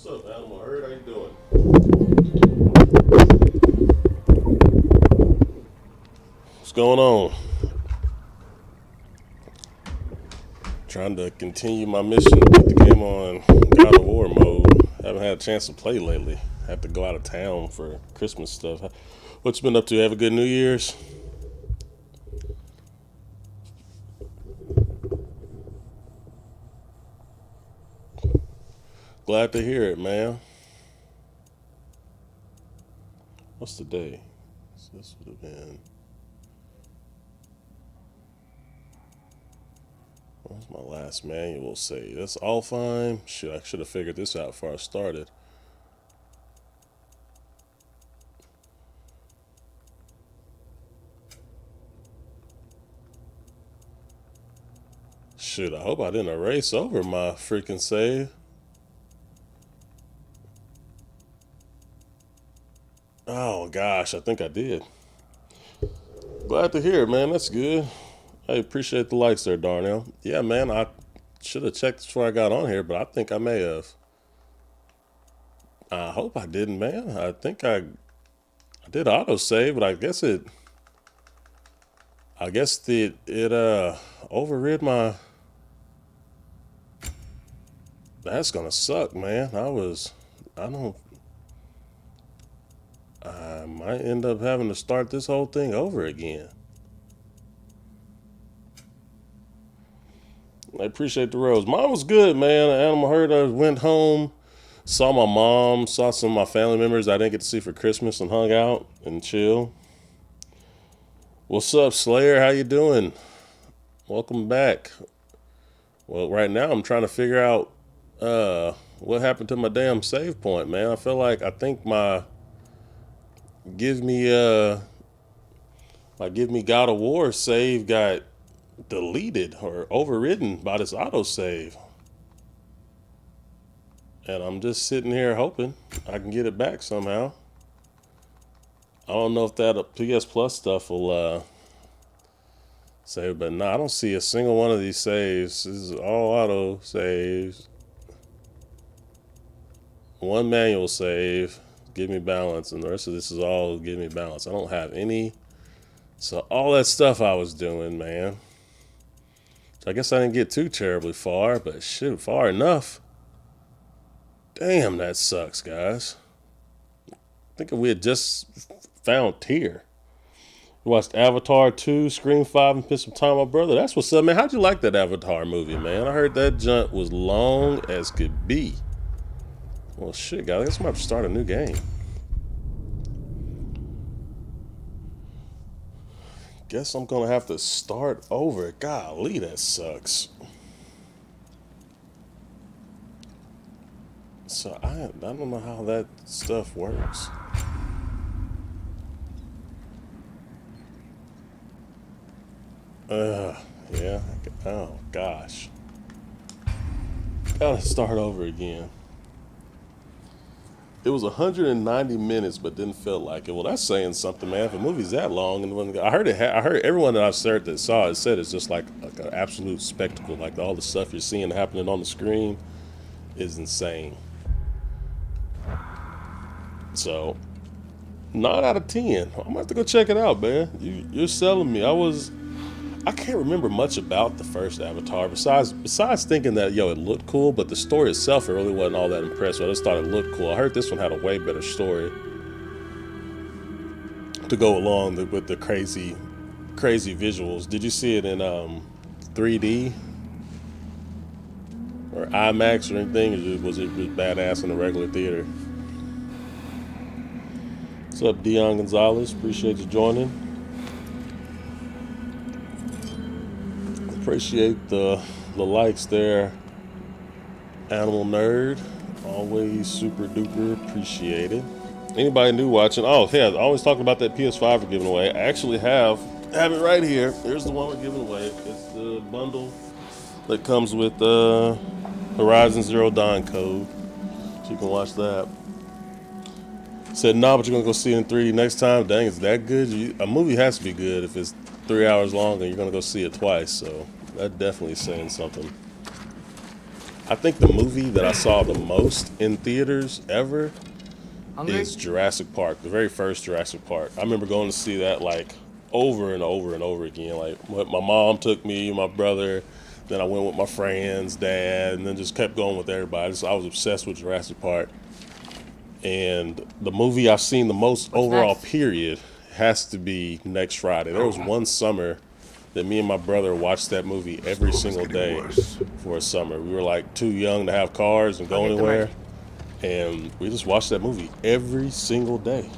What's up, Animal Herd? How you doing? What's going on? Trying to continue my mission to put the game on God of War mode. Haven't had a chance to play lately. Had to go out of town for Christmas stuff. What you been up to? Have a good New Year's? Glad to hear it, man. What's the day? So this would have been. Where's my last manual say? That's all fine. Shit, I should have figured this out before I started. Shoot, I hope I didn't erase over my freaking save. Oh gosh, I think I did. Glad to hear it, man. That's good. I appreciate the likes there, Darnell. Yeah, man, I should have checked before I got on here, but I think I may have. I hope I didn't, man. I think I did auto save, but I guess it overrid my. That's gonna suck, man. I might end up having to start this whole thing over again. I appreciate the rose. Mine was good, man. Animal Herd, I went home, saw my mom, saw some of my family members I didn't get to see for Christmas and hung out and chill. What's up, Slayer? How you doing? Welcome back. Well, right now I'm trying to figure out what happened to my damn save point, man. I think my give me God of War save got deleted or overridden by this autosave. And I'm just sitting here hoping I can get it back somehow. I don't know if that PS Plus stuff will save, but no, I don't see a single one of these saves. This is all auto saves. One manual save, give me balance, and the rest of this is all give me balance. I don't have any. So all that stuff I was doing, man. I guess I didn't get too terribly far, but shoot, far enough. Damn, that sucks, guys. I think if we had just found Tyr. We watched Avatar 2, Scream 5, and spent some time with my brother. That's what's up, man. How'd you like that Avatar movie, man? I heard that junk was long as could be. Well, shit, guys, I guess I'm about to start a new game. Guess I'm gonna have to start over. Golly, that sucks. So I don't know how that stuff works. Yeah. Oh gosh. Gotta start over again. It was 190 minutes, but didn't feel like it. Well, that's saying something, man. If a movie's that long, and when I heard everyone that I've heard that saw it said it's just like an absolute spectacle. Like all the stuff you're seeing happening on the screen is insane. So, 9 out of 10. I'm gonna have to go check it out, man. You're selling me. I can't remember much about the first Avatar besides thinking that it looked cool, but the story itself I really wasn't all that impressed with. I just thought it looked cool. I heard this one had a way better story to go along with the crazy visuals. Did you see it in 3D or IMAX or anything? Or was it just badass in a regular theater? What's up, Dion Gonzalez? Appreciate you joining. Appreciate the likes there, Animal Nerd. Always super duper appreciated. Anybody new watching? Oh yeah, I always talking about that PS5 we're giving away. I actually have it right here. Here's the one we're giving away. It's the bundle that comes with Horizon Zero Dawn code, so you can watch that. Said no, but you're gonna go see it in 3D next time. Dang, it's that good? A movie has to be good if it's 3 hours long and you're gonna go see it twice. So that definitely is saying something. I think the movie that I saw the most in theaters ever Hungry? is Jurassic Park, the very first Jurassic Park. I remember going to see that like over and over and over again. Like my mom took me, my brother, then I went with my friends, dad, and then just kept going with everybody. I was obsessed with Jurassic Park. And the movie I've seen the most overall next? period has to be Next Friday. There was one summer that me and my brother watched that movie every single day for a summer. We were like too young to have cars and go anywhere. And we just watched that movie every single day.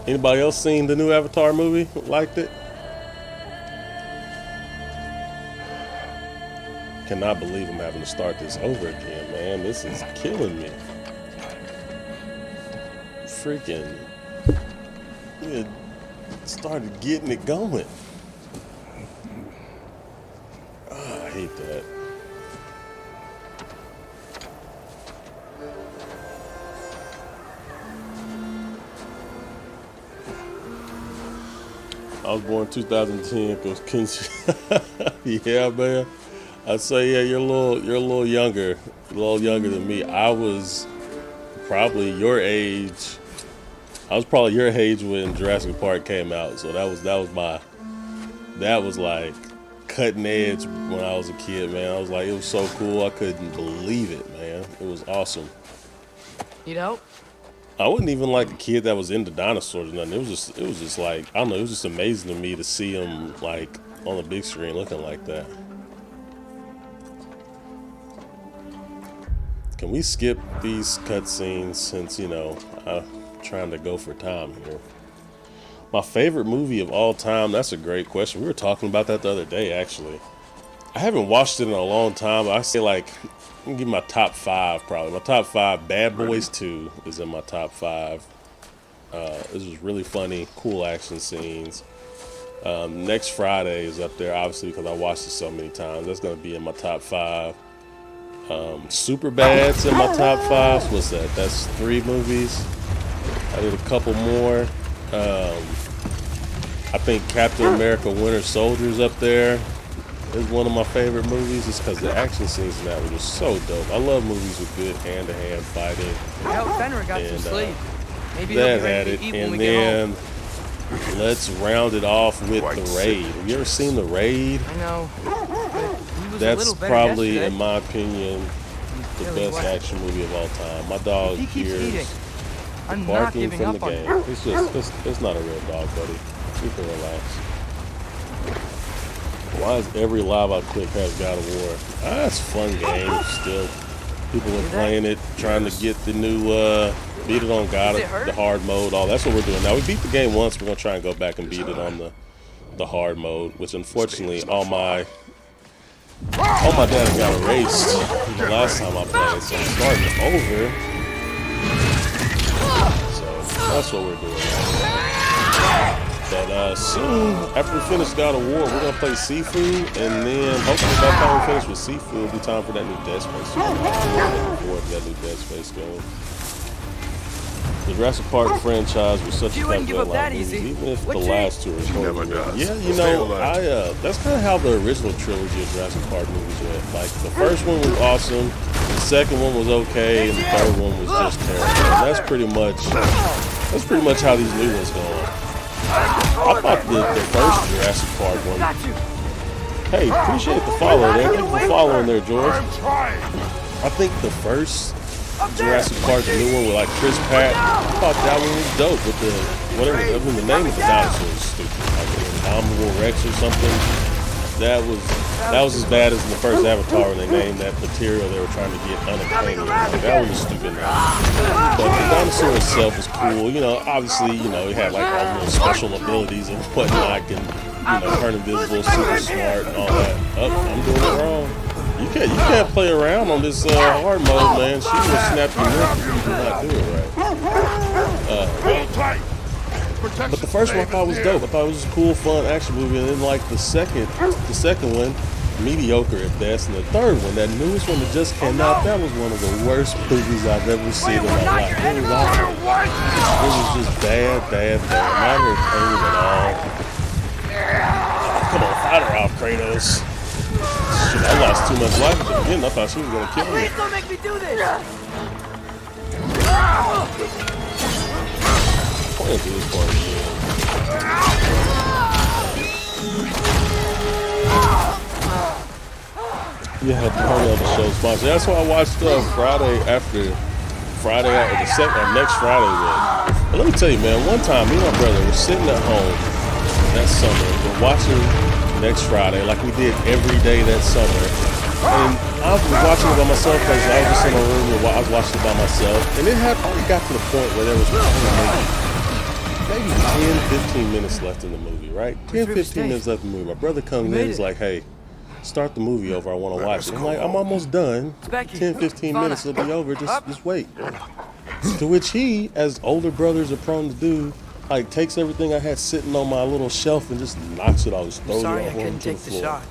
Anybody else seen the new Avatar movie? Liked it? Cannot believe I'm having to start this over again, man. This is killing me. Freaking it started getting it going. I hate that. I was born 2010 because yeah, man. I'd say yeah, you're a little younger than me. I was probably your age. I was probably your age when Jurassic Park came out, so that was like cutting edge when I was a kid, man. I was like, it was so cool. I couldn't believe it, man. It was awesome. Need help? I wasn't even like a kid that was into dinosaurs or nothing. It was just like, I don't know, it was just amazing to me to see them like on the big screen looking like that. Can we skip these cutscenes since, you know, I'm trying to go for time here? My favorite movie of all time, that's a great question. We were talking about that the other day, actually. I haven't watched it in a long time, but I say like, I'm gonna give my top 5 probably. My top 5, Bad Boys 2 is in my top 5. This was really funny, cool action scenes. Next Friday is up there, obviously, because I watched it so many times. That's gonna be in my top 5. Superbad's in my top 5. What's that? That's 3 movies. I did a couple more. I think Captain America Winter Soldier's up there. It's one of my favorite movies just because the action scenes in that were just so dope. I love movies with good hand-to-hand fighting. How Fenrir got some sleep. Maybe That he'll be had ready it. to eat when And we get home. then let's round it off with The Raid. Have you ever seen The Raid? I know. But he was a That's little better probably, yesterday. in my opinion, the Really best what? action movie of all time. My dog He keeps eating. hears I'm not barking giving from the up on game. him. It's just, it's not a real dog, buddy. You can relax. Why does every live I click has God of War? It's a fun game still. People are playing it, trying to get the new, beat it on God, the hard mode, all that's what we're doing. Now we beat the game once, we're gonna try and go back and beat it on the hard mode, which unfortunately all my data got erased the last time I played, so I'm starting over. So that's what we're doing now. But soon, after we finish God of War, we're gonna play Seafood, and then hopefully by the time we finish with Seafood, it'll be time for that new Dead Space. Looking forward to that new Dead Space game. The Jurassic Park franchise was such a captivating lot of movies, even if the last two are short. Yeah, you know, that's kind of how the original trilogy of Jurassic Park movies went. Like, the first one was awesome, the second one was okay, and the third one was just terrible. And that's pretty much how these new ones go on. I thought the first Jurassic Park one. Hey, appreciate the follow there. Thank you for following there, George. I think the first Jurassic Park, the new one with like Chris Pratt, I thought that one was dope with the whatever. I mean, the name of the dinosaur is stupid. Like Indomitable Rex or something. That was as bad as in the first Avatar when they named that material they were trying to get unobtainium. Like, that was a stupid name. But the dinosaur itself was cool. You know, obviously, you know, it had like all those special abilities and whatnot, and turn invisible, super smart, and all that. I'm doing it wrong. You can't play around on this hard mode, man. She will snap your neck if you do not do it right. But the first one I thought was dope. I thought it was a cool, fun action movie, and then like the second one, mediocre at best, and the third one, that newest one that just came out, that was one of the worst movies I've ever seen in my life. It was awful. It was just bad, not entertaining at all. Come on, fight her off, Kratos. Shit, I lost too much life at the beginning. I thought she was gonna kill me. Please don't make me do this! Playing through this part again. Yeah, Tony on the show sponsor. That's why I watched Friday after Friday or next Friday was. But let me tell you, man, one time me and my brother were sitting at home that summer. We're watching Next Friday like we did every day that summer. And I was watching it by myself because I was just in a room and I was watching it by myself. And it had already got to the point where there was maybe 10, 15 minutes left in the movie, right? 10, 15 minutes left in the movie. My brother comes in, he's like, hey, start the movie over. I want to watch it. I'm like, I'm almost done. 10, 15 minutes will be over. Just wait. To which he, as older brothers are prone to do, like takes everything I had sitting on my little shelf and just knocks it off. Just throws it Sorry, I all couldn't to the take the floor. shot.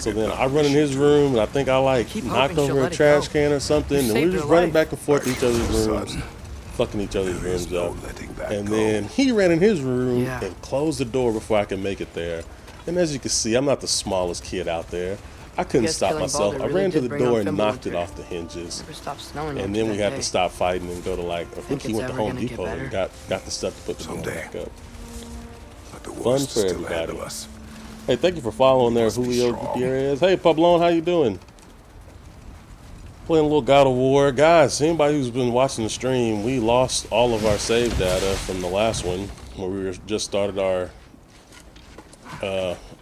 So then I run in his room and I think I like Keep knocked hoping she'll over a let it trash go. can or something, You and we saved were just her running life. back and forth to each other's rooms, fucking each other's rooms up. And then he ran in his room and closed the door before I could make it there. And as you can see, I'm not the smallest kid out there. I couldn't Guess stop killing myself. Baldur I really ran to did the bring door on and knocked it Fimbulwinter. off the hinges. Never stopped snowing And after then we that had day. to stop fighting and go to like, I think he it's went to ever Home gonna get Depot and better. got the stuff to put the door back up. But the Fun worst for is still ahead everybody. of us. Hey, thank you for following there, must be Julio strong. Gutierrez. Hey, Pablon, how you doing? Playing a little God of War. Guys, anybody who's been watching the stream, we lost all of our save data from the last one where we just started our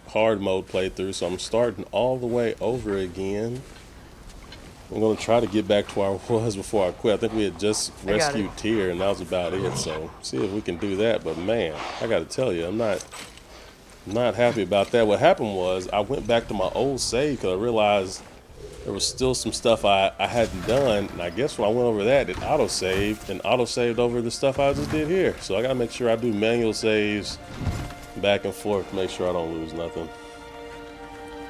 hard mode playthrough, so I'm starting all the way over again. I'm going to try to get back to where I was before I quit. I think we had just rescued Tyr, and that was about it, so see if we can do that. But man, I got to tell you, I'm not happy about that. What happened was I went back to my old save because I realized there was still some stuff I hadn't done, and I guess when I went over that, it auto-saved and auto-saved over the stuff I just did here. So I gotta make sure I do manual saves back and forth to make sure I don't lose nothing.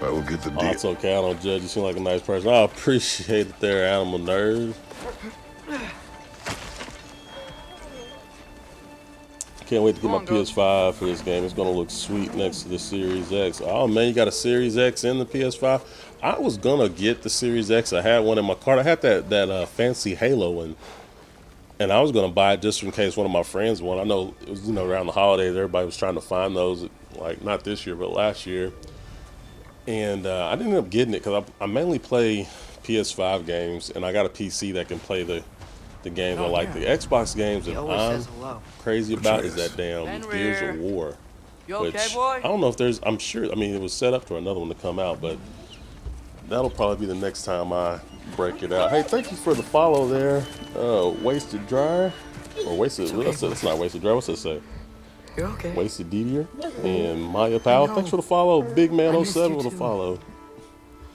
I will get the Oh, deal. it's okay, I don't judge. You seem like a nice person. I appreciate it there, Animal Nerd. Can't wait to get my PS5 for this game. It's gonna look sweet next to the Series X. Oh man, you got a Series X in the PS5? I was gonna get the Series X. I had one in my cart. I had that fancy Halo one, and I was gonna buy it just in case one of my friends won. I know it was around the holidays, everybody was trying to find those. Like not this year, but last year. And I didn't end up getting it because I mainly play PS5 games, and I got a PC that can play the games I like. The Xbox games that I'm crazy about is that damn Gears of War. You Which okay, boy? I don't know if there's. I'm sure. I mean, it was set up for another one to come out, but that'll probably be the next time I break it out. Hey, thank you for the follow there, Wasted Dryer or Wasted. It's not Wasted Dryer. What's it say? You're okay. Wasted Didier and Maya Powell. Thanks for the follow. Big Man 07 with the follow.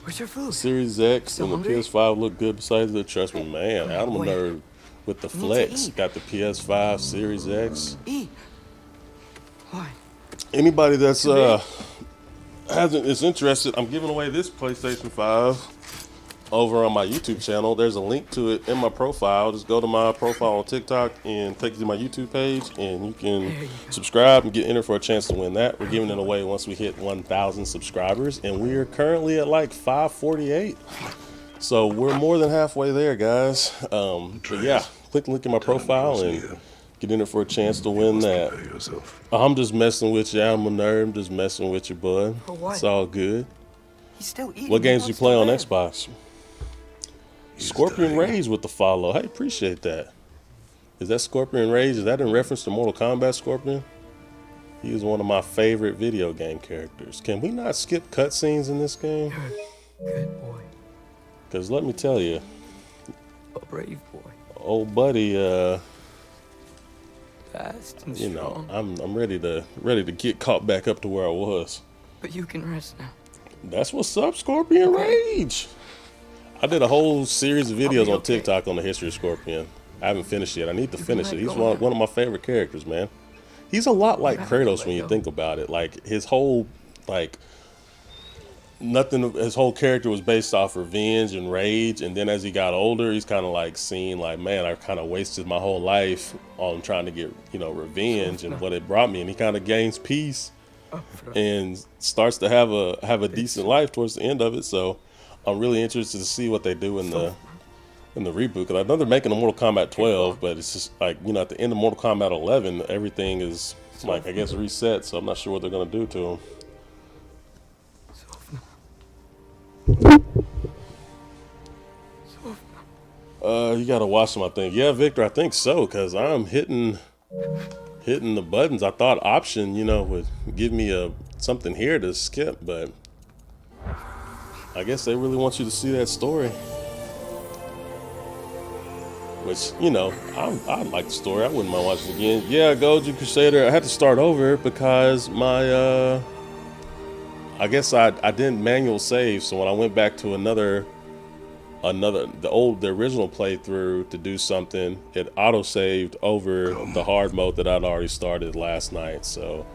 Where's your food? Series X Still and the hungry? PS5 look good besides the trust me, man. Animal Wait. Nerd with the You need to flex. eat. Got the PS5, Series X. Eat. Why? Anybody that's is interested, I'm giving away this PlayStation 5 over on my YouTube channel. There's a link to it in my profile. Just go to my profile on TikTok and take you to my YouTube page, and you can subscribe and get entered for a chance to win that. We're giving it away once we hit 1,000 subscribers, and we are currently at like 548. So we're more than halfway there, guys. But yeah, click the link in my profile and get in it for a chance to win that. I'm just messing with you, Animal Nerd. I'm just messing with you, bud. For what? It's all good. He's still eating. What games do you play on Xbox? He's Scorpion dying. Rage with the follow. Hey, appreciate that. Is that Scorpion Rage? Is that in reference to Mortal Kombat Scorpion? He is one of my favorite video game characters. Can we not skip cutscenes in this game? Good boy. Because let me tell you, A brave boy. old buddy, Fast and you know, strong. I'm ready to get caught back up to where I was. But you can rest now. That's what's up, Scorpion Rage. I did a whole series of videos on TikTok on the history of Scorpion. I haven't finished yet. I need to finish it. He's one of my favorite characters, man. He's a lot like Kratos when you think about it. Like his whole his whole character was based off revenge and rage, and then as he got older, he's kind of like seeing like, man, I kind of wasted my whole life on trying to get revenge and what it brought me, and he kind of gains peace and starts to have a decent life towards the end of it. So I'm really interested to see what they do in the reboot, because I know they're making a Mortal Kombat 12, but it's just like, you know, at the end of Mortal Kombat 11, everything is like, I guess, reset. So I'm not sure what they're gonna do to him. You gotta watch them, I think. Yeah, Victor, I think so, because I'm hitting the buttons. I thought option, you know, would give me something here to skip, but I guess they really want you to see that story. Which, you know, I like the story. I wouldn't mind watching it again. Yeah, Goju Crusader, I had to start over because my I guess I didn't manual save, so when I went back to the original playthrough to do something, it auto saved over the hard mode that I'd already started last night. So,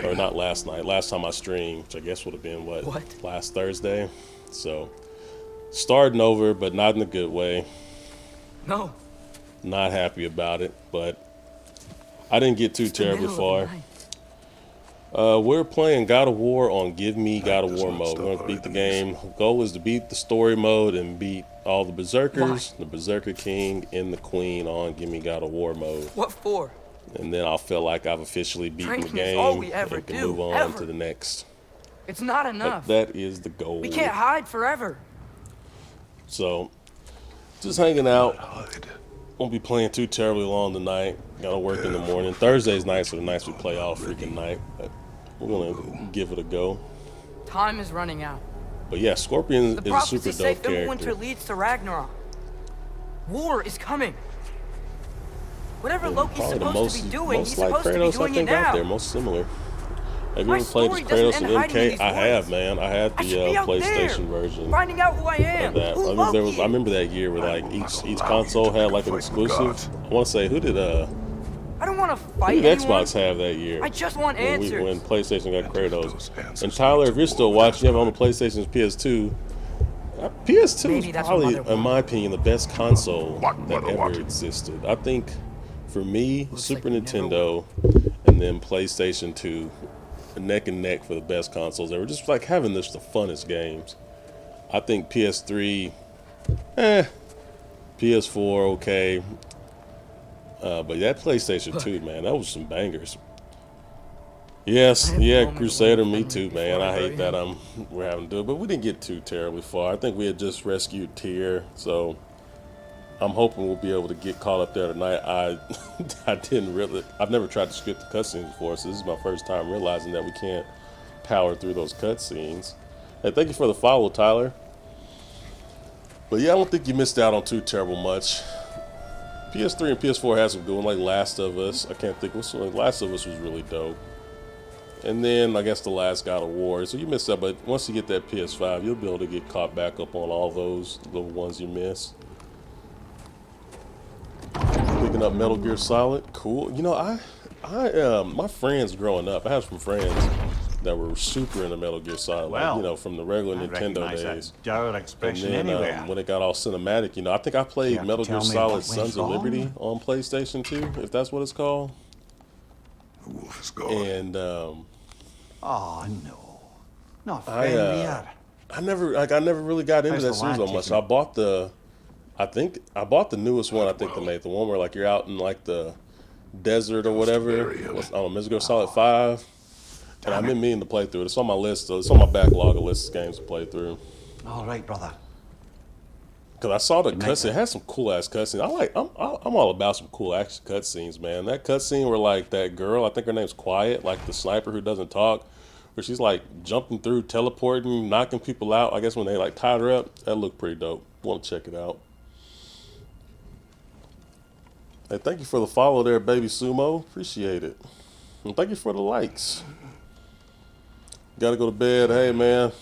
or not last night, last time I streamed, which I guess would have been what? Last Thursday. So starting over, but not in a good way. No. Not happy about it, but I didn't get too terribly far. We're playing God of War on Give Me God of War mode. We're going to beat the game. Goal is to beat the story mode and beat all the Berserkers, the Berserker King, and the Queen on Give Me God of War mode. What for? And then I'll feel like I've officially beaten the game and can move on to the next. It's not enough. But that is the goal. We can't hide forever. So, just hanging out. Won't be playing too terribly long tonight. Gotta work in the morning. Thursday's nights are the nights we play all freaking night. But we're gonna give it a go. Time is running out. But yeah, Scorpion is a super dope character. Winter leads to Ragnarok. War is coming. Whatever Loki's supposed to be doing, he's supposed to be doing it now. Out there, most similar. Have you ever played as Kratos and MK? I have, man. I had the PlayStation version. Finding out who I am. That. I remember that year where like each console had like an exclusive. I want to say who did I don't want to fight anyone. Xbox have that year? I just want answers. When PlayStation got Kratos. And Tyler, if you're still watching, you have on the PlayStation's PS2. PS2 is probably, in my opinion, the best console that ever existed. I think, for me, Super Nintendo and then PlayStation 2, neck and neck for the best consoles ever. Just like having the funnest games. I think PS3, PS4, okay. But that PlayStation 2, man, that was some bangers. Yes, yeah, Crusader, me too, man. I hate that we're having to do it, but we didn't get too terribly far. I think we had just rescued Tyr, so I'm hoping we'll be able to get caught up there tonight. I've never tried to skip the cutscenes before, so this is my first time realizing that we can't power through those cutscenes. Hey, thank you for the follow, Tyler. But yeah, I don't think you missed out on too terrible much. PS3 and PS4 had some good ones, like Last of Us. I can't think of one. Last of Us was really dope. And then, I guess, the last God of War. So you missed that, but once you get that PS5, you'll be able to get caught back up on all those little ones you missed. Picking up Metal Gear Solid. Cool. You know, my friends growing up, I have some friends that were super into Metal Gear Solid, well, like, you know, from the regular Nintendo days. And then when it got all cinematic, you know, I think I played Metal Gear Solid Sons of Liberty on PlayStation 2, if that's what it's called. The wolf is gone. And oh no, not fair. I never really got into that series so much. I bought the newest one. I think the one where like you're out in like the desert or whatever. Metal Gear Solid 5. And I've been meaning to play through it. It's on my list, though. It's on my backlog of lists of games to play through. All right, brother. Because I saw the cutscene. It had some cool ass cutscenes. I'm all about some cool action cutscenes, man. That cutscene where like that girl, I think her name's Quiet, like the sniper who doesn't talk, where she's like jumping through, teleporting, knocking people out. I guess when they like tied her up, that looked pretty dope. Want to check it out. Hey, thank you for the follow there, Baby Sumo. Appreciate it. And thank you for the likes. Gotta go to bed. Hey, man.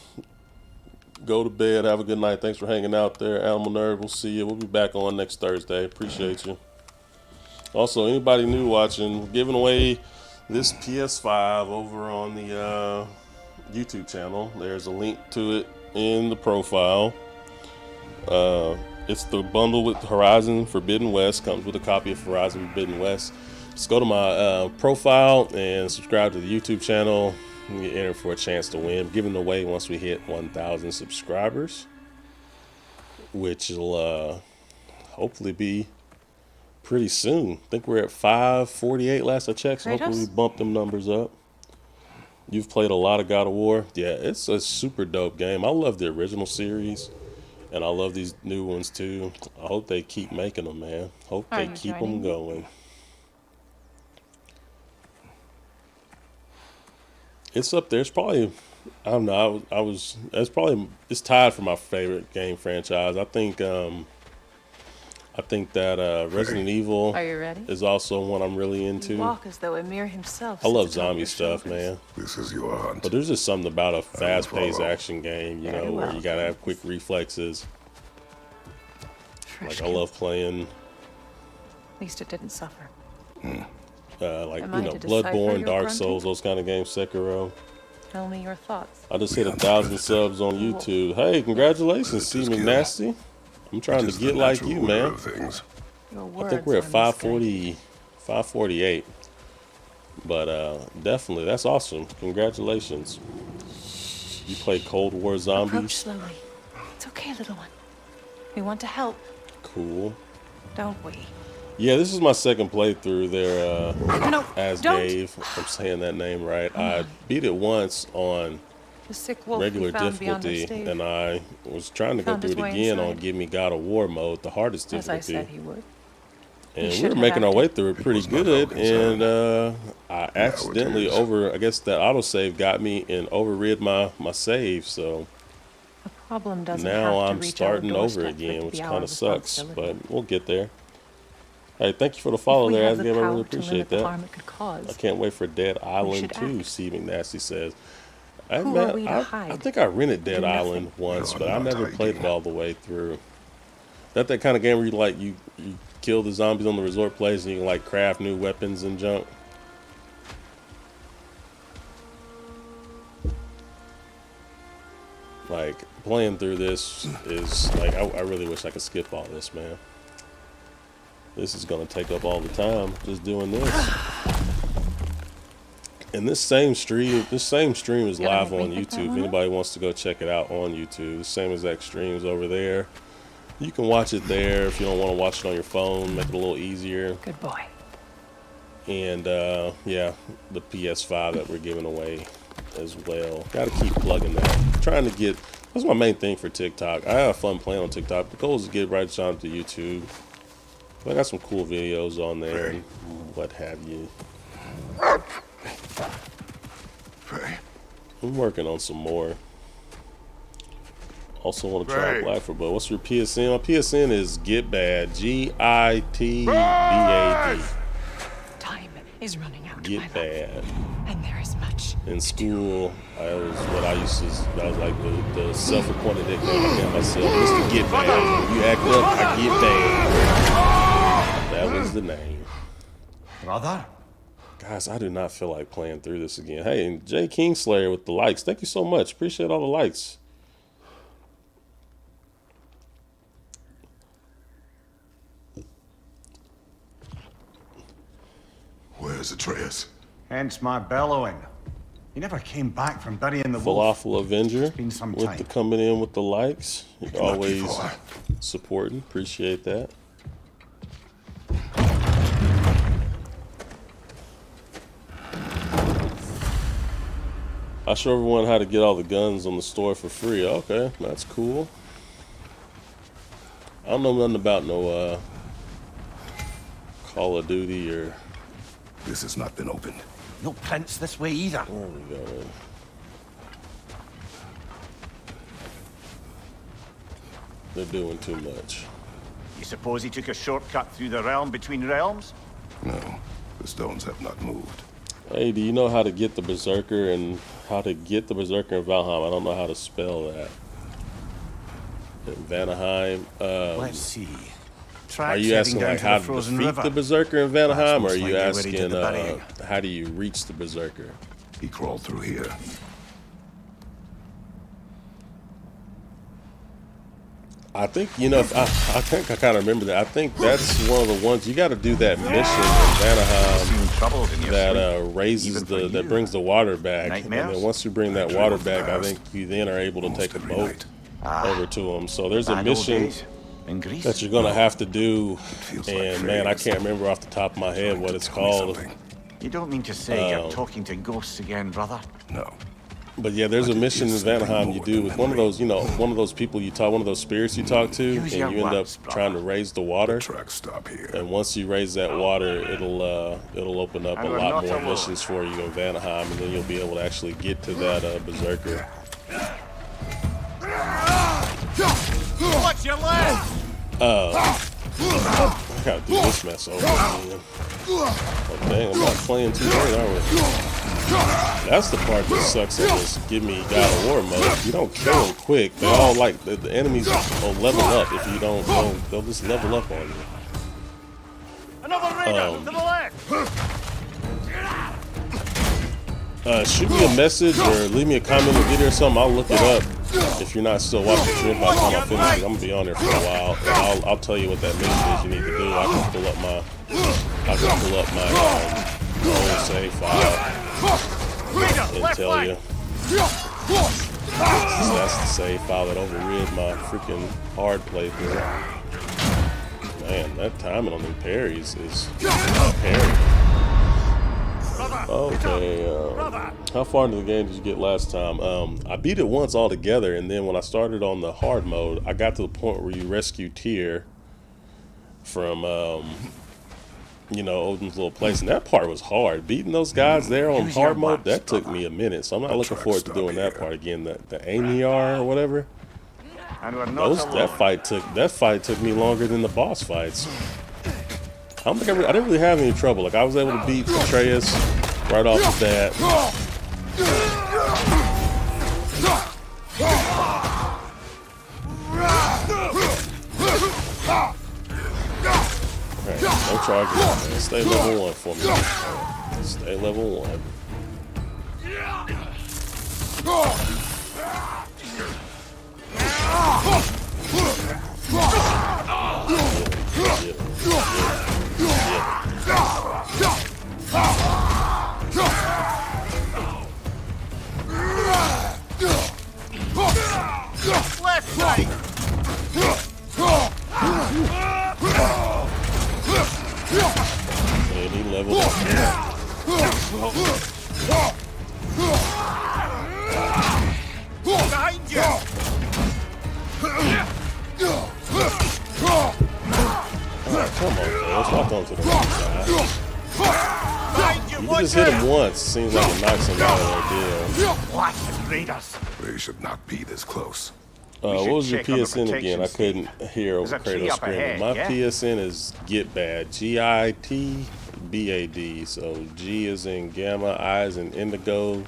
Go to bed. Have a good night. Thanks for hanging out there. Animal Nerd, we'll see you. We'll be back on next Thursday. Appreciate you. Also, anybody new watching, we're giving away this PS5 over on the YouTube channel. There's a link to it in the profile. It's the bundle with Horizon Forbidden West. Comes with a copy of Horizon Forbidden West. Just go to my profile and subscribe to the YouTube channel. You enter for a chance to win. Giving away once we hit 1,000 subscribers, which will hopefully be pretty soon. I think we're at 548 last I checked, so hopefully we bump them numbers up. You've played a lot of God of War. Yeah, it's a super dope game. I love the original series, and I love these new ones too. I hope they keep making them, man. Hope they keep them going. It's up there. It's probably, I don't know. It's tied for my favorite game franchise. I think that Resident Evil Are you ready? is also one I'm really into. Walk as though Emir himself. I love zombie stuff, man. This is your hunt. But there's just something about a fast-paced action game, you know, where you gotta have quick reflexes. Like I love playing. At least it didn't suffer. Like, you know, Bloodborne, Dark Souls, those kind of games, Sekiro. Tell me your thoughts. I just hit 1,000 subs on YouTube. Hey, congratulations, C. McNasty. I'm trying to get like you, man. I think we're at 548. But definitely, that's awesome. Congratulations. You play Cold War Zombies? Approach slowly. It's okay, little one. We want to help. Cool. Don't we? Yeah, this is my second playthrough there, No, Asgave, if I'm saying that name right. I beat it once on the sick wolf regular difficulty, and I was trying to go through it again on Give Me God of War mode, the hardest difficulty. As I said he would. And we were making our way through it pretty good, and I accidentally I guess that autosave got me and overrid my save, so A problem doesn't now have to I'm reach starting our over doorstep again, with which the kind hour of sucks, responsibility. but we'll get there. Hey, thank you for the follow We there, have the Asgave. I power really to appreciate limit the that. harm it could cause. I can't wait for Dead Island should 2, act. Steve McNasty says. Hey, Who man, are we to I hide? think I rented Dead Do nothing. Island once, No, but I I'm not never played it hiding. all the way through. That kind of game where you kill the zombies on the resort place and you can like craft new weapons and junk. Like playing through this is like I really wish I could skip all this, man. This is gonna take up all the time just doing this. And this same stream is live on YouTube. If anybody wants to go check it out on YouTube, the same exact streams over there. You can watch it there if you don't want to watch it on your phone. Make it a little easier. Good boy. And yeah, the PS5 that we're giving away as well. Got to keep plugging that. Trying to get. That's my main thing for TikTok. I have fun playing on TikTok. The goal is to get right on to YouTube. I got some cool videos on there and what have you. Faye. I'm working on some more. Also want to try Right. Blackford, but what's your PSN? My PSN is GitBad, GITBAD. Time is running out. Get my love. bad. And there is much. In school, that was what I used to. That was like the self-appointed nickname I gave myself. Mr. Get Bad. When you act up, I get bad. That was the name. Brother? Guys, I do not feel like playing through this again. Hey, and Jay Kingslayer with the likes. Thank you so much. Appreciate all the likes. Where's Atreus? Hence my bellowing. He never came back from burying the wolf. Falafel Avenger been some with time. the coming in with the likes. You're Lucky always boy. supporting. Appreciate that. I show everyone how to get all the guns on the store for free. Okay, that's cool. I don't know nothing about no Call of Duty or. This has not been opened. No prints this way either. There we go. They're doing too much. You suppose he took a shortcut through the realm between realms? No, the stones have not moved. Hey, do you know how to get the Berserker and how to get the Berserker in Valheim? I don't know how to spell that. In Vanaheim. Let's see. Are you asking like how to defeat the Berserker in Vanaheim, or are you asking how do you reach the Berserker? He crawled through here. I think, you know, I think I kind of remember that. I think that's one of the ones, you got to do that mission in Vanaheim troubled in your that sleep. raises Even for that you. brings the water back. And Nightmares? then once you bring that water back, I think you then are able to take a every boat night. over to them. So there's a Bad old mission days in Greece. that you're gonna have to do, feels like and man, I Freya's can't remember off the top of my head what it's Tell me called. something. You don't mean to say you're talking to ghosts again, brother? No. But yeah, there's a mission in Vanaheim you do with one of those, one of those people you talk, one of those spirits you talk to, and Use you your end up words, brother. trying to raise the water. Tracks stop here. And once you raise that water, it'll open up a And we're lot not more alone. missions for you in Vanaheim, and then you'll be able to actually get to that berserker. Watch your left! I gotta do this mess over again. Oh dang, I'm not playing too late, are we? That's the part that sucks in this give me God of War mode. If you don't kill them quick, they all like the enemies will level up. If you don't, they'll just level up on you. Another raider to the left! Shoot me a message or leave me a comment in the video or something. I'll look it up. If you're not still watching the stream by the time I finish it, I'm gonna be on there for a while. And I'll tell you what that mission is you need to do. I can pull up my old save file and tell you. That's the save file that overrid my freaking hard playthrough. Man, that timing on the parries is parry. Okay, how far into the game did you get last time? I beat it once altogether, and then when I started on the hard mode, I got to the point where you rescue Tyr from, Odin's little place, and that part was hard. Beating those guys there on hard mode, that took me a minute, so I'm not looking forward to doing that part again. The Amiar or whatever. And we're not alone. That fight took me longer than the boss fights. I don't think I didn't really have any trouble. Like I was able to beat Atreus right off the bat. Alright, no charges, man. Stay level 1 for me. Stay level 1. Left side! And he leveled up. Behind you! Alright, come on, man. Let's walk on to the right side. Behind you! You can Watch just hit out! him once. Seems like it knocks him out of their deal. Watch the raiders! They should not be this close. What should was your check on the PSN again? I protection couldn't hear over There's a tree Kratos up screaming. ahead, My yeah? PSN is GitBad. GITBAD. So G is in Gamma, I is in Indigo,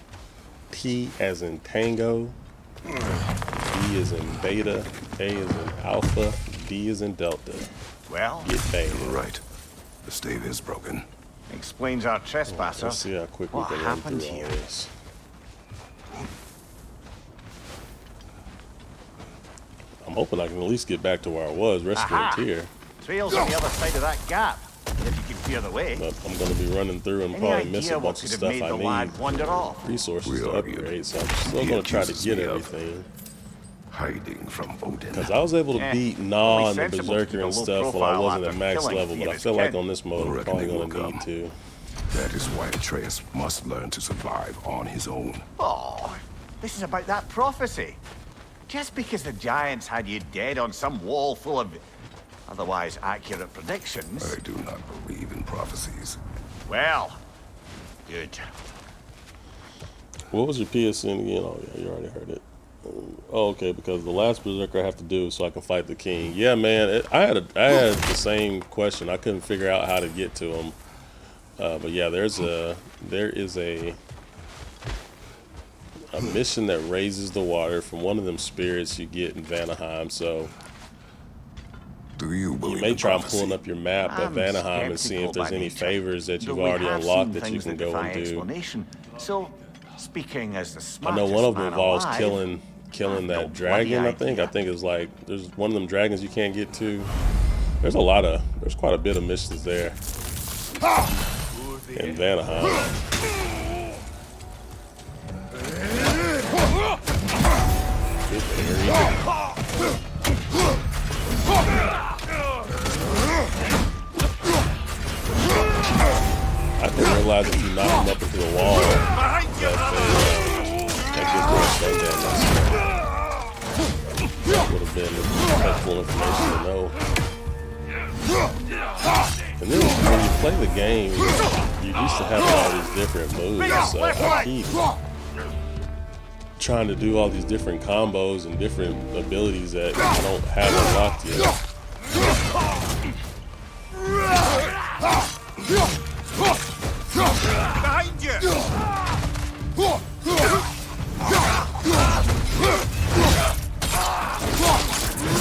T as in Tango, B is in Beta, A is in Alpha, D is in Delta. Well, GitBad. You're right. The stave is broken. explains our trespasser. Let's see how quick we What can run happened through all here? this. I'm hoping I can at least get back to where I was, rescuing Aha! Tyr. Trail's on the other side of that gap, if you can clear the way. But I'm going to be running through and Any probably miss idea a what bunch of could have stuff made I the need. lad wander off? Resources We to argued. upgrade, so I'm still He going to try to accuses get me of- everything. Hiding from Odin. Because I was able to Eh, beat only Gnaw and the sensible to Berserker keep a and low stuff while I profile wasn't at after max killing level, three but of I his feel like kin. on this mode I'm Reckoning probably will going to need come. to. That is why Atreus must learn to survive on his own. Oh, this is about that prophecy. Just because the giants had you dead on some wall full of otherwise accurate predictions. I do not believe in prophecies. Well, good. What was your PSN again? Oh, yeah, you already heard it. Oh, okay, because the last Berserker I have to do so I can fight the king. Yeah, man, I had the same question. I couldn't figure out how to get to him. But yeah, there is a mission that raises the water from one of them spirits you get in Vanaheim. So Do you believe you may in try prophecy? pulling up your map of I'm Vanaheim and seeing if skeptical there's by any nature, favors that you've though we already have unlocked seen that you things can that go defy and do. explanation. So, speaking as the I smartest know one of them man involves alive, killing no that bloody dragon. I think idea. it's like there's one of them dragons you can't get to. There's quite a bit of missions there. in Vanaheim. Good area. I didn't realize if you knock them up into the wall that gives them a slowdown. That would have been helpful information to know. And then when you play the game, you used to have all these different moves. So I keep trying to do all these different combos and different abilities that I don't have unlocked yet. Behind you!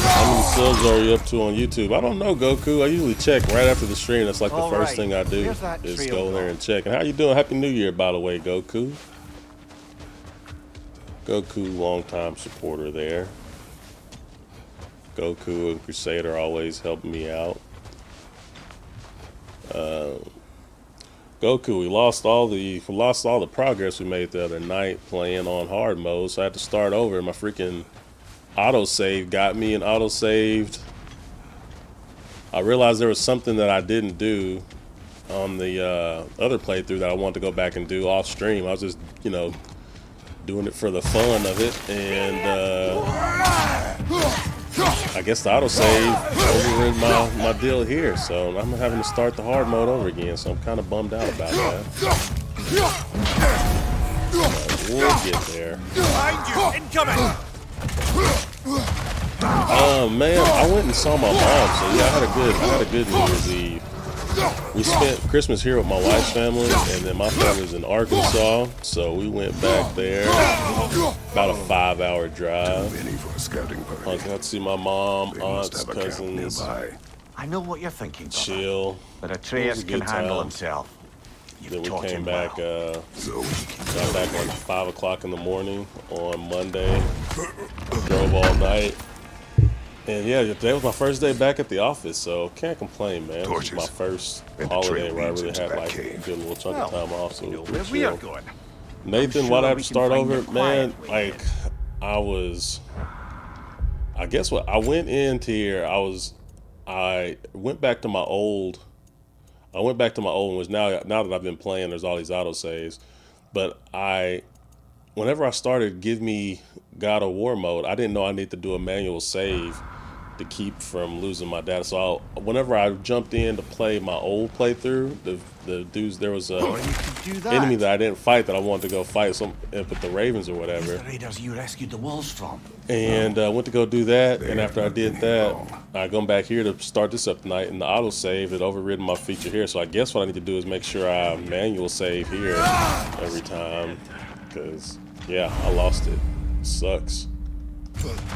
How many subs are you up to on YouTube? I don't know, Goku. I usually check right after the stream. That's like the first thing I do is go there and check. And how you doing? Happy New Year, by the way, Goku. Goku, longtime supporter there. Goku and Crusader always helping me out. Goku, we lost all the progress we made the other night playing on hard mode, so I had to start over. My freaking autosave got me and auto-saved. I realized there was something that I didn't do on the other playthrough that I wanted to go back and do off stream. I was just, you know, doing it for the fun of it, and I guess the autosave overrid my deal here, so I'm having to start the hard mode over again, so I'm kind of bummed out about that. But we'll get there. Behind you! Incoming! Man, I went and saw my mom, so yeah, I had a good New Year's Eve. We spent Christmas here with my wife's family, and then my family's in Arkansas, so we went back there. About a 5-hour drive. I got to see my mom, aunts, cousins. I know what you're thinking, brother, Chill. but Atreus can handle himself. Then we came back, got back like 5 o'clock in the morning on Monday. Drove all night. And yeah, today was my first day back at the office, so can't complain, man. This was my first holiday where I really had like a good little chunk of time off, so it was pretty chill. Nathan, why'd I have to start over? Man, like, I guess what, I went into here, I went back to my old, which now that I've been playing, there's all these autosaves. But whenever I started Give Me God of War mode, I didn't know I need to do a manual save to keep from losing my data. So whenever I jumped in to play my old playthrough, the dudes, there was a enemy that I didn't fight that I wanted to go fight, with the Ravens or whatever. The raiders you rescued the wolves from. And went to go do that, and after I did that, I come back here to start this up tonight, and the autosave had overridden my feature here. So I guess what I need to do is make sure I manual save here every time, because yeah, I lost it. Sucks.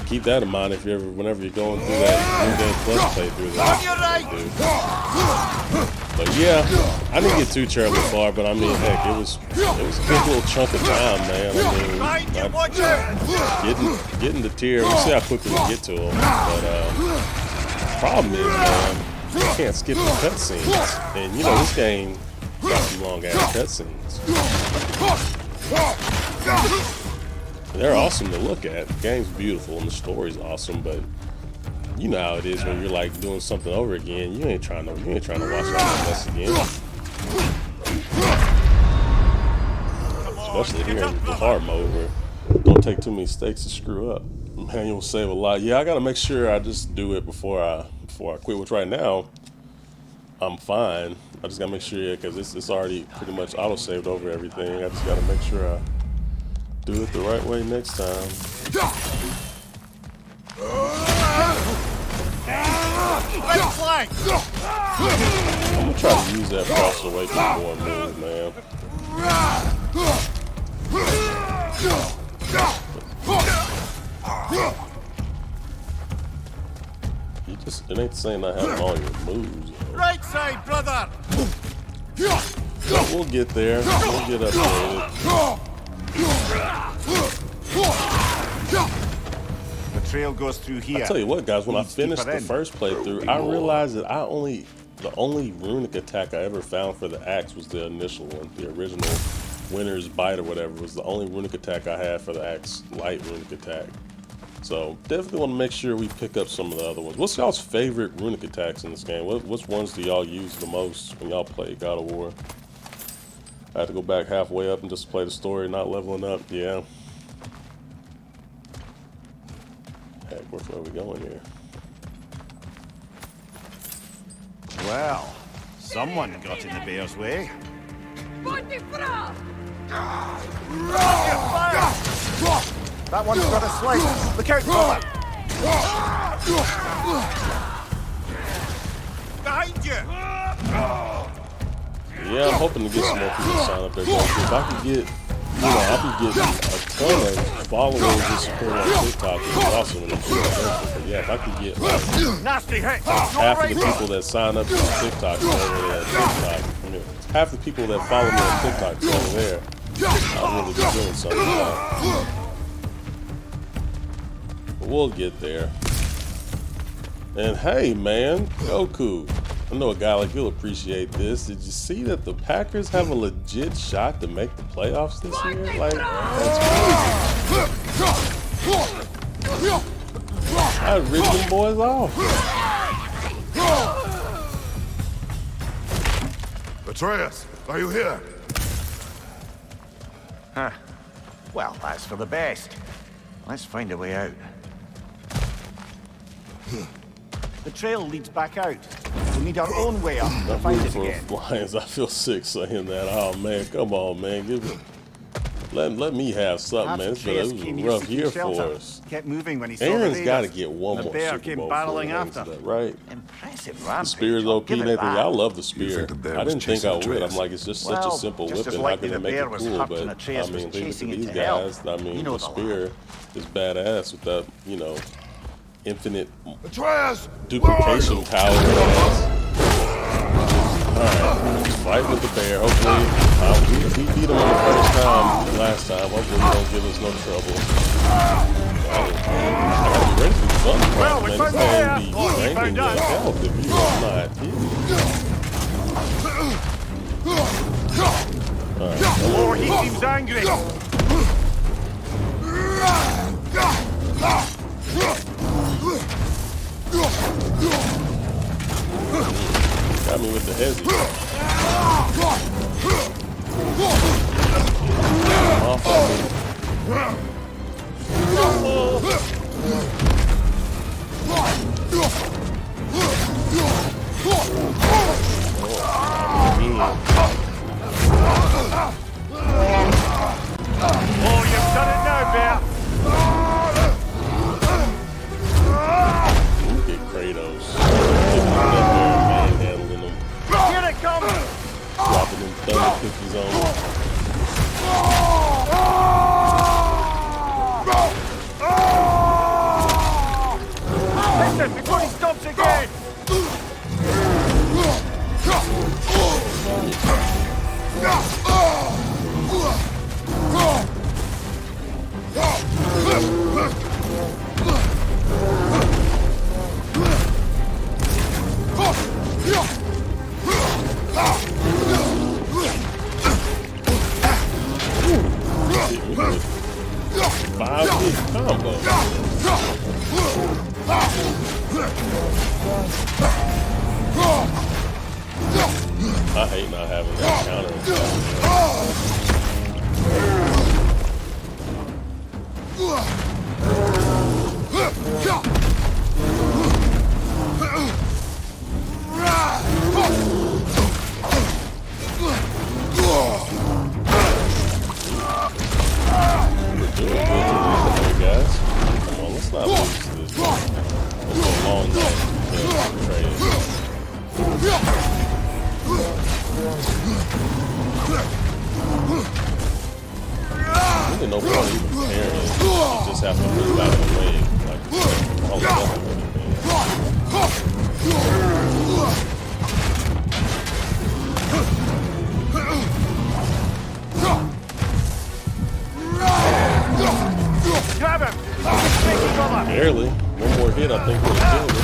Keep that in mind whenever you're going through that New Game Plus playthrough that But yeah, I didn't get too terribly far, but I mean, heck, it was a good little chunk of time, man. I mean, getting the tier, we'll see how quickly we get to them. But problem is, man, you can't skip the cutscenes, and you know this game got you long ass cutscenes. They're awesome to look at. The game's beautiful and the story's awesome, but you know how it is when you're like doing something over again. You ain't trying to watch all that mess again. Especially here in the hard mode where don't take too many mistakes to screw up. Manual save a lot. Yeah, I gotta make sure I just do it before I quit. Which right now I'm fine. I just gotta make sure, because it's already pretty much auto saved over everything. I just gotta make sure I do it the right way next time. I'm gonna try to use that Frost Awakening more move, man. It ain't saying I have all your moves. Right side, brother. But we'll get there. We'll get upgraded. The trail goes through here. I tell you what, guys, when I finished the first playthrough, I realized that I only The only runic attack I ever found for the axe was the initial one. The original Winter's Bite or whatever was the only runic attack I had for the axe. Light runic attack. So definitely want to make sure we pick up some of the other ones. What's y'all's favorite runic attacks in this game? Which ones do y'all use the most when y'all play God of War? I had to go back halfway up and just play the story, not leveling up. Yeah. Heck, where are we going here? Well, someone got in the bear's way. That one's got a slice. Look out, fella! Behind you! Yeah, I'm hoping to get some more people to sign up there. If I could get, I could get a ton of followers and support on TikTok, it's awesome. And but yeah, if I could get like, Nasty hit! half of the people that sign up on TikTok over there, half the people that follow me on TikTok over there, I'll really be doing something about. But we'll get there. And hey, man, Goku. I know a guy like you'll appreciate this. Did you see that the Packers have a legit shot to make the playoffs this year? Like, that's crazy. I'd rip them boys off. Atreus, are you here? Huh. Well, that's for the best. Let's find a way out. The trail leads back out. We need our own way up to find it again. Lions, I feel sick saying that. Oh man, come on, man, let me have something, man. It was a rough year for us. Kept moving when he saw Aaron's got to get one more bear Super came Bowl barreling after that, right? Impressive The rampage. spear's OP, Nathan. I love the spear. think the bear I was didn't think I chasing would. Atreus? I'm like, it's just such a simple just weapon. as How likely can the it make bear it was cool? hurt and But I Atreus was mean, leave it to chasing it these to hell. guys. I mean, You know the the spear is badass with that, infinite Atreus! duplication power. Alright, fight with the bear. Hopefully, we beat him on the first time last time. Hopefully, he don't give us no trouble. I gotta be ready for the fun part, man. This thing be draining your health if you are not hit. Alright, Oh, he seems angry. got me with the hezzy. Off of me. Oh, you've done it now, bear. Look at Kratos. Getting up there, manhandling them. Here it comes. Dropping them thunder cookies on them. Listen, before he stops again. Five big combo. I hate not having that counter attack. Doing good today, guys. Come on, let's not lose to this. It's a long night. Really no point even preparing it. You just have to move out of the way. Like, all of that. Grab him. Take him over. Barely. One more hit, I think, would have killed us.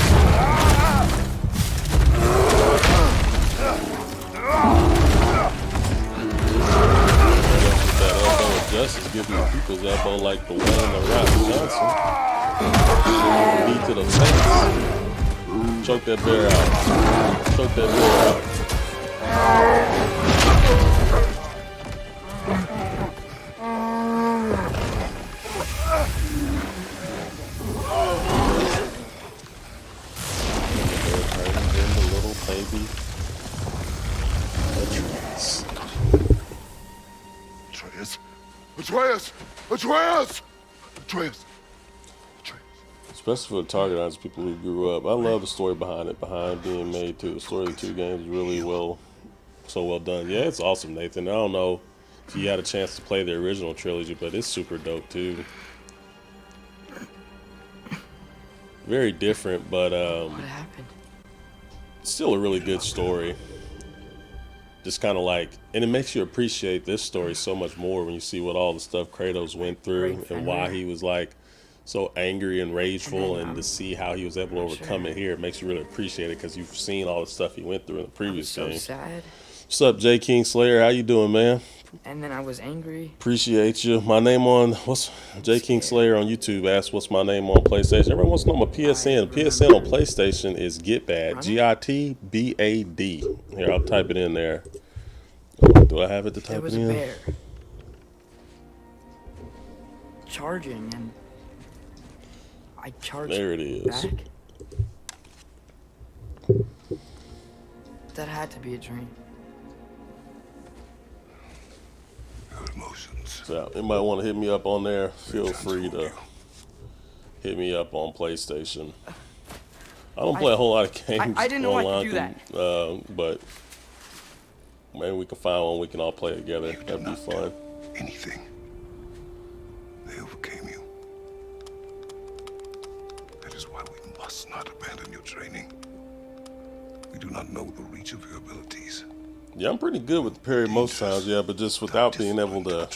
rest is giving you people's elbow like the Wayne and Rock Johnson. Knee to the face. Choke that bear out. Choke that bear out. The little baby Atreus! Atreus! Atreus! Atreus! Especially for the target audience, people who grew up. I love the story behind it, behind being made too. The story of the two games is really well done. Yeah, it's awesome, Nathan. I don't know if you had a chance to play the original trilogy, but it's super dope too. Very different, but What happened? still a really good story. Just kind of like, and it makes you appreciate this story so much more when you see what all the stuff Kratos went through and why he was like so angry and rageful, and to see how he was able to overcome it here, it makes you really appreciate it because you've seen all the stuff he went through in the previous game. So sad. What's up, J. King Slayer? How you doing, man? And then I was angry. Appreciate you. My name on J. King Slayer on YouTube asks what's my name on PlayStation. Everyone wants to know my PSN. PSN on PlayStation is GitBad. GITBAD. Here, I'll type it in there. Do I have it to type it in? There was a bear charging, and I charged. There it is. Back. That had to be a dream. Your emotions. So, anybody want to hit me up on there? Feel free to hit me up on PlayStation. I don't play a whole lot of games I didn't know I online, could do that. but maybe we can find one we can all play together. That'd be fun. Anything. They overcame you. That is why we must not abandon your training. We do not know the reach of your abilities. Yeah, I'm pretty good with the parry most times, yeah, but just without being able to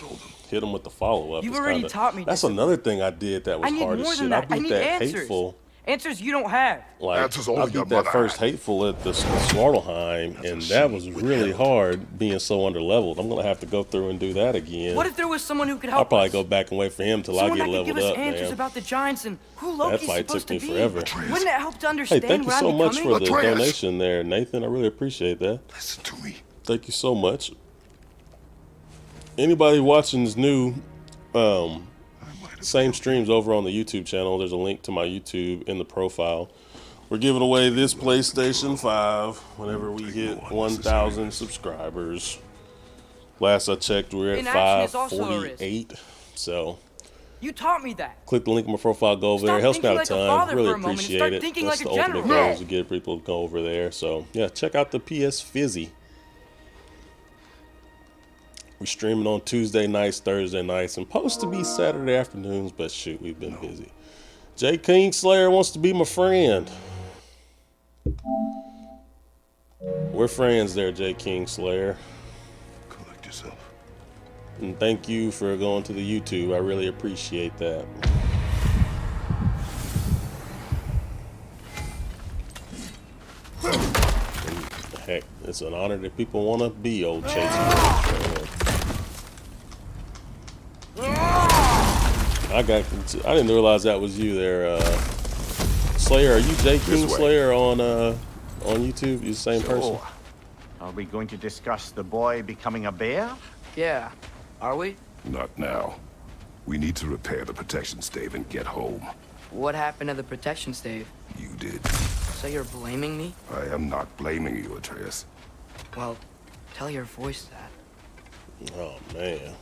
hit them with the follow-up. You've already taught me That's discipline. another thing I did that was I need hard more as than shit. I that. I beat need that answers. hateful. Answers you don't have. Like, Answers only I your beat that mother first had. hateful at the Svartalheim, and that was really hard being so under-leveled. I'm going to have to go through and do that again. What if there was someone who could I'll help probably us? go back and wait for him till I Someone get that could leveled give us up, answers man. about the giants and who That Loki's fight supposed took me to be. forever. Wouldn't it help to Hey, understand thank you where so I'm much becoming? for the donation there, Nathan. I really appreciate that. Listen to me. Thank you so much. Anybody watching this new same streams over on the YouTube channel, there's a link to my YouTube in the profile. We're giving away this PlayStation 5 whenever we hit 1,000 subscribers. Last I checked, we're at Inaction is also a risk. 548. So You taught me that. click the link in my profile, go over there. It Stop helps me out a thinking like a ton. father Really for a moment and appreciate start it. thinking That's like a the ultimate general. goal, is to get people to go over there. So yeah, check out the PS Fizzy. We're streaming on Tuesday nights, Thursday nights, and supposed to be Saturday afternoons, but shoot, we've been busy. J. King Slayer wants to be my friend. We're friends there, J. King Slayer. Collect yourself. And thank you for going to the YouTube. I really appreciate that. And heck, it's an honor that people want to be old Chase. I didn't realize that was you there, Slayer. Are you J. King This way. Slayer on YouTube? You the same person? So, are we going to discuss the boy becoming a bear? Yeah. Are we? Not now. We need to repair the protection stave and get home. What happened to the protection stave? You did. So you're blaming me? I am not blaming you, Atreus. Well, tell your voice that. Oh man.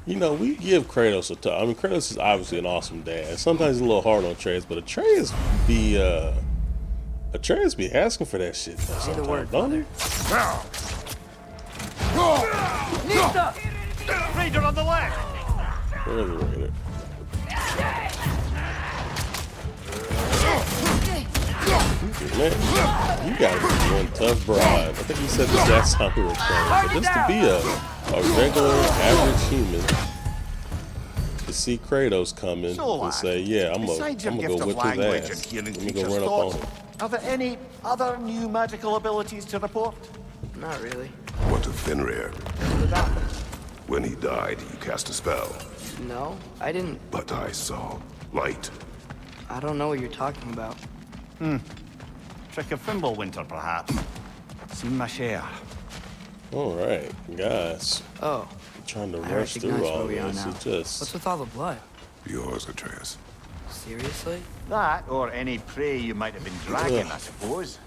You know, we give Kratos a tough. I mean, Kratos is obviously an awesome dad. Sometimes he's a little hard on Atreus, but Atreus be asking for that shit. Say the word, don't he? Now! Nista! Raider on the left! Where is the Raider? Man, you gotta be one tough bride. I think you said this last time we were playing. But just to be a regular, average human, to see Kratos come in So, and say, "Yeah, I'm besides your gonna gift go of whip his language and ass. hearing Let me go teacher's run up on thoughts, him." are there any other new magical abilities to report? Not really. What of Fenrir? The bathroom. When he died, you cast a spell. No, I didn't. But I saw light. I don't know what you're talking about. Trick of Fimbulwinter, perhaps. Seen my share. All right, guys. Oh, Trying to I rush through recognize all where we are this. now. It just What's with all the blood? Yours, Atreus. Seriously? That, or any prey you might have been dragging, I suppose.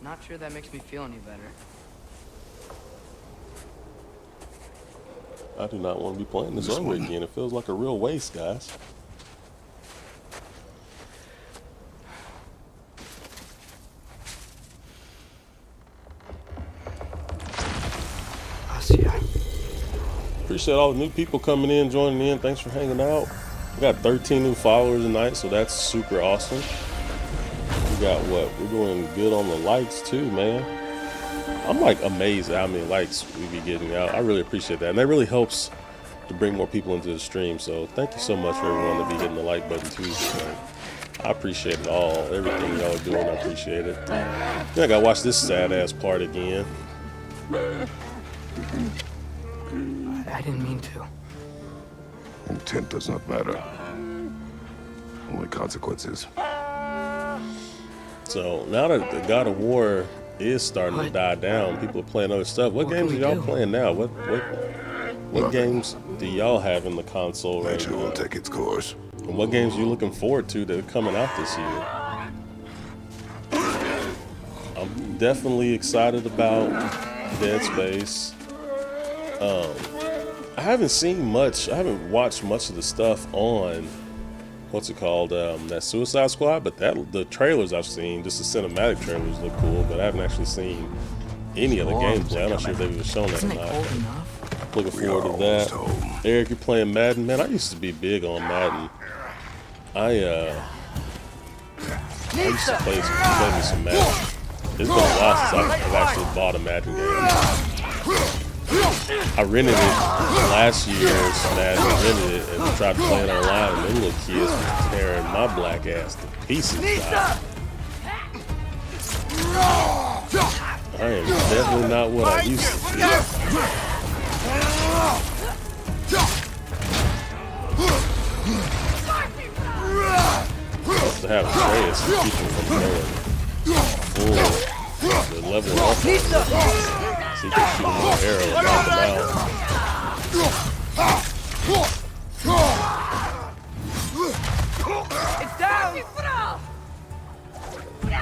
Not sure that makes me feel any better. I do not want to be playing this over again. It feels like a real waste, guys. I'll see ya. Appreciate all the new people coming in, joining in. Thanks for hanging out. We got 13 new followers tonight, so that's super awesome. We got what? We're doing good on the likes too, man. I'm like amazed at how many likes we be getting out. I really appreciate that, and that really helps to bring more people into the stream. So thank you so much for everyone that be hitting the like button too. Man. I appreciate it all, everything y'all are doing. I appreciate it. Then I gotta watch this sad ass part again. I didn't mean to. Intent does not matter. Only consequences. So now that the God of War is starting to die down, people are playing other stuff. What games are y'all playing now? What games do y'all have in the console right Nature now? will take its course. And what games are you looking forward to that are coming out this year? I'm definitely excited about Dead Space. I haven't seen much. I haven't watched much of the stuff on what's it called? That Suicide Squad. But the trailers I've seen, just the cinematic trailers look cool. But I haven't actually seen any of the gameplay. I'm not sure if they've even shown that or Isn't it not. cold enough? Looking forward to that. Eric, you're playing Madden. Man, I used to be big on Madden. I used to play me some Madden. It's been a while since I've actually bought a Madden game. I rented it last year's Madden. I rented it and tried to play it online, and them little kids were tearing my black ass to pieces. I am definitely not what I used to be. To have Atreus to keep him from going full the level of offense. So he can shoot him with an arrow and knock him out. It's down!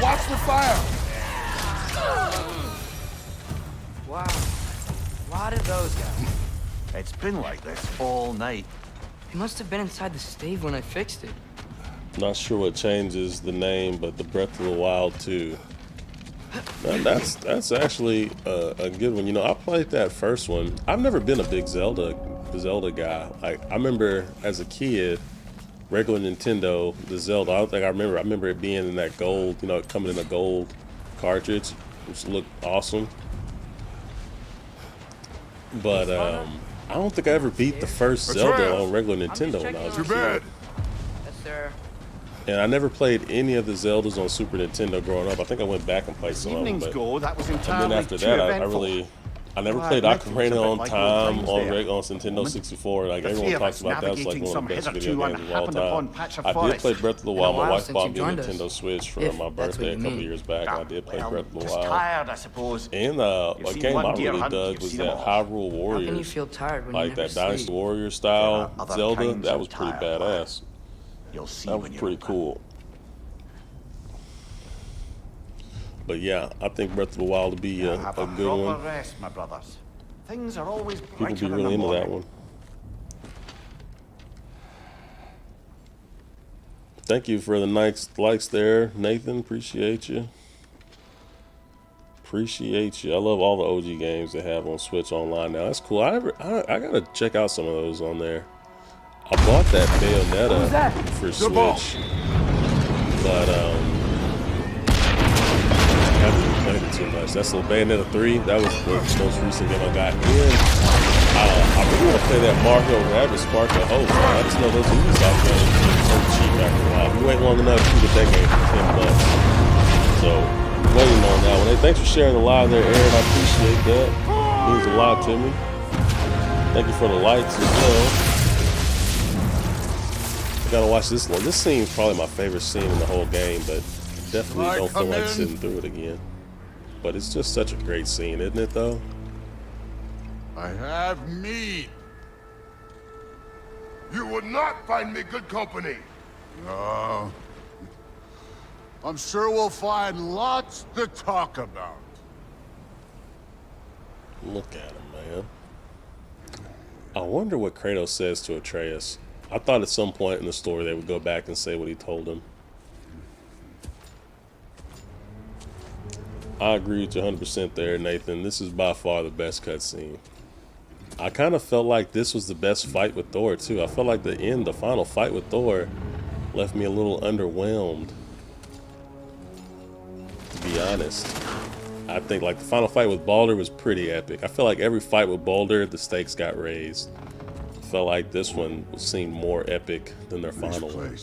Watch the fire! Wow. A lot of those guys. It's been like this all night. They must have been inside the stave when I fixed it. Not sure what changes the name, but the Breath of the Wild 2. Now, that's actually a good one. You know, I played that first one. I've never been a big Zelda guy. Like, I remember as a kid, regular Nintendo, the Zelda. I don't think I remember. I remember it being in that gold. You know, it coming in a gold cartridge, which looked awesome. But I don't think I ever beat the first Zelda on regular Nintendo when I was a kid. Yes, sir. And I never played any of the Zeldas on Super Nintendo growing up. I think I went back and played some of them. Evenings But, go, that was and entirely then after too that, eventful. I never Well, played I admit it was a Ocarina bit on like Time old on times there. Nintendo 64. Like The everyone three of talks us about that. It's like navigating one of the some best video hitherto games of all unhappened-upon time. patch of I did forest. play Breath of the Wild. Been a My while wife since bought you me a joined us. Nintendo Switch for If my that's birthday what a you couple mean. years back. I did play Well, Breath of the just Wild. tired, I suppose. And You've a seen game one I deer really hunt, dug you've was seen that them all. Hyrule How can you Warriors. feel tired when Like you never that Dynasty sleep? Warrior style There are other Zelda. kinds That of was pretty tired, badass. You'll see That when was you're pretty older. cool. But yeah, I think Breath of the Wild would be a Have good proper one. rest, my brothers. Things are always People brighter be in really the into morning. that one. Thank you for the nice likes there, Nathan. Appreciate you. Appreciate you. I love all the OG games they have on Switch Online now. That's cool. I gotta check out some of those on there. I bought that Bayonetta for Switch, but I haven't played it too much. That's the Bayonetta 3. That was the most recent game I got. And I really want to play that Mario Rabbids Spark of Hope. I just know those Ubisoft games are so cheap after a while. You wait long enough, you get that game for $10. So, waiting on that one. Hey, thanks for sharing the live there, Aaron. I appreciate that. It means a lot to me. Thank you for the likes as well. I gotta watch this one. This scene is probably my favorite scene in the whole game, but definitely don't feel like sitting through it again. But it's just such a great scene, isn't it, though? I have meat. You would not find me good company. No. I'm sure we'll find lots to talk about. Look at him, man. I wonder what Kratos says to Atreus. I thought at some point in the story they would go back and say what he told him. I agree with you 100% there, Nathan. This is by far the best cutscene. I kind of felt like this was the best fight with Thor, too. I felt like the final fight with Thor left me a little underwhelmed, to be honest. I think like the final fight with Baldur was pretty epic. I feel like every fight with Baldur, the stakes got raised. I felt like this one seemed more epic than their final one.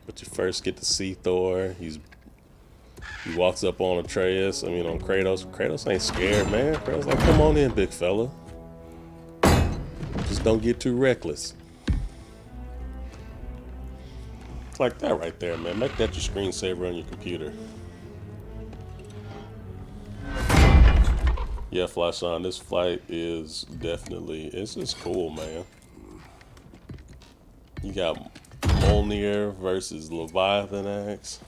But you first get to see Thor. He walks up on Atreus. I mean, on Kratos. Kratos ain't scared, man. Kratos like, come on in, big fella. Just don't get too reckless. It's like that right there, man. Make that your screensaver on your computer. Yeah, Flash on. This fight is definitely, it's just cool, man. You got Mjolnir versus Leviathan Axe.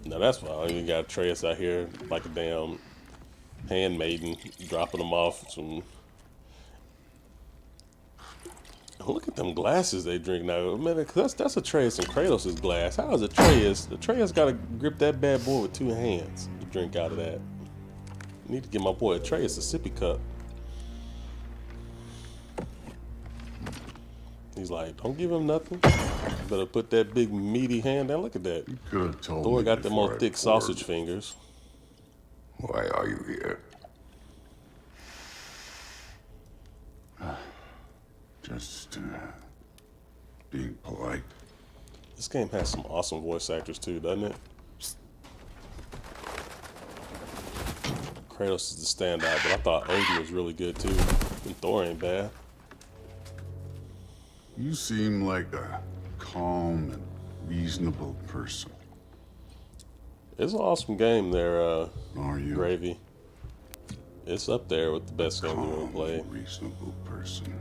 Now that's why you got Atreus out here like a damn handmaiden, dropping them off some. Look at them glasses they drink now. Man, that's Atreus and Kratos' glass. How is Atreus? Atreus got to grip that bad boy with 2 hands to drink out of that. I need to get my boy Atreus a sippy cup. He's like, don't give him nothing. Better put that big meaty hand down. Look at that. You could have told Thor me got them before old I thick poured. sausage fingers. Why are you here? Just being polite. This game has some awesome voice actors too, doesn't it? Kratos is the standout, but I thought Odin was really good too. And Thor ain't bad. You seem like a calm and reasonable person. It's an awesome game there, Are you? Gravy. It's up there with the best game you ever played. Reasonable person.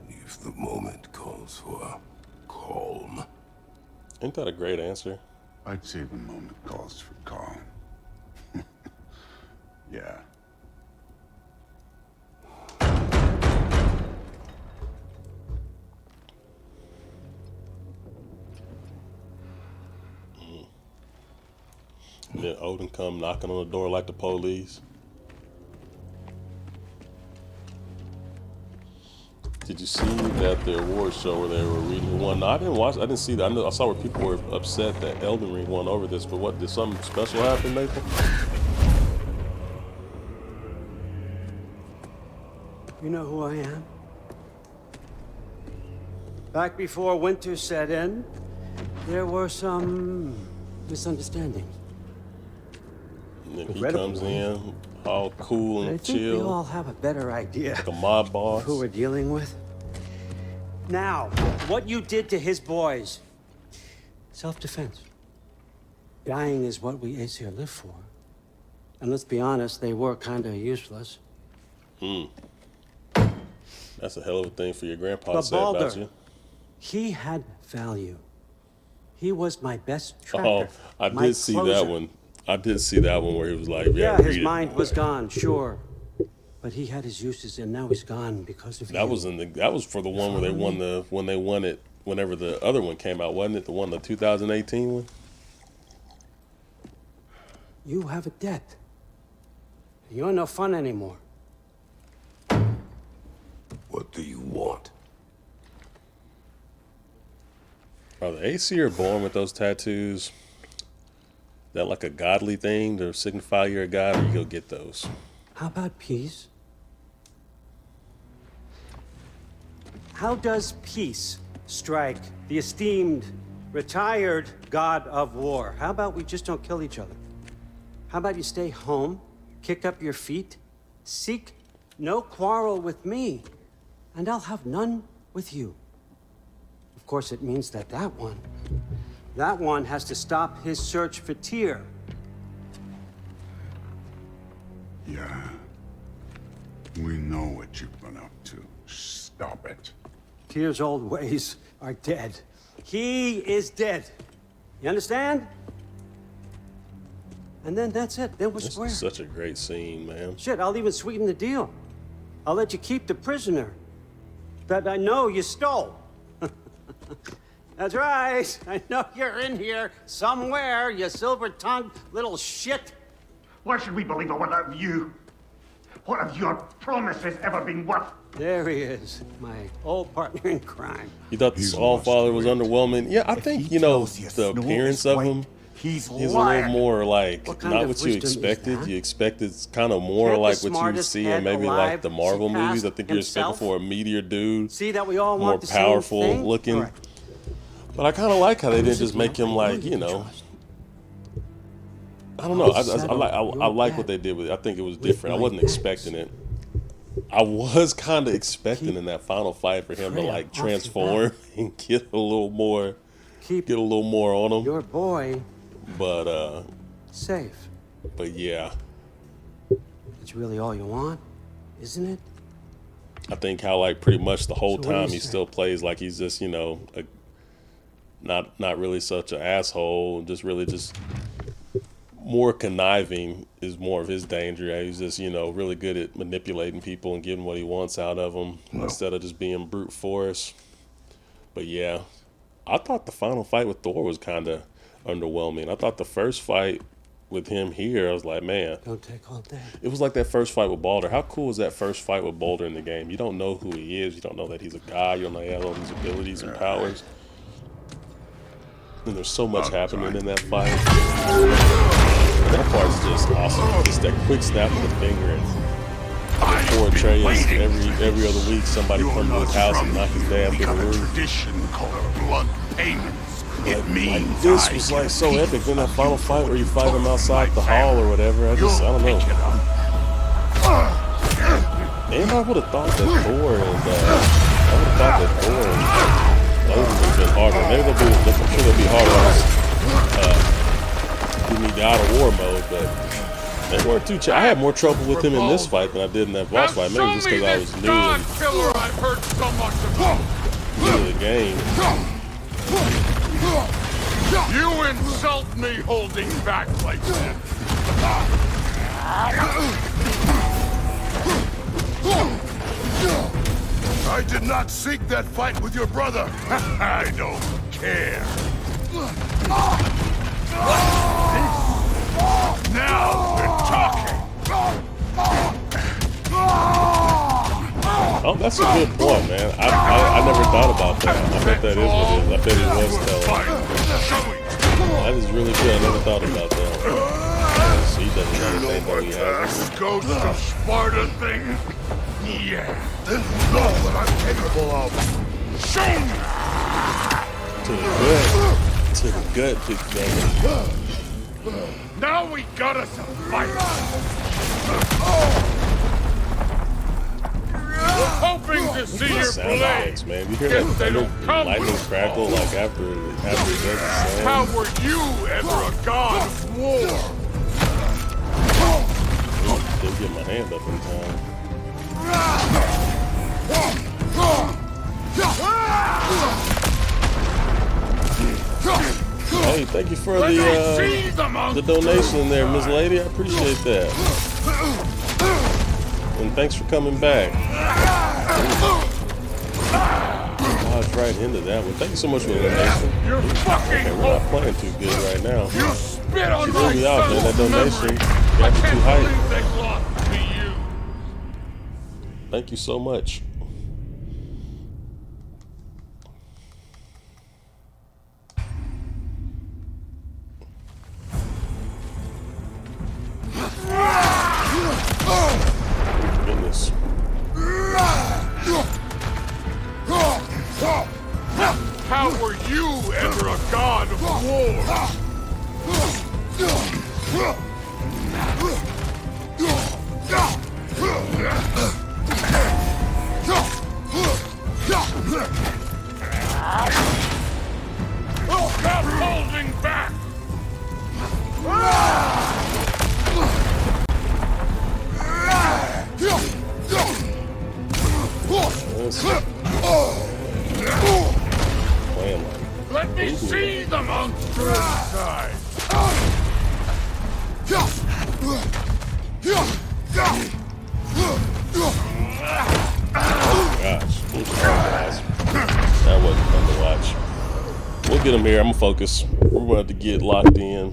If the moment calls for calm. Ain't that a great answer? I'd say the moment calls for calm. Yeah. And then Odin come knocking on the door like the police. Did you see that the award show where they were reading who won? No, I didn't watch. I didn't see that. I saw where people were upset that Elden Ring won over this. But what, did something special happen, Nathan? You know who I am? Back before winter set in, there were some misunderstandings. And then he comes in, all cool I and think we chill, all have a better idea like a mob boss. who we're dealing with. Now, what you did to his boys. Self-defense. Dying is what we Aesir live for. And let's be honest, they were kind of useless. That's a hell of a thing for your grandpa to But say about Baldur, you. he had value. He was my best tracker. Oh, I my did see closer. that one. I did see that one where he was like, Yeah, read his it. mind was gone, sure. But he had his uses, and now he's gone because of That you. was that was for the one where they won it whenever the other one came out, wasn't it? The 2018 one. You have a debt. You're no fun anymore. What do you want? Are the Aesir born with those tattoos? That like a godly thing to signify you're a god, or you go get those? How about peace? How does peace strike the esteemed, retired God of War? How about we just don't kill each other? How about you stay home, kick up your feet, seek no quarrel with me, and I'll have none with you. Of course, it means that that one has to stop his search for Tyr. Yeah. We know what you've been up to. Stop it. Tyr's old ways are dead. He is dead. You understand? And then that's it. Then we're This square. is such a great scene, man. Shit, I'll even sweeten the deal. I'll let you keep the prisoner that I know you stole. That's right. I know you're in here somewhere, you silver-tongued little shit. Why should we believe a word out of you? What have your promises ever been worth? There he is, my old partner in crime. You thought the Allfather was underwhelming? Yeah, I think, you know, the appearance of him, he's a little more like, not what you expected. You expected kind of more like what you would see in maybe like the Marvel movies. I think you're expecting for a meteor dude, see that we all more want the powerful same thing? looking. Right. But I kind of like how they didn't just make him like, you know, I don't know. I like what they did with it. I think it was different. I wasn't expecting it. I was kind of expecting in that final fight for him to like transform and get a little more on him. Your boy, But safe. But yeah, It's really all you want, isn't it? I think how like pretty much the whole So what do you time he say? still plays like he's just, you know, not really such an asshole, just really just more conniving is more of his danger. He's just, you know, really good at manipulating people and getting what he wants out of them instead of just being brute force. But yeah, I thought the final fight with Thor was kind of underwhelming. I thought the first fight with him here, I was like, man, Don't take all day. it was like that first fight with Balder. How cool is that first fight with Balder in the game? You don't know who he is. You don't know that he's a god. You don't know he has all these abilities and powers. And there's so much happening in that fight. And that part's just awesome. Just that quick snap of the finger. And before Atreus, every other week, somebody comes to his house and knock his dad through the roof. Tradition called blood payments. It means Like, this was like so epic. Then that final fight where you fight him outside the hall or whatever. I don't know. Anybody would have thought that Thor and Odin would have been harder. Maybe I'm sure they'll be harder in the God of War mode, but they weren't too. I had more trouble with him in this fight than I did in that boss fight. Maybe just because I was new to the game. You insult me holding back like this. I did not seek that fight with your brother. I don't care. Now we're talking. Oh, that's a good point, man. I never thought about that. I bet that is what it is. I bet he was telling. That is really good. I never thought about that. So he doesn't have anything that he has. Ghost of Sparta thing? Yeah. Then know what I'm capable of. Show me! To the gut, big fella. Now we got us a fight. Hoping to see your Sound blade. effects, man. You hear that thunder, lightning crackle like after he does the How sound? were you ever a god of war? Didn't get my hand up in time. Hey, thank you for the donation there, Miss Lady. I appreciate that. And thanks for coming back. Dodged right into that one. Thank you so much for the donation. You're fucking Okay, we're not playing too good right now. You spit on You my blew me out, man. That son's donation memory. got I you too can't hyped. believe they lost to you. Thank you so much. Goodness. How were you ever a god of war? We'll get him here. I'm gonna focus. We're about to get locked in.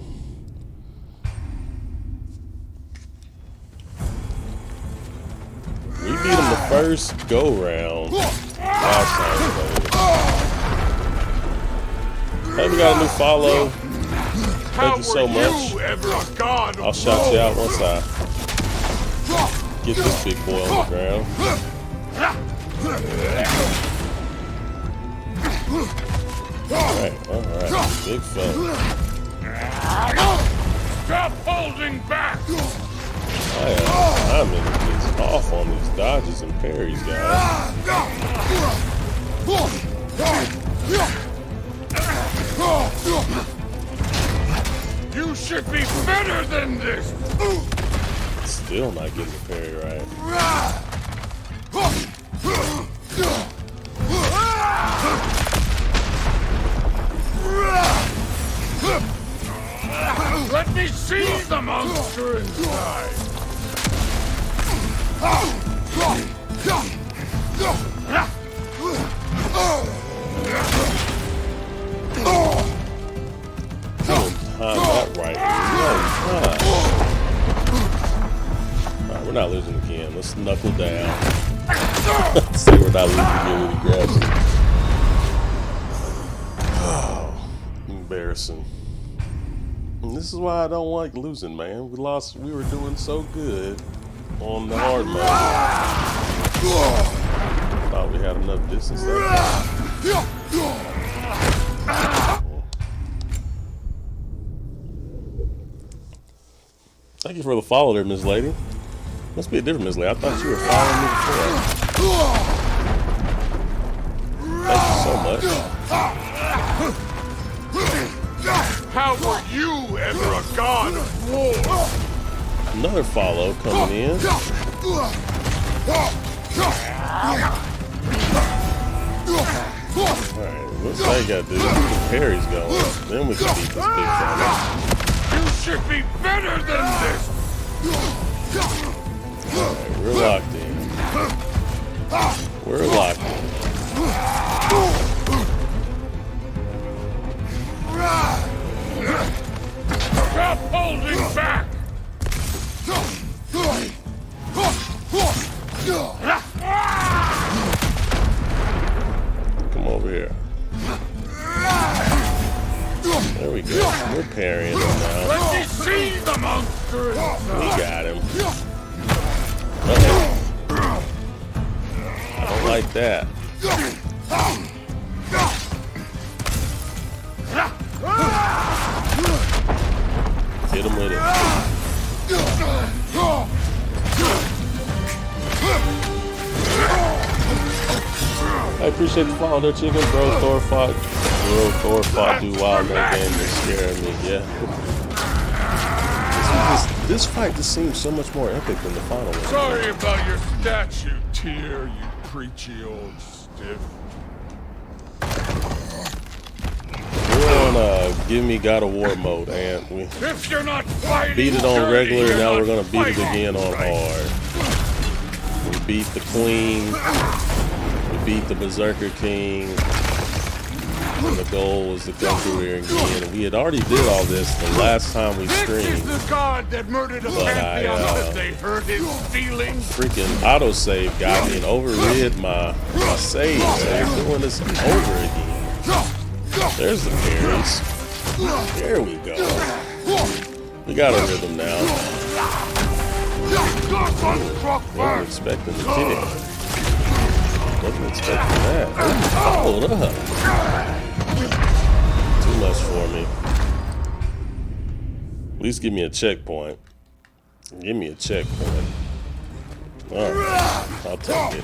We beat him the first go round last time we played. Hey, we got a new follow. Thank you so much. I'll shout you out once I get this big boy on the ground. Alright, big fella. Stop holding back! I'm off on these dodges and parries, guys. You should be better than this! Still not getting the parry right. Let me see the monster inside! Time that right. Alright, we're not losing again. Let's knuckle down. See, we're not losing again when he grabs it. Oh, embarrassing. And this is why I don't like losing, man. We were doing so good on the hard mode. Thought we had enough distance that time. Thank you for the follow there, Miss Lady. Must be a different Miss Lady. I thought you were following me before. Thank you so much. How were you ever a god of war? Another follow coming in. Alright, what's that got to do? Get the parries going. Then we can beat this big fella. You should be better than this! Alright, we're locked in. We're locked in. Stop holding back! Come over here. There we go. We're parrying him now. Let me see the monster inside! We got him. I don't like that. Hit him with it. I appreciate the follow there, chicken. Bro, Thor fought do wild that game is scaring me, yeah. This fight just seems so much more epic than the final one. Sorry about your statue, Tyr, you preachy old stiff. We're on Give Me God of War mode, and we If you're not fighting, beat it on regular, you're now not we're gonna beat it fighting. again on hard. We beat the Queen, we beat the Berserker King, and the goal was to come through here again. And we had already did all this the last time we This is streamed. the god that murdered a But pantheon because they hurt his feelings. Freaking autosave got me and overrid my save, so we're doing this over again. There's the parries. There we go. We got a rhythm now. Wasn't expecting the kick. Wasn't expecting that. Ooh, followed up. Too much for me. At least give me a checkpoint. Give me a checkpoint. Alright, I'll take it.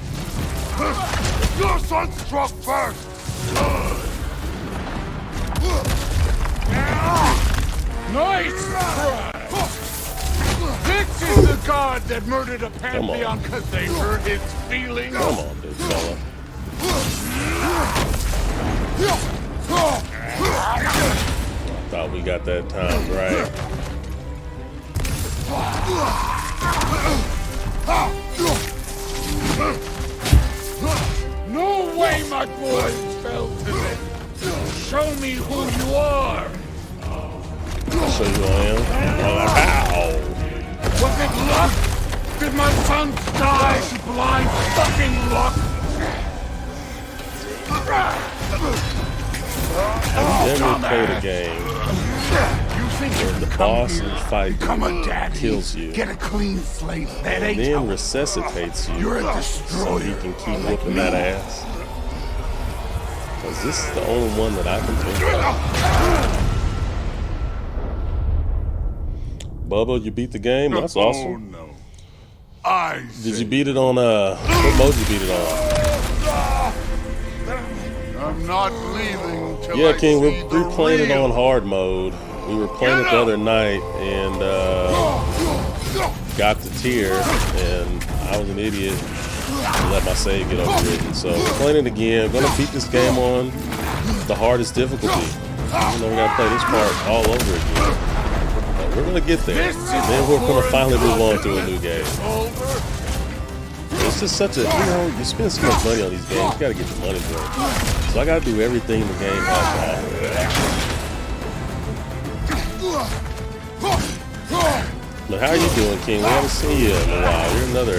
Your son struck first. Nice try. This is the god that murdered a pantheon because they hurt his feelings. Come on, big fella. Thought we got that timed right. No way my boys fell to this. Show me who you are. I'll show you who I am. How? Was it luck? Did my son die to blind fucking luck? Have you ever played a game You think where the boss in the fight become a daddy, kills you get a clean slate, that and ain't then how resuscitates you You're a so destroyer. you can keep whooping that ass? Because this is the only one that I can think of. Bubba, you beat the game? That's awesome. Oh no. Did you beat it on, what mode did you beat it on? I'm not leaving till Yeah, I King, see we're playing it real. on hard mode. We were playing it the other night and got the tier, and I was an idiot and let my save get overwritten. So we're playing it again. We're gonna beat this game on the hardest difficulty. Even though we gotta play this part all over again. But we're gonna get there. And then we're gonna finally move on to a new game. It's just such a, you spend so much money on these games, you gotta get the money for it. So I gotta do everything the game has to offer. But how are you doing, King? We haven't seen you in a while. You're another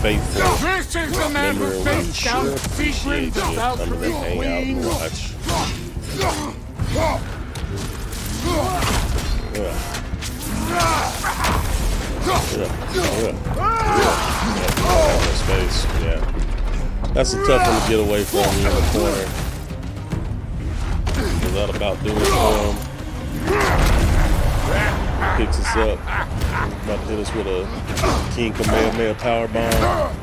faithful This is the man member. who We faked sure down appreciate secrets you about coming to hang out and watch. Space, yeah. That's a tough one to get away from you in the corner. Is that about doing it for him? Picks us up. About to hit us with a King Kamehameha power bomb.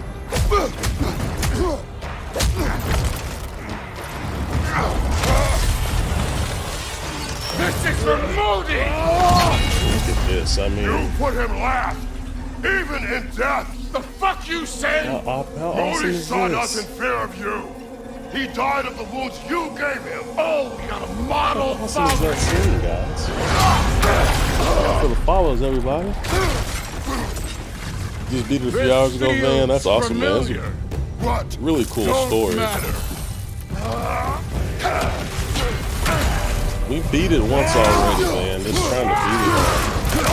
This is for Moody! Look at this, I mean. You put him last, even in death. The fuck you say? How awesome Moody is saw us in this? fear of you. He died of the wounds you gave him. Oh, we got a model How awesome is father. that scene, guys? For the follows, everybody. Just beat it a few hours ago, man. That's awesome, man. That's a What? really cool Don't story. matter. We beat it once already, man. Just trying to beat it. I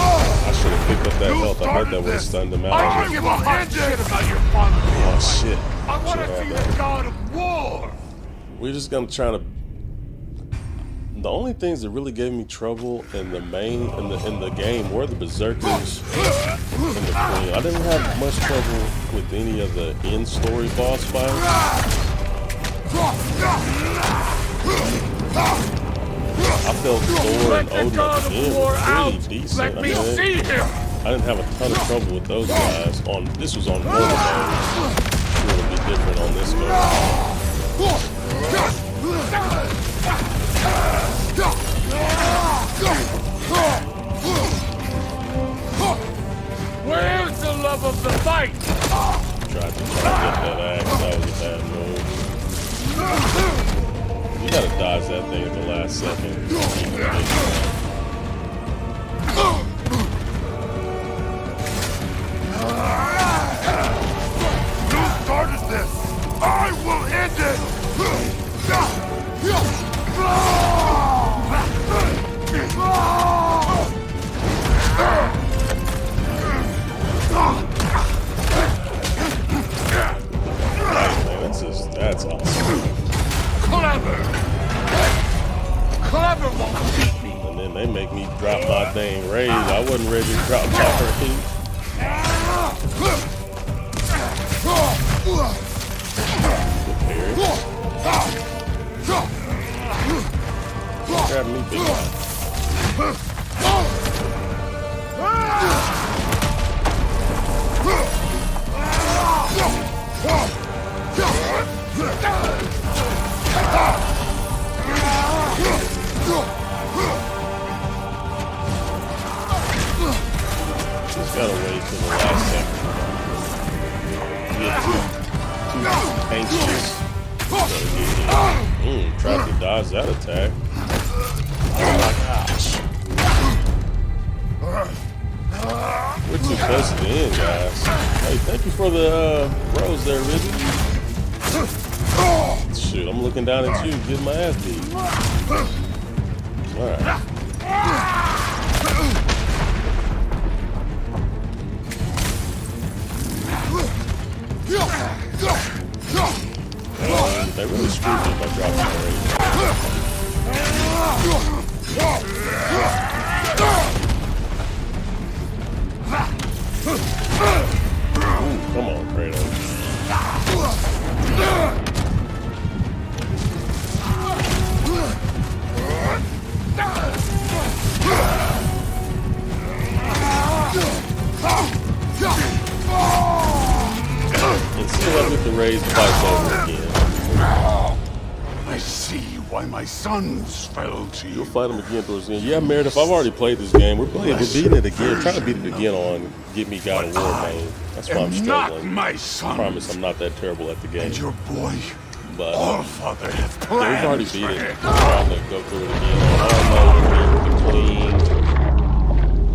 should have picked up that health. I bet that would have stunned him I out. don't give a hot shit about your father. Oh, shit. I want to see the God of War. We're just gonna try to. The only things that really gave me trouble in the main in the game were the berserkers and the queen. I didn't have much trouble with any of the end story boss fights. I felt Thor and Odin at the end were pretty decent. Let me see him. I didn't have a ton of trouble with those guys. This was on normal mode. It would be different on this mode. Where's the love of the fight? Tried to get that axe. That was a bad move. You gotta dodge that thing at the last second. You started this. I will end it. That's awesome. Clever. Clever won't beat me. And then they make me drop my dang raid. I wasn't ready to drop my raid. Grab me, big guy. Just gotta wait till the last second. Get too anxious. Tried to dodge that attack. Oh my gosh. We're too close to the end, guys. Hey, thank you for the rose there, Rizzy. Shoot, I'm looking down at you, getting my ass beat. Alright. They really screwed me by dropping already. Ooh, come on, Kratos. And still I get to raise the fight over again. I see why my sons fell to You'll you. fight them again towards the end. Yeah, Meredith, I've already played this game. We're beating it again. Trying to beat it again on Get Me God of War mode. That's why I'm Not struggling. my I son. promise I'm not that terrible at the game. And your boy, But all father have yeah, planned. we've already beat it. I'm trying to go through it again on hard mode, being the queen,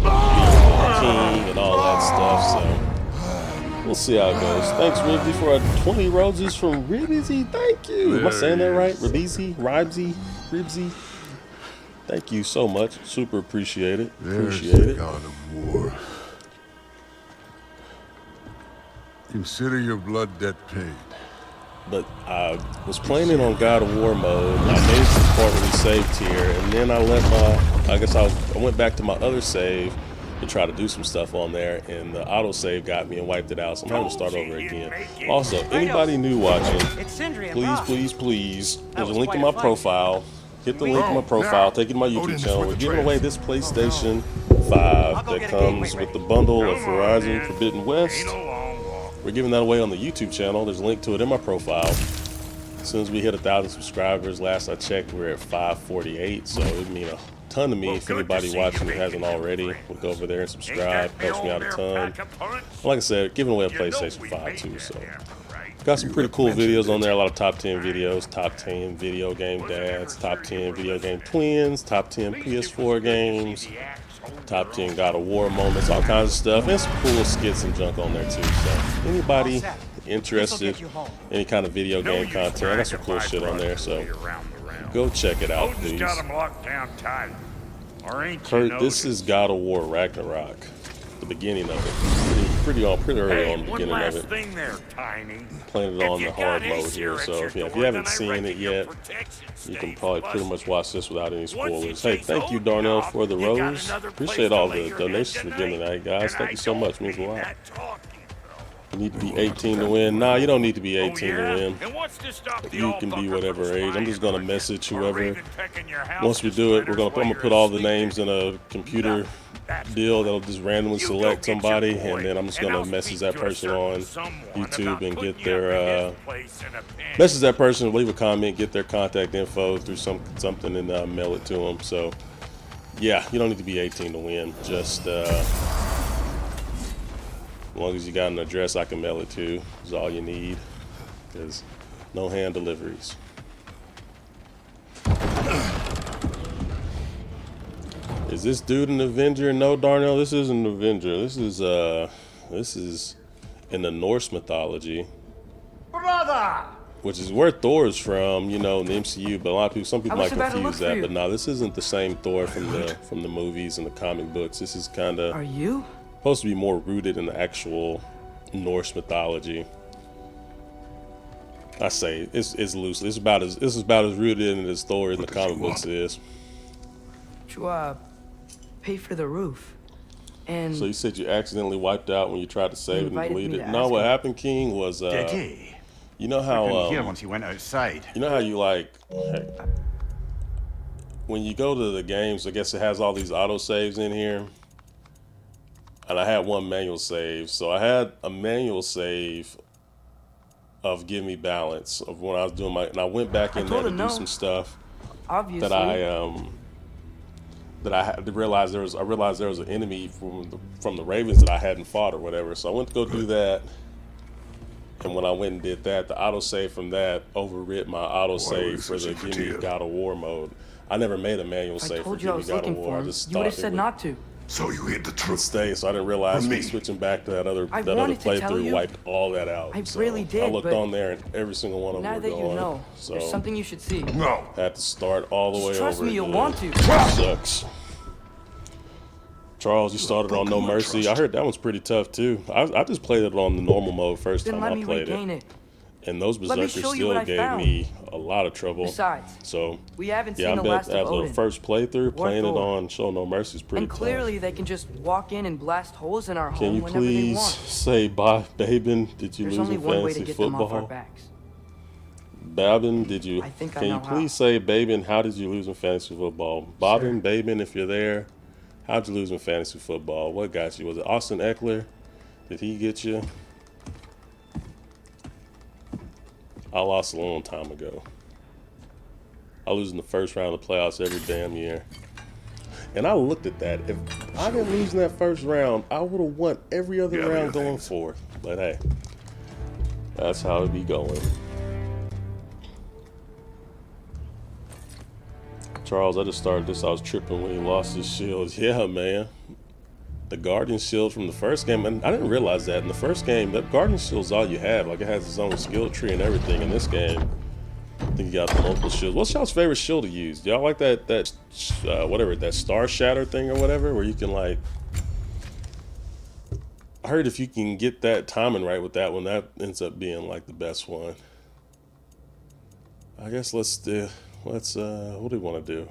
being the king, and all that stuff. So we'll see how it goes. Thanks, Ribsy, for a 20 roses from Ribsy. Thank you. Am I saying that right? Ribsy? Ribsy? Thank you so much. Super appreciate it. Appreciate it. God of War. Consider your blood debt paid. But I was playing it on God of War mode. I made it to the part where we saved here, and then I went back to my other save to try to do some stuff on there, and the autosave got me and wiped it out, so I'm having to start over again. Also, anybody new watching, please, there's a link in my profile. Hit the link in my profile, take it to my YouTube channel. We're giving away this PlayStation 5 that comes with the bundle of Horizon Forbidden West. We're giving that away on the YouTube channel. There's a link to it in my profile. As soon as we hit 1,000 subscribers, last I checked, we're at 548, so it would mean a ton to me if anybody watching who hasn't already would go over there and subscribe. Helps me out a ton. And like I said, giving away a PlayStation 5 too, so got some pretty cool videos on there. A lot of top 10 videos, top 10 video game dads, top 10 video game twins, top 10 PS4 games, top 10 God of War moments, all kinds of stuff, and some cool skits and junk on there too. So anybody interested in any kind of video game content, I got some cool shit on there, so go check it out, please. Kurt, this is God of War Ragnarok, the beginning of it. Pretty early on the beginning of it. Playing it on the hard mode here, so if you haven't seen it yet, you can probably pretty much watch this without any spoilers. Hey, thank you, Darnell, for the rose. Appreciate all the donations for giving tonight, guys. Thank you so much. It means a lot. You need to be 18 to win. Nah, you don't need to be 18 to win. You can be whatever age. I'm just gonna message whoever. Once we do it, I'm gonna put all the names in a computer deal that'll just randomly select somebody, and then I'm just gonna message that person on YouTube and get their message that person, leave a comment, get their contact info through something, and mail it to them. So yeah, you don't need to be 18 to win. Just as long as you got an address I can mail it to is all you need. There's no hand deliveries. Is this dude an Avenger? No, Darnell, this isn't an Avenger. This is in the Norse mythology. Brother! Which is where Thor is from, you know, in the MCU, but a lot of people, some people might confuse that. You. But no, this isn't the same Thor from the movies and the comic books. This is kinda Are you? supposed to be more rooted in the actual Norse mythology. I say it's loosely. This is about as rooted in as Thor in the comic books is. To pay for the roof. And So you said you accidentally wiped out when you tried to save it and invited delete me it. to No, ask what him. happened, King, was Did he? you know I couldn't how hear once he went outside. you know how you like when you go to the games, I guess it has all these auto saves in here. And I had one manual save. So I had a manual save of Give Me Balance of when I was doing and I went back in there to do some stuff obviously that I realized there was an enemy from the Ravens that I hadn't fought or whatever. So I went to go do that. And when I went and did that, the autosave from that overwrit my autosave for the Give Me God of War mode. I never made a manual I save for told you I Give Me was God of looking War. for I him. just You would have thought said not to. So you hid the truth. stay, so I didn't realize From me me. switching back to that other I wanted to tell playthrough you. wiped all that out. I So really did, I looked but on there and every single one of them now were that gone. you know, So there's something you should see. No. had to start all the way Trust over me, you'll again. want to. Sucks. Charles, you started on No broken my Mercy. I trust. heard that one's pretty tough too. I just played it on the normal mode first Then time let I me played regain it. it. And those Let me berserkers show you still what I gave found. me a lot of trouble. Besides, So we haven't yeah, seen I the bet last as of a Odin. first playthrough, playing it Thor. on Show No Mercy is pretty And clearly tough. they can just walk in and blast holes in our Can home you whenever they please want. say bye, Babin? Did you There's lose only in one way to fantasy get them off our football? backs. Babin, did you? I think I Can you know how. please say, Babin, how did you lose in fantasy football? Bobbin, Babin, if you're there, how'd you lose in fantasy football? What got you? Was it Austin Eckler? Did he get you? I lost a long time ago. I lose in the first round of the playoffs every damn year. And I looked at that. If I didn't lose in that first round, I would have won every other Gather round your going things. forward. But hey, that's how it be going. Charles, I just started this. I was tripping when he lost his shield. Yeah, man. The Guardian Shield from the first game, and I didn't realize that in the first game, that Guardian Shield's all you have. Like, it has its own skill tree and everything. In this game, I think you got the multiple shields. What's y'all's favorite shield to use? Y'all like that whatever, that Star Shatter thing or whatever, where you can, like, I heard if you can get that timing right with that one, that ends up being, like, the best one. I guess what do we want to do?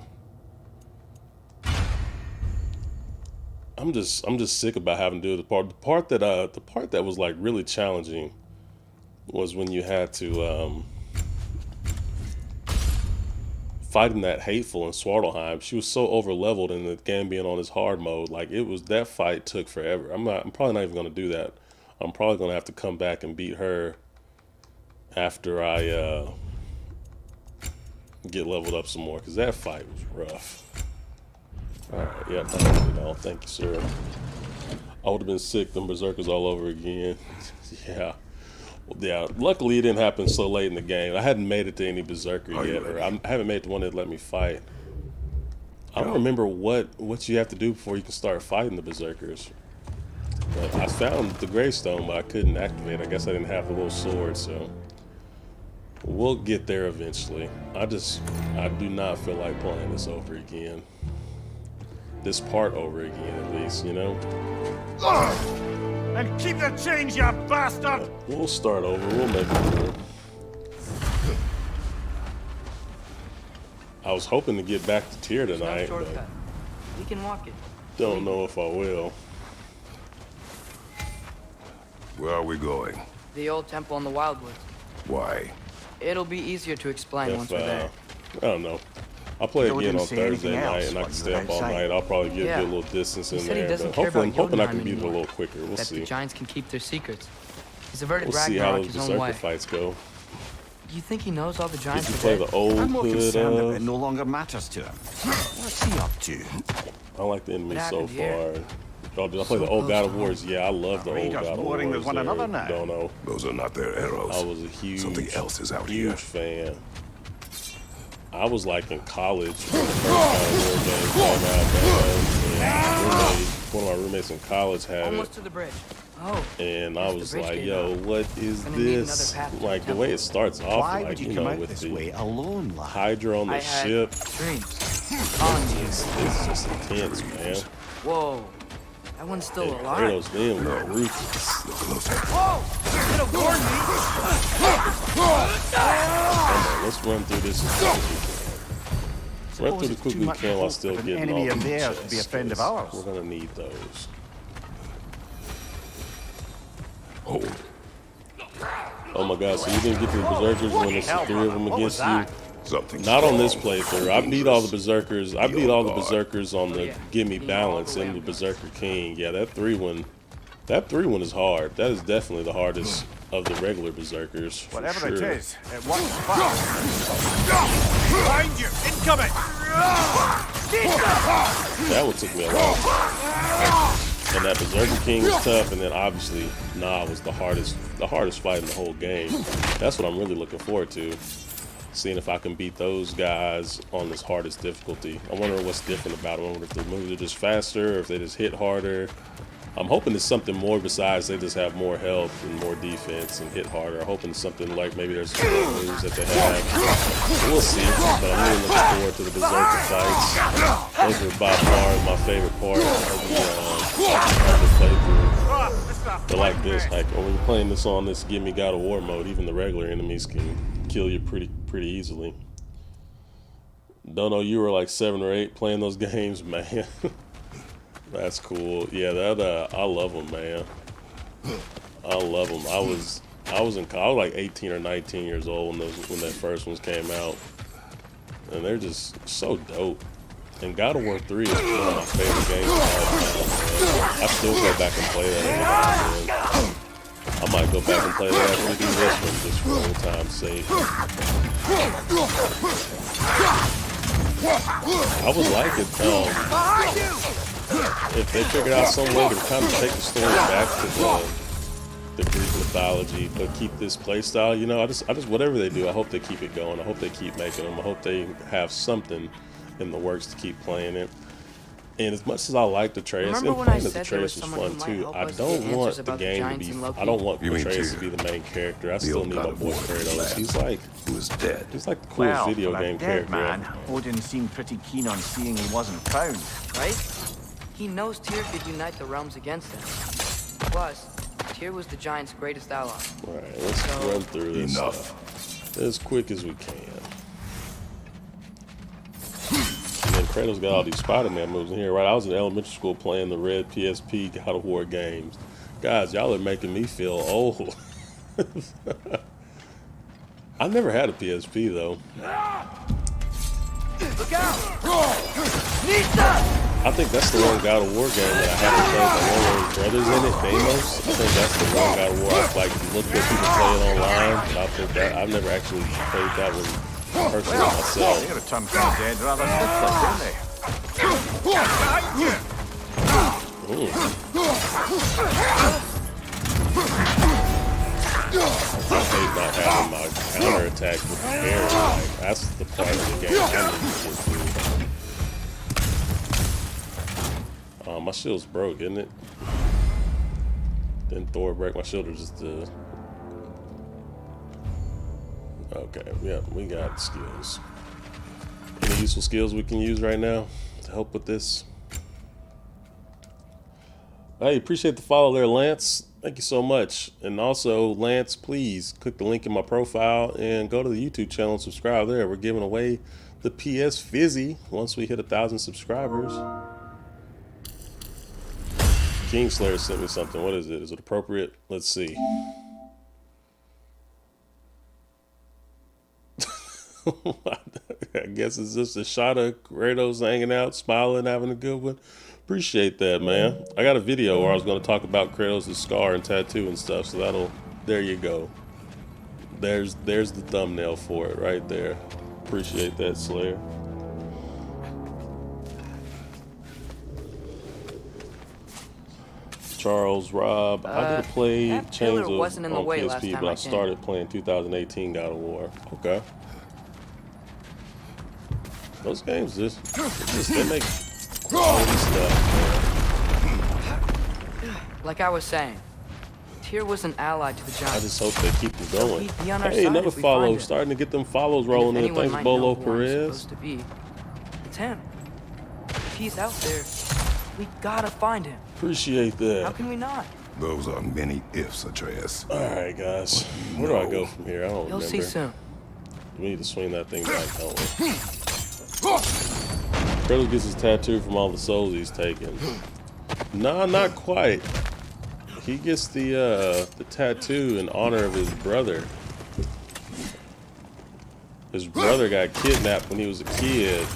I'm just sick about having to do the part that was like really challenging was when you had to fighting that Hateful in Svartalheim. She was so over leveled in the game being on this hard mode. Like that fight took forever. I'm probably not even gonna do that. I'm probably gonna have to come back and beat her after I get leveled up some more, because that fight was rough. Alright, yeah, thank you, sir. I would have been sick, them berserkers all over again. Yeah, luckily it didn't happen so late in the game. I hadn't made it to any berserker yet, or I haven't made the one that let me fight. I don't remember what you have to do before you can start fighting the berserkers. But I found the gravestone, but I couldn't activate it. I guess I didn't have the little sword, so we'll get there eventually. I do not feel like playing this over again. This part over again, at least, you know? And keep the change, you bastard! We'll start over. We'll make it through. I was hoping to get back to tier No tonight, but shortcut. We can walk it. don't know if I will. Where are we going? The old temple in the Wildwoods. Why? It'll be easier to explain once we're there. I don't know. I'll play Joe again didn't on say Thursday anything night, else and I while can you stay were up all outside. night. I'll probably get Yeah. a little distance He in said he there, doesn't but care about hoping I can Jotunheim beat it a anymore. little quicker. We'll That see. the giants can keep their secrets. He's averted We'll see how Ragnarok those his own way. berserker fights go. Do you think he knows all the Did giants you are play dead? the old I'm more hood? concerned that it no longer matters to him. What's he up to? I like the enemies so happened here? far. Oh, did I play the old God of Wars? Yeah, I love the old Raiders God of warring Wars. with one another now. Don't know. Those are not their arrows. I was a huge, Something else is out huge here. fan. I was like in college when the first God of War game came out, man. One of my roommates in college had Almost it, to the bridge. Oh. and I There's was the bridge like, gate "Yo, now. what is Gonna need this?" another path to Like the the way temple. it starts off, Why like would you you come know, out with this the way alone, lad? Hydra on the I had ship. dreams. Calling to you. It's just intense, man. Whoa. That one's still And alive. Kratos then were ruthless. Look closer. Whoa! It'll gourd me. Come on, let's run through this as quick as we can. Run through the quick we can while still an getting enemy all of the theirs to be a chests, friend of 'cause ours. We're gonna need those. Oh my god, so you didn't get to the berserkers when it's the three of them What was against you? that? Something Not on this strong. playthrough. I beat all the berserkers. I beat all the berserkers on the yeah. Gimme Balance and the Berserker King. Yeah, that 3-1 is hard. That is definitely the hardest of the regular berserkers, for Whatever sure. it is, it works fast. Behind you! Incoming! That one took me a long time. And that Berserker King was tough, and then obviously Nah was the hardest fight in the whole game. That's what I'm really looking forward to. seeing if I can beat those guys on this hardest difficulty. I wonder what's different about them. I wonder if the moves are just faster or if they just hit harder. I'm hoping it's something more besides they just have more health and more defense and hit harder. I'm hoping it's something like maybe there's some more moves that they have. We'll see, but I'm really looking forward to the Berserker fights. Those are by far my favorite part of the playthrough. They're like this, like when you're playing this on this Give Me God of War mode, even the regular enemies can kill you pretty easily. Don't know, you were like 7 or 8 playing those games, man. That's cool. Yeah, that I love them, man. I love them. I was like 18 or 19 years old when that first ones came out, and they're just so dope. And God of War 3 is one of my favorite games of all time, man. I still go back and play that every now and then. I might go back and play that after we do this one just for old time's sake. I would like it if they figured out some way to kind of take the story back to the Greek mythology, but keep this playstyle. You know, I just whatever they do, I hope they keep it going. I hope they keep making them. I hope they have something in the works to keep playing it. And as much as I like Atreus, and playing as Atreus was fun too, I don't want the game to be. I don't want Atreus to be the main character. I still need my boy Kratos. He's like, dead. He's like the coolest video game character. Man, Odin seemed pretty keen on seeing he wasn't found, right? He knows Tyr could unite the realms against him. Plus, Tyr was the Giants' greatest ally. Alright, let's run through this stuff as quick as we can. And then Kratos got all these Spider-Man moves in here, right? I was in elementary school playing the red PSP God of War games. Guys, y'all are making me feel old. I never had a PSP though. Look out! I think that's the one God of War game that I haven't played. The one where his brother's in it, Deimos. I think that's the one God of War I've like looked at people play it online, but I think that I've never actually played that one personally myself. They return from the dead rather quickly, don't they? I hate not having my counterattack with the hair. Like, that's the part of the game I need to get through. My shield's broke, isn't it? Didn't Thor break my shield or just the... Okay, yeah, we got skills. Any useful skills we can use right now to help with this? Hey, appreciate the follow there, Lance. Thank you so much. And also, Lance, please click the link in my profile and go to the YouTube channel and subscribe there. We're giving away the PS Fizzy once we hit 1,000 subscribers. Kingslayer sent me something. What is it? Is it appropriate? Let's see. I guess it's just a shot of Kratos hanging out, smiling, having a good one. Appreciate that, man. I got a video where I was going to talk about Kratos' scar and tattoo and stuff, so that'll... There you go. There's the thumbnail for it right there. Appreciate that, Slayer. Charles, Rob, I did play Chains of on PSP, but I started playing 2018 God of War. Okay. Those games just they make quality stuff. Like I was saying, Tyr was an ally to the Giants. I just hope they keep them going. Hey, another follow. Starting to get them follows rolling in. Thanks, Bolo Perez. It's him. If he's out there, we gotta find him. Appreciate that. How can we not? Those are many ifs, Atreus. Alright, guys. Where do I go from here? I don't remember. You'll see soon. We need to swing that thing back, don't we? Kratos gets his tattoo from all the souls he's taken. Nah, not quite. He gets the tattoo in honor of his brother. His brother got kidnapped when he was a kid,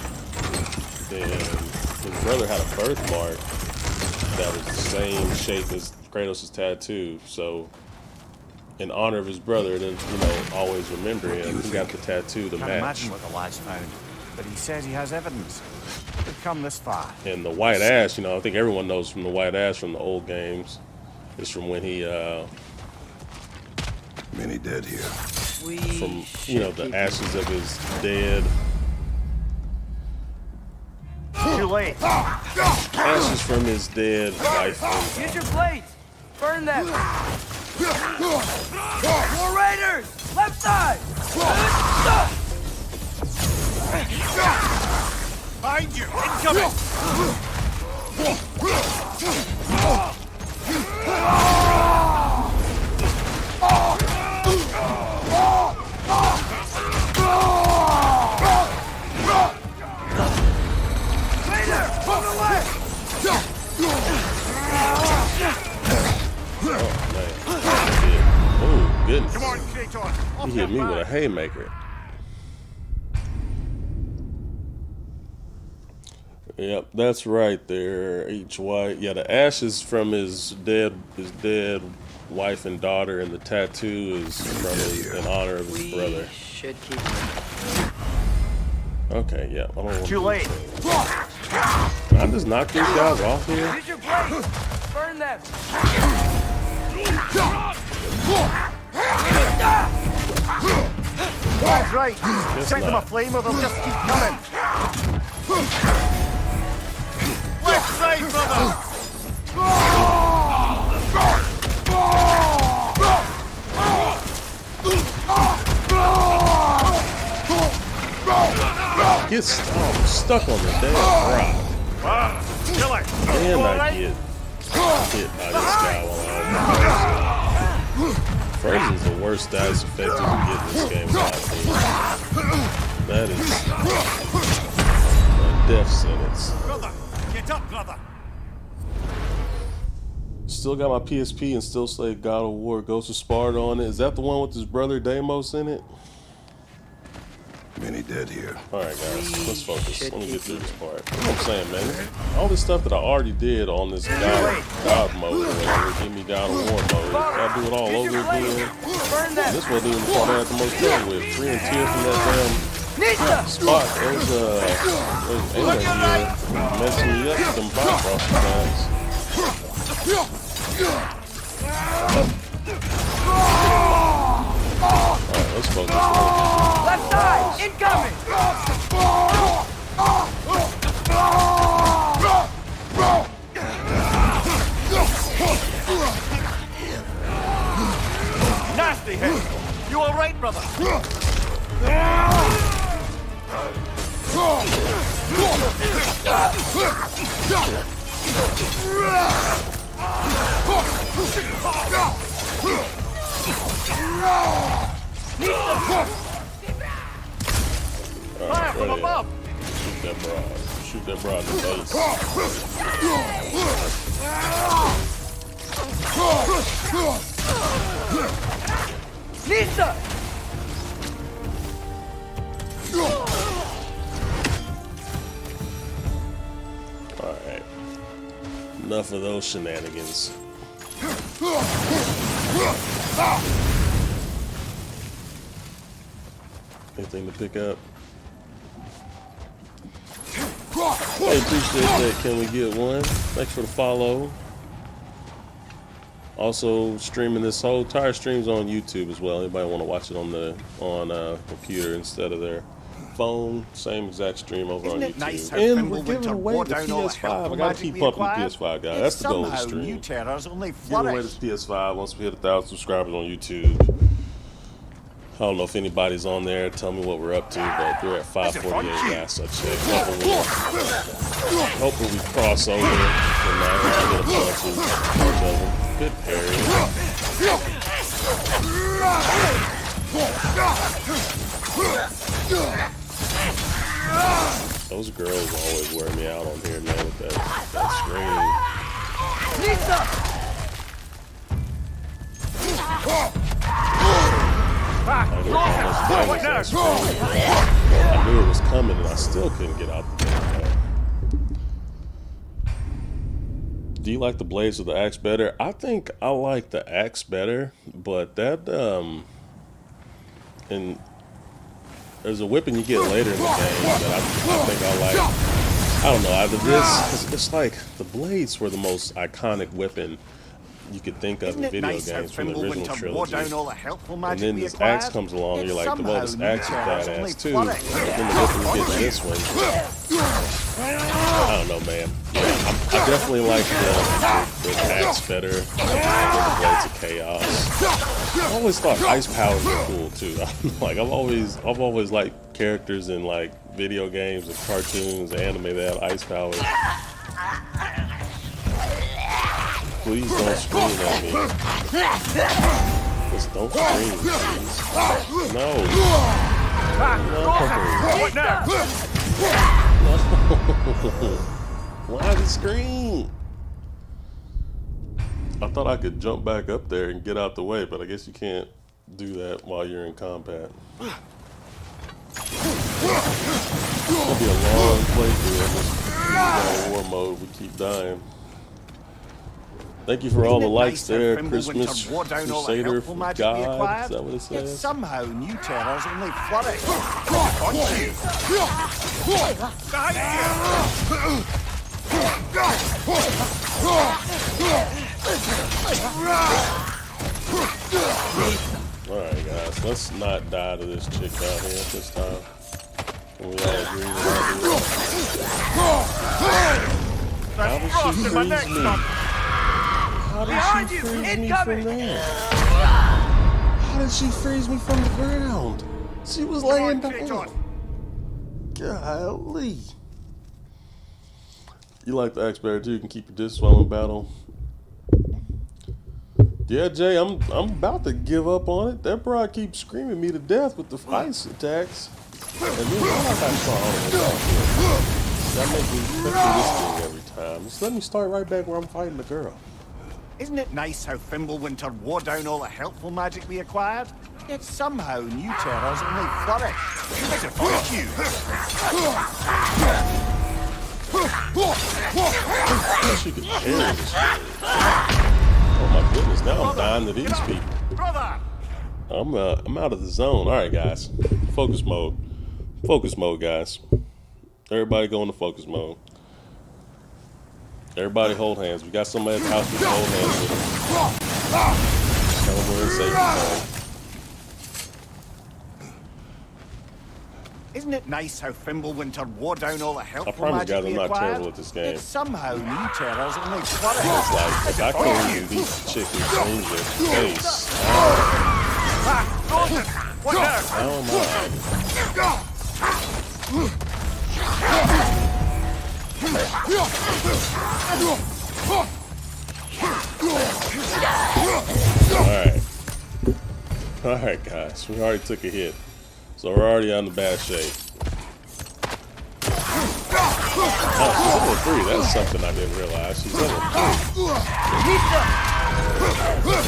and his brother had a birthmark that was the same shape as Kratos' tattoo. So, in honor of his brother, then always remember him. He got the tattoo to match. Can't imagine what the lad's found, but he says he has evidence. We've come this far. And the white ash, I think everyone knows from the white ash from the old games. It's from when he many dead here. from, you know, the ashes of his dead. Too late. Ashes from his dead wife. Use your blades! Burn them! More raiders! Left side! Behind you! Incoming! Raider! Move away! Oh, goodness. Come on, Kratos! He hit me with a haymaker. Yep, that's right there. Each white. Yeah, the ashes from his dead wife and daughter, and the tattoo is from in honor of his brother. Should keep moving. Okay, yeah. I don't want Too late. Can I just knock these guys off here? Use your blades! Burn them! That's right. Guess Set them not. aflame or they'll just keep coming. Left side, brother! Get stuck on the damn rock. Kill it! And I get hit by this guy while I'm Frozen's the worst dice effect you can get in this game, in my opinion. That is a death sentence. Brother! Get up, brother! Still got my PSP and still say God of War Ghost of Sparta on it. Is that the one with his brother Deimos in it? Many dead here. Alright guys, let's focus. Let me get through this part. You know what I'm saying, man? All this stuff that I already did on this God mode, or whatever, give me God of War mode. I do it all over again. Burn them! This wasn't even the part I had the most trouble with. 3 and 2 from that damn spot. There's Ava here messing me up with them Bifrost guys. Alright, let's focus. Left side! Incoming! Nasty hit! You alright, brother? Alright, from above! Shoot that broad. Shoot that broad in the face. Nisa! Alright. Enough of those shenanigans. Anything to pick up? Hey, appreciate that. Can we get one? Thanks for the follow. Also, streaming this whole entire streams on YouTube as well. Anybody want to watch it on the computer instead of their phone? Same exact stream over on YouTube. Nice how And we're Fimbulwinter giving away wore the down all the PS5. help I gotta magic keep we pumping the acquired. PS5, guys. Yet That's the goal of the somehow stream. new terrors only Give away flourish. this PS5 once we hit 1,000 subscribers on YouTube. I don't know if anybody's on there. Tell me what we're up to, but we're at 548 last I checked. Hopefully we cross over tonight. Get a bunch of them. Good parry. Those girls always wear me out on here, man, with that scream. I knew it was coming and I still couldn't get out the damn. Do you like the blades of the axe better? I think I like the axe better, but that and there's a whipping you get later in the game that I think I like. I don't know, either this, it's like the blades were the most iconic whipping you could think of Isn't in it video nice how games from the Fimbulwinter original wore trilogy. down all the helpful And magic then we this acquired? axe comes along, and you're Yet like, well, this somehow axe is Newterra's only badass too. flourish. But then the difference getting this one, I don't know, man. I definitely like the axe better than the Blades of Chaos. I always thought ice powers were cool too. Like I've always liked characters in like video games and cartoons, anime that have ice powers. Please don't scream at me. Just don't scream, please. No. No. Why the scream? I thought I could jump back up there and get out the way, but I guess you can't do that while you're in combat. It'll be a long playthrough in this God of War mode. We keep dying. Thank you for all the likes there, Christmas Crusader for God. Is that what it Yet says? somehow new terrors only flourish. On you. Alright guys, let's not die to this chick out here this time. Can we all agree to that? How did she freeze me? How did she freeze me from there? How did she freeze me from the ground? She was laying down. Golly. You like the axe better too? You can keep your distance while in battle. Yeah, Jay, I'm about to give up on it. That broad keeps screaming me to death with the ice attacks. And then that makes me expect this thing every time. Just let me start right back where I'm fighting the girl. Isn't it nice how Fimbulwinter wore down all the helpful magic we acquired? Yet somehow new terrors only flourish. Disappoint you. She could carry this thing. Oh my goodness, now I'm dying to these people. I'm out of the zone. Alright guys. Focus mode. Focus mode, guys. Everybody go into focus mode. Everybody hold hands. We got somebody at the house we can hold hands with. Tell them we're in safety zone. Isn't it nice how Fimbulwinter wore down all the helpful I promise magic guys, we I'm not acquired? terrible at this game. Yet somehow new terrors only flourish. It's like, if I can't even beat the chick who changed her face, how am Alright guys, we already took a hit. So we're already on the bad shape. Oh, she's level 3. That's something I didn't realize. She's level 3.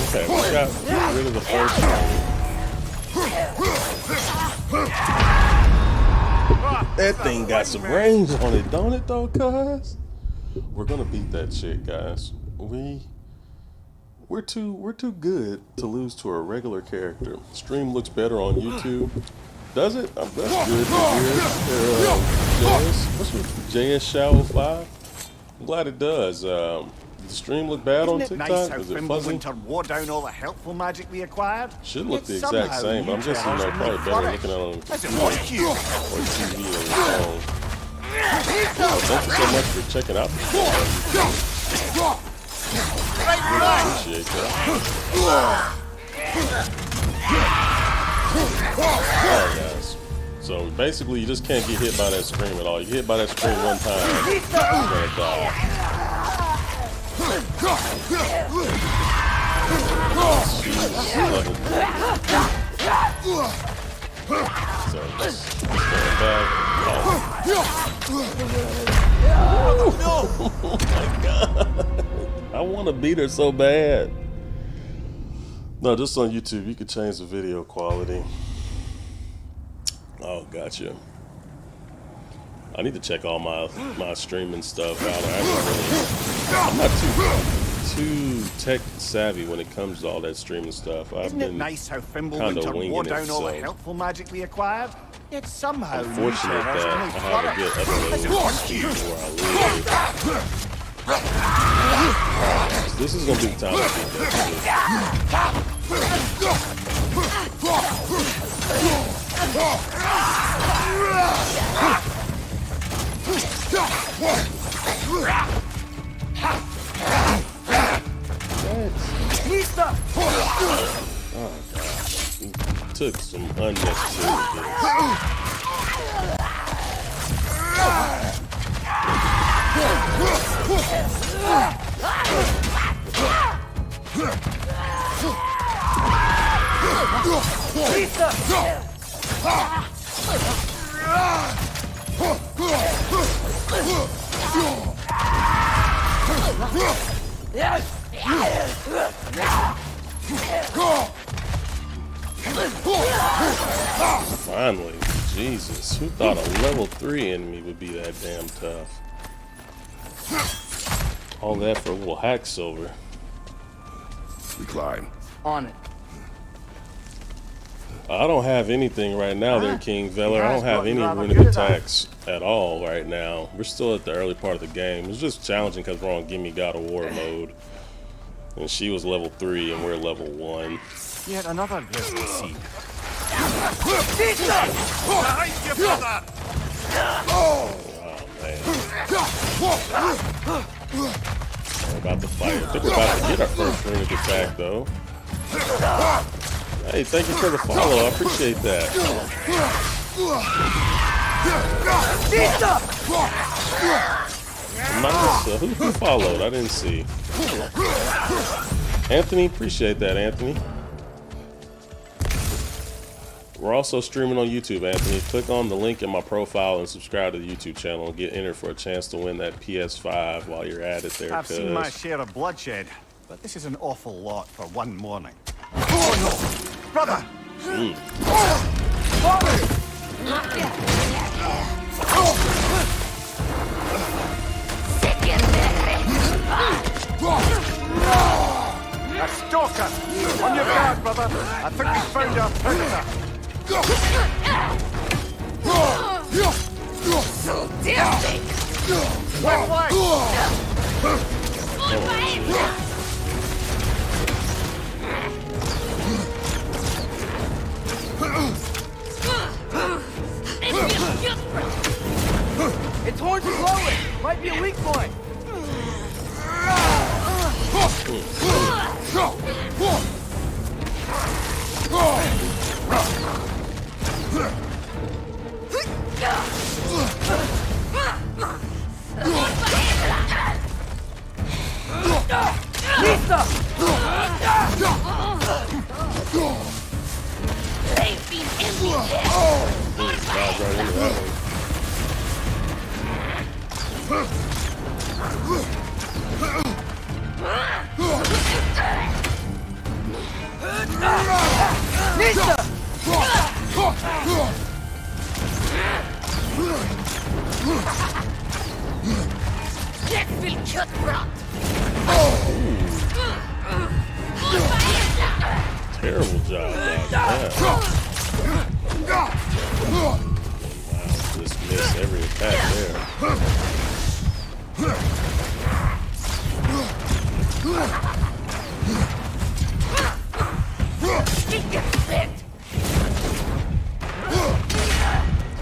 Okay, we got rid of the first one. That thing got some range on it, don't it though, cuz? We're gonna beat that chick, guys. We're too good to lose to a regular character. Stream looks better on YouTube. Does it? That's good to hear. What's your JS Shower 5? I'm glad it does. The stream look bad on TikTok? Nice how Is it fuzzy? Fimbulwinter wore down all the helpful magic we acquired? Should look the Yet exact somehow same, but I'm new just, terrors probably only better flourish. looking at it on Disappoint you. TV than the phone. Thank you so much for checking out the show. Really appreciate that. Alright guys. So basically you just can't get hit by that scream at all. You get hit by that scream one time, you're gonna die. So just going back. Oh my god. I wanna beat her so bad. No, just on YouTube you can change the video quality. Oh, gotcha. I need to check all my streaming stuff out. I'm not too tech savvy when it comes to all that streaming stuff. Isn't it nice how Fimbulwinter wore down all the helpful magic we acquired? Yet somehow unfortunate that I have a good upload where I live. This is gonna be the time to beat that Oh gosh, he took some unnecessary Finally, Jesus, who thought a level 3 enemy would be that damn tough? All that for a little hack silver. We climb. On it. I don't have anything right now there, King Veller. I don't have any runic attacks at all right now. We're still at the early part of the game. It's just challenging because we're on Gimme God of War mode. And she was level 3 and we're level 1. Yet another grisly scene. Oh man. We're about to fight. I think we're about to get our first runic attack though. Hey, thank you for the follow. I appreciate that. Nice. Who followed? I didn't see. Anthony, appreciate that, Anthony. We're also streaming on YouTube, Anthony. Click on the link in my profile and subscribe to the YouTube channel and get entered for a chance to win that PS5 while you're at it there. I've seen my share of bloodshed, but this is an awful lot for one morning. Oh no! Brother! A stalker! On your guard, brother! I think we found our predator! So tempting. Its horns are glowing. Might be a weak point. Terrible job, wow, just missed every attack there.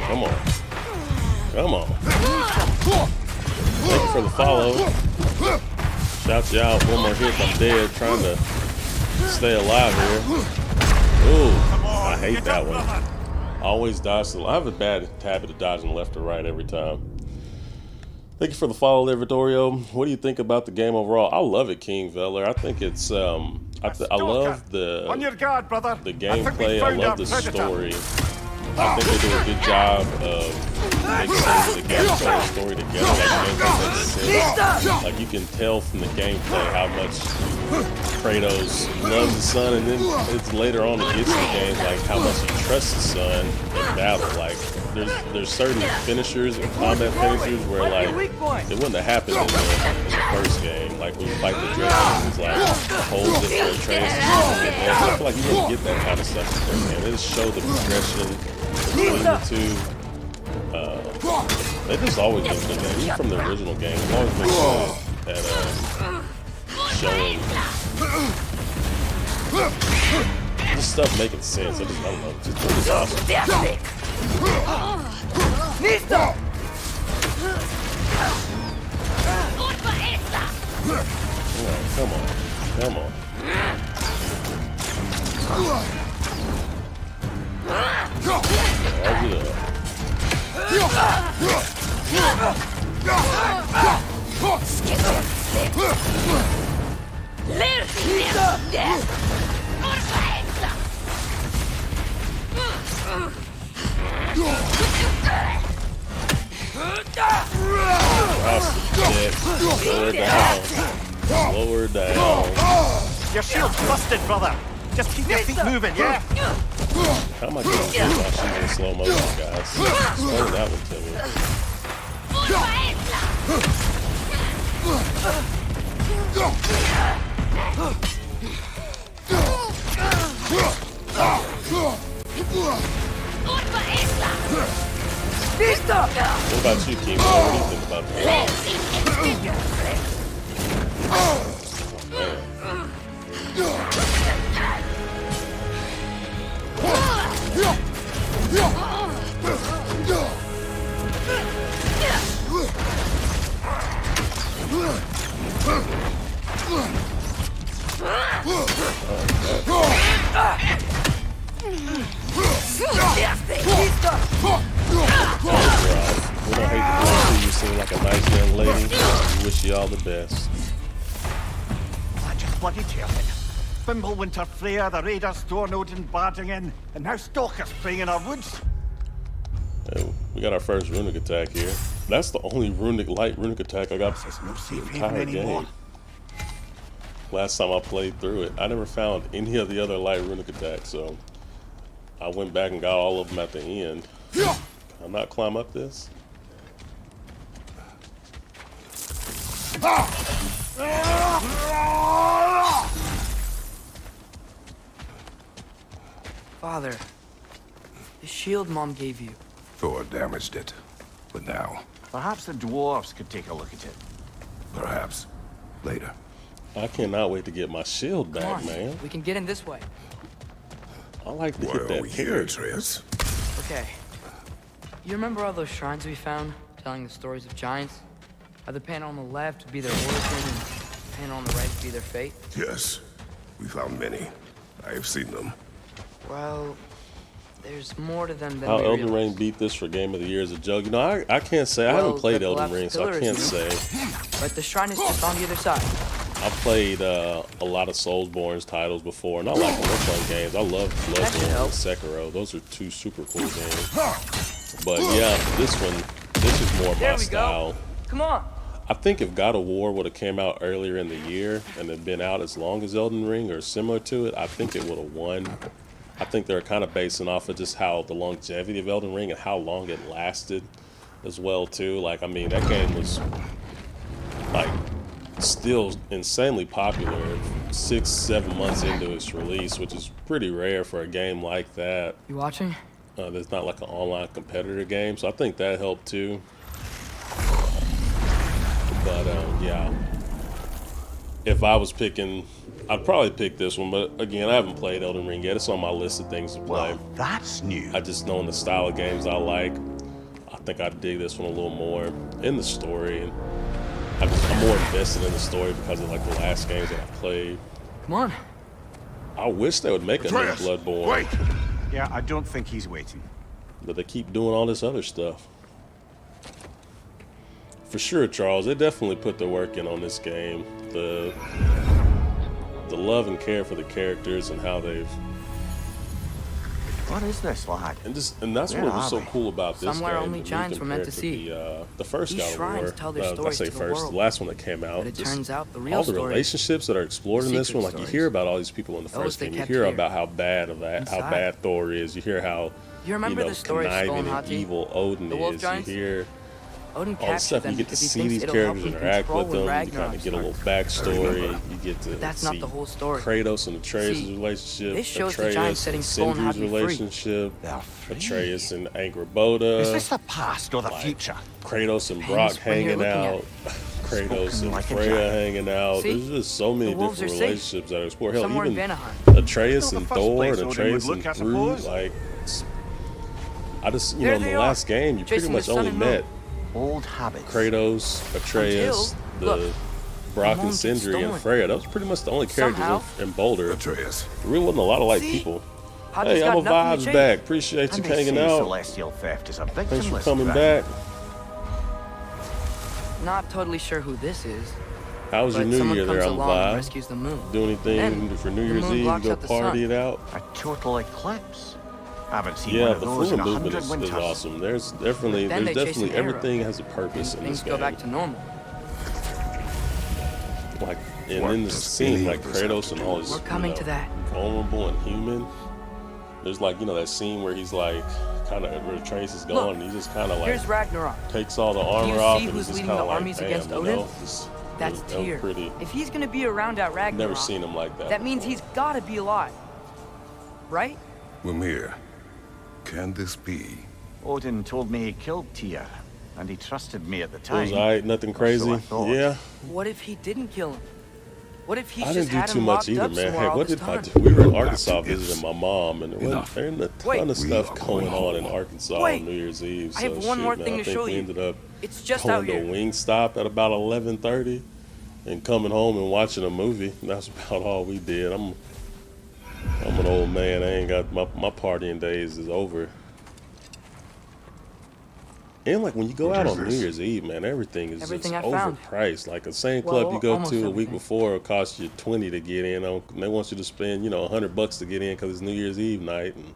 Come on. Come on. Thank you for the follow. Shout you out. One more hit, I'm dead. Trying to stay alive here. Ooh, I hate that one. Always dodge the. I have a bad habit of dodging left or right every time. Thank you for the follow there, Vittorio. What do you think about the game overall? I love it, King Veller. I think it's I love the on your guard, brother. The gameplay. I love the story. I think they do a good job of mixing the gameplay and story together. Like you can tell from the gameplay how much Kratos loves his son, and then it's later on it gets in the game like how much he trusts his son in battle. Like there's certain finishers and combat finishers where like it wouldn't have happened in the first game. Like when you fight the dragons, like hold it for Atreus. I feel like you wouldn't get that kind of stuff in the first game. They just show the progression between the two. They just always been good at it. Even from the original game, they've always been good at showing this stuff making sense. I don't know. Just it's awesome. Come on. Come on. Charge it up. Slow her down. Slow her down. Your shield's busted, brother. Just keep your feet moving, yeah? How am I getting through while she's in slow motion, guys? Explain that one to me. What about you, King? What do you think about that? We don't hate to see you seem like a nice young lady. We wish you all the best. I just bloody teared it. Winter Freya, the Raiders, Stornode and barging in, and now stalkers preying in our woods. Hey, we got our first runic attack here. That's the only light runic attack I got This is no the safe haven entire anymore. game. Last time I played through it, I never found any of the other light runic attacks, so I went back and got all of them at the end. Can I not climb up this? Father, the shield Mom gave you. Thor damaged it. But now, Perhaps the dwarves could take a look at it. perhaps later. I cannot wait to get my shield Come back, on, man. we can get in this way. I like to Why get are that we here, parry. Atreus? Okay. You remember all those shrines we found, telling the stories of giants? How the panel on the left would be their origin, and the panel on the right would be their fate? Yes, we found many. I have seen them. Well, there's more to them than How we Elden Ring realize. beat this for Game of the Year is a joke. You know, I can't say. I Well, haven't played the Elden collapsed Ring, so I pillar can't is new. say. But the shrine is just on the other side. I played a lot of Soulsborne's titles before, and I like them. They're fun games. I love Bloodborne help. and Sekiro. Those are two super cool games. But yeah, this is more There my we style. go. Come on. I think if God of War would have came out earlier in the year and had been out as long as Elden Ring or similar to it, I think it would have won. I think they're kind of basing off of just how the longevity of Elden Ring and how long it lasted as well too. Like, I mean, that game was like still insanely popular 6-7 months into its release, which is pretty rare for a game like that. You watching? There's not like an online competitor game, so I think that helped too. But yeah, if I was picking, I'd probably pick this one. But again, I haven't played Elden Ring yet. It's on my list of things to play. Well, that's new. I just know in the style of games I like, I think I'd dig this one a little more in the story. And I'm more invested in the story because of like the last games that I played. Come on. I wish they would make a new Atreus, Bloodborne, wait! Yeah, I don't think he's waiting. but they keep doing all this other stuff. For sure, Charles, they definitely put the work in on this game. The love and care for the characters and how they've What is this, lad? and that's Where what was are so we? cool about this Somewhere game. only to me giants were meant to compared see. The first These God of shrines War. tell their I stories say to the first, world. the last one that came out. But it just turns out the real all the story, relationships that are explored in the this one, like secret you stories, hear about all these people in the those first they game. You kept hear here, about how bad inside. Thor is. You hear how You remember the story of conniving and Stonehatty? evil Odin The wolf is. giants? You hear Odin all the captured stuff. them You get to because he see thinks these it'll help characters him interact control with them. when You kind Ragnarok of get a little starts. backstory. You get to That's see not the whole story. Kratos and Atreus' See, relationship. this shows the Atreus giants setting and Stonehatty Sindri's free. relationship. They're free. Atreus and Angrboda. Is this the past or the like, future? Kratos and Brock Depends when you're hanging looking at out. Kratos Spoken and like a Freya giant. hanging out. See? There's just so many The wolves different are safe. relationships that are explored. Hell, Somewhere in even Vanaheim. Atreus Well, and the first Thor place and Odin would Atreus look, I and Groot. suppose. Like, I just, There in the they are, last game, you pretty chasing the much sun only and moon. met Old habits. Kratos, Atreus, Until- the look, Brock the and moon gets Sindri and stolen. Freya. That was pretty much the only characters Somehow. in Boulder. Atreus. There really wasn't a lot of like See? people. Hotja's Hey, got I'm a nothing to Vibes chase. back. Appreciate you And they hanging say out. celestial theft is a victimless Thanks for coming crime. back. Not totally sure who this is, How was your but New someone Year comes there on along and Vibe? rescues the moon. Do anything Then for New the Year's moon Eve? blocks Go out the party sun. it out? A total eclipse. I haven't seen Yeah, one of the those full in movement 100 is winters. awesome. There's definitely, Then they chase an arrow. everything has a purpose in Things this go game. back to normal. Like, and What in this does scene, any like of this have Kratos to and do all with- his, We're coming to that. vulnerable and human. There's like, that scene where he's like, kind of where Trace is going, Look, and he just kind of like Here's Ragnarok. takes all the armor you off, see and who's he's just leading kind the of like, armies damn, against you Odin? know, just, That's that was Tyr. pretty. If he's gonna be around at Ragnarok, Never seen him like that. that means before. he's gotta be alive. Right? Mimir, can this be? Odin told me he killed Tyr, and he trusted me at the It time. was alright, nothing Or so crazy. I thought. Yeah, What if he didn't kill him? What if he's I just didn't had do too him much locked either, up man. somewhere Heck, all what this did I time? do? We were in Back to Arkansas ifs. visiting my mom, and there ain't a ton Wait. of We stuff are going going on in home. Arkansas Wait. on New Year's Eve. I have so one shit, more man, thing I to think show we you. ended up It's just going out to here. Wingstop at about 11:30 and coming home and watching a movie. That's about all we did. I'm an old man. I ain't got my partying days is over. And like when you go What out is on New this? Year's Eve, man, everything is Everything just I found. overpriced. Like the same Well, club you go almost to a week everything. before, it costs you $20 to get in. And they want you to spend, $100 to get in because it's New Year's Eve night. And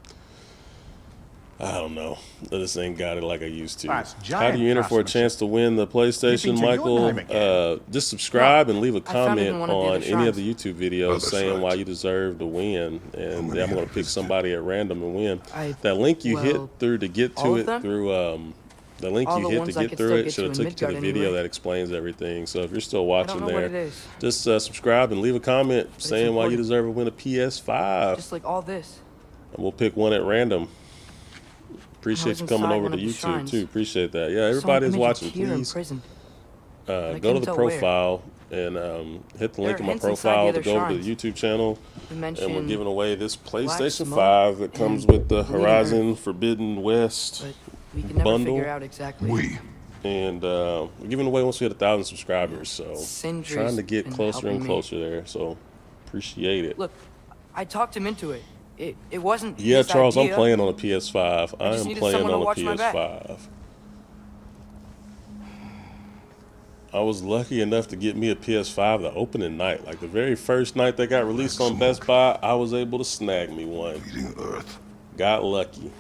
I don't know. I just ain't got it like I used to. That's How giant do you enter for a chance to win the PlayStation, You've been to Michael? Jotunheim again. Just subscribe and leave a found it in comment one of the on other any of shrines. the YouTube videos Other saying why shrines. you deserve to win. And many I'm going to have pick visited? somebody at random and win. I- That link you hit well, through to get all to of it them? through the link All you the hit to ones I get could through still it get should have to in took you to the Midgard video anyway. that explains everything. So if you're still I watching don't know what there, it is. just subscribe and leave a comment saying why you important. deserve to win a PS5. Just like all this. And we'll pick one at random. Appreciate was you coming inside over one to of the YouTube shrines. too. Appreciate that. Yeah, Saw an everybody's image of watching. Tyr Please imprisoned. I go to couldn't the tell where. profile and hit the link There in are my hints inside the profile to other go over to shrines. the YouTube channel. We And we're mentioned, giving away this PlayStation smoke 5 that comes and with the bleeding Horizon Forbidden West but we can never bundle. figure out exactly. We. And we're giving away once we hit 1,000 subscribers. So Sindri's trying to get been closer and helping me. closer there. So appreciate it. Look, I talked him into it. It wasn't. Yeah, his Charles, idea. I'm playing on a PS5. I just am needed playing someone to on a watch my back. PS5. I was lucky enough to get me a PS5 the opening night. Like the very first night they got released on Best Buy, I was able to snag me one. Feeding Earth. Got lucky.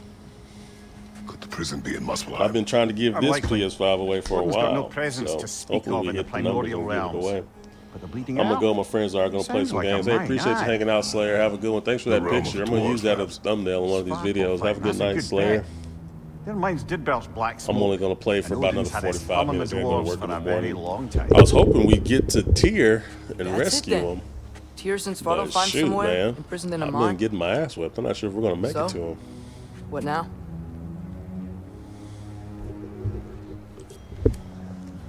Could the prison be in Muspelheim? I've been trying to give this Unlikely. PS5 away for a Odin's while. got no presence so to speak hopefully of we in the hit the numbers primordial and give it realms. away. But the bleeding I'm gonna Owl? go. My friends are gonna play Sounds some like a games. Hey, mine, appreciate you aye. hanging out, Slayer. Have a good one. Thanks for that The realm picture. of I'm gonna use that dwarves, as a thumbnail in one of these Sparkle videos. Have a fight, good that's night, good Slayer. bet. Their minds did belch black smoke. I'm only gonna play for and about Odin's another had his 45 thumb on the minutes. I'm gonna dwarves work for in the a very morning. long time. I was hoping we'd get to Tyr and That's rescue it then. him. Tyr since But Svartalfheim shoot, somewhere, man, imprisoned in a I've been mine. getting my ass whipped. I'm not sure if we're gonna make So? it to him. What now?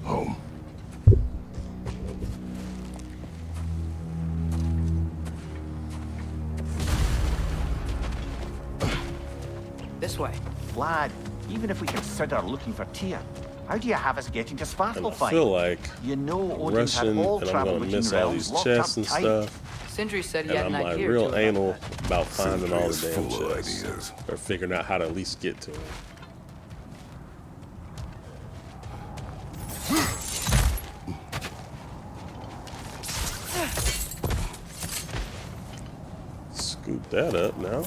Home. This way. Lad, even if we consider looking for Tyr, how do you have us getting to And I Svartalfheim? feel like You know I'm Odin's had rushing, all and I'm travel gonna between miss all realms these locked chests up and tight. stuff. Sindri said he And had I'm an like idea or real two about anal that. about finding all the Sindri is damn full of chests ideas. or figuring out how to at least get to them. Scoop that up now.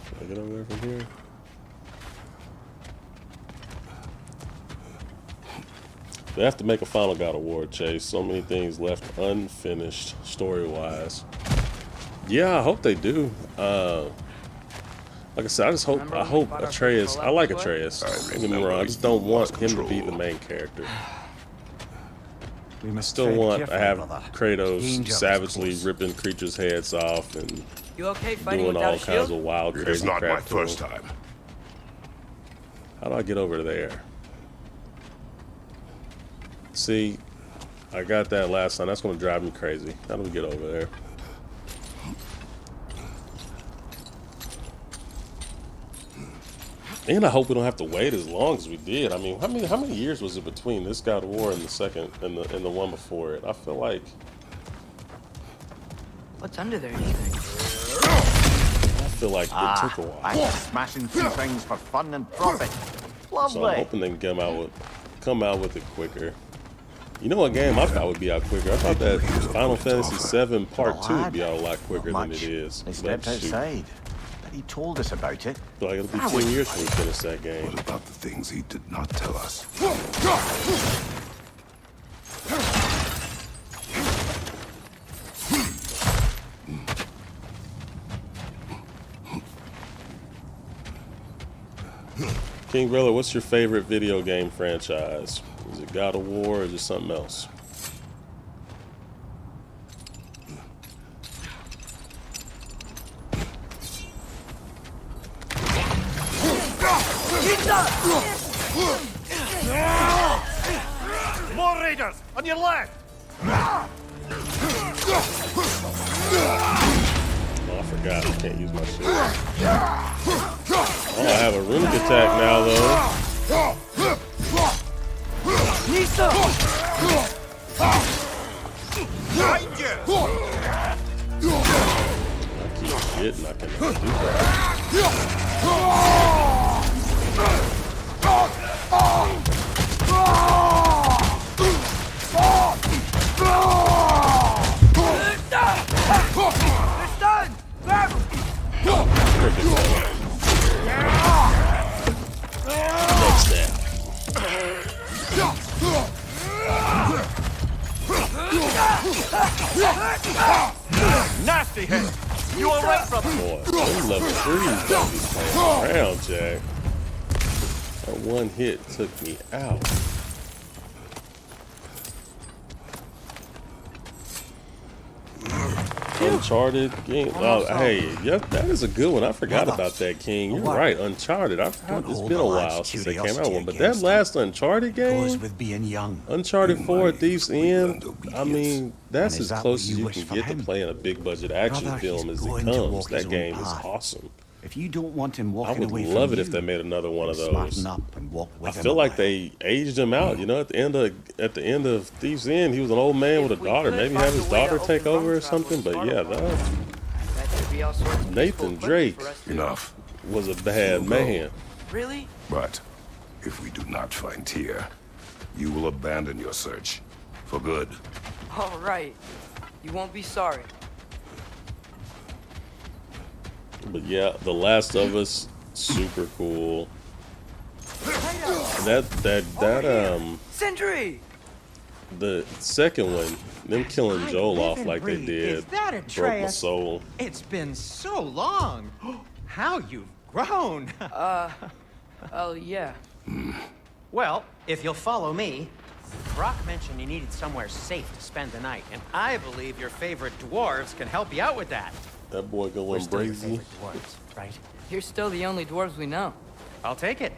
Can I get over there from here? They have to make a final God of War chase. So many things left unfinished story-wise. Yeah, I hope they do. Like I said, I hope Atreus. I like Atreus. Don't get me wrong. I just don't want him to be the main character. We I must still tread want to carefully, have brother. Kratos Danger is savagely close. ripping creatures' heads off and You okay fighting doing without all a kinds shield? of wild, It is crazy not crap. my to first him. time. How do I get over there? See, I got that last time. That's going to drive me crazy. How do we get over there? And I hope we don't have to wait as long as we did. I mean, how many years was it between this God of War and the second and the one before it? I feel like What's under there, you think? it took a while. I'm just smashing through things for fun and profit. So I'm Lovely. hoping they can come out with it quicker. You know what game I thought would be out quicker? I thought that Final Fantasy VII Part 2 would be out a lot quicker than it is. They But stepped shoot, outside. But he told us about it. feel like it'll be 10 years when we finish that game. What about the things he did not tell us? King Brother, what's your favorite video game franchise? Is it God of War or is it something else? More raiders on your left. Oh, I forgot. I can't use my shit. Oh, I have a runic attack now, though. I keep forgetting I can do that. Next down. Nasty hit. You all right, brother? Boy, them level 3s don't be playing around, Jack. That one hit took me out. Uncharted game. Oh, hey, yep, that is a good one. I forgot about that, King. You're right, Uncharted. I forgot. It's been a while since they came out one, but that last Uncharted Goes game, with being young. Uncharted 4 Thief's End. I mean, that's And is as that close what as you you wish can for get to him? playing a big budget action Brother, film he's as it going to comes. walk his That own game is path. awesome. If you don't want him I walking would away love from it if you, they made another one of those. smarten up and walk with I him feel like away. they aged him out. You know, at the end of Thief's End, he was an old man with a If we daughter. could Maybe find have his a way to daughter take open over or road travel something. But as yeah, part of that That could be all sorts of Nathan useful equipment Drake. for us to- Enough. was a bad man. Really? But if we do not find Tyr, you will abandon your search. For good. All right. You won't be sorry. But yeah, The Last of Us, super cool. Sentry! The second one, them killing Joel live off and like they breathe. did, Is that broke my Atreus? soul. It's been so long. How you've grown. Oh, yeah. Well, if you'll follow me, Brock mentioned you needed somewhere safe to spend the night, and I believe your favorite dwarves can help you out with that. That boy We're going still your brazy. favorite dwarves, right? You're still the only dwarves we know. I'll take it.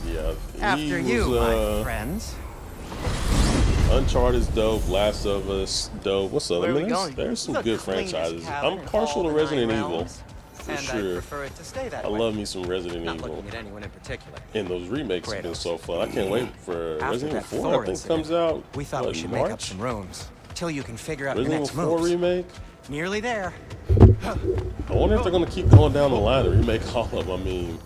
Yeah, After he you, was, my friends. Uncharted's dope, Last of Us dope. What's up? Where I are mean, we going? there's some The good cleanest franchises. cabin I'm in partial all to the Resident 9 Evil, realms, for and sure. I prefer it to stay that I way. love me some Resident Not Evil. looking at anyone in particular. And those remakes have been Kratos. so fun. I can't wait for After Resident that Evil 4. I Thor think incident, comes out. we thought what, we should March? make up some rooms till you can figure out your Resident next Evil 4 moves. remake. Nearly there. I wonder if they're gonna keep going down the line and remake all of them. I mean,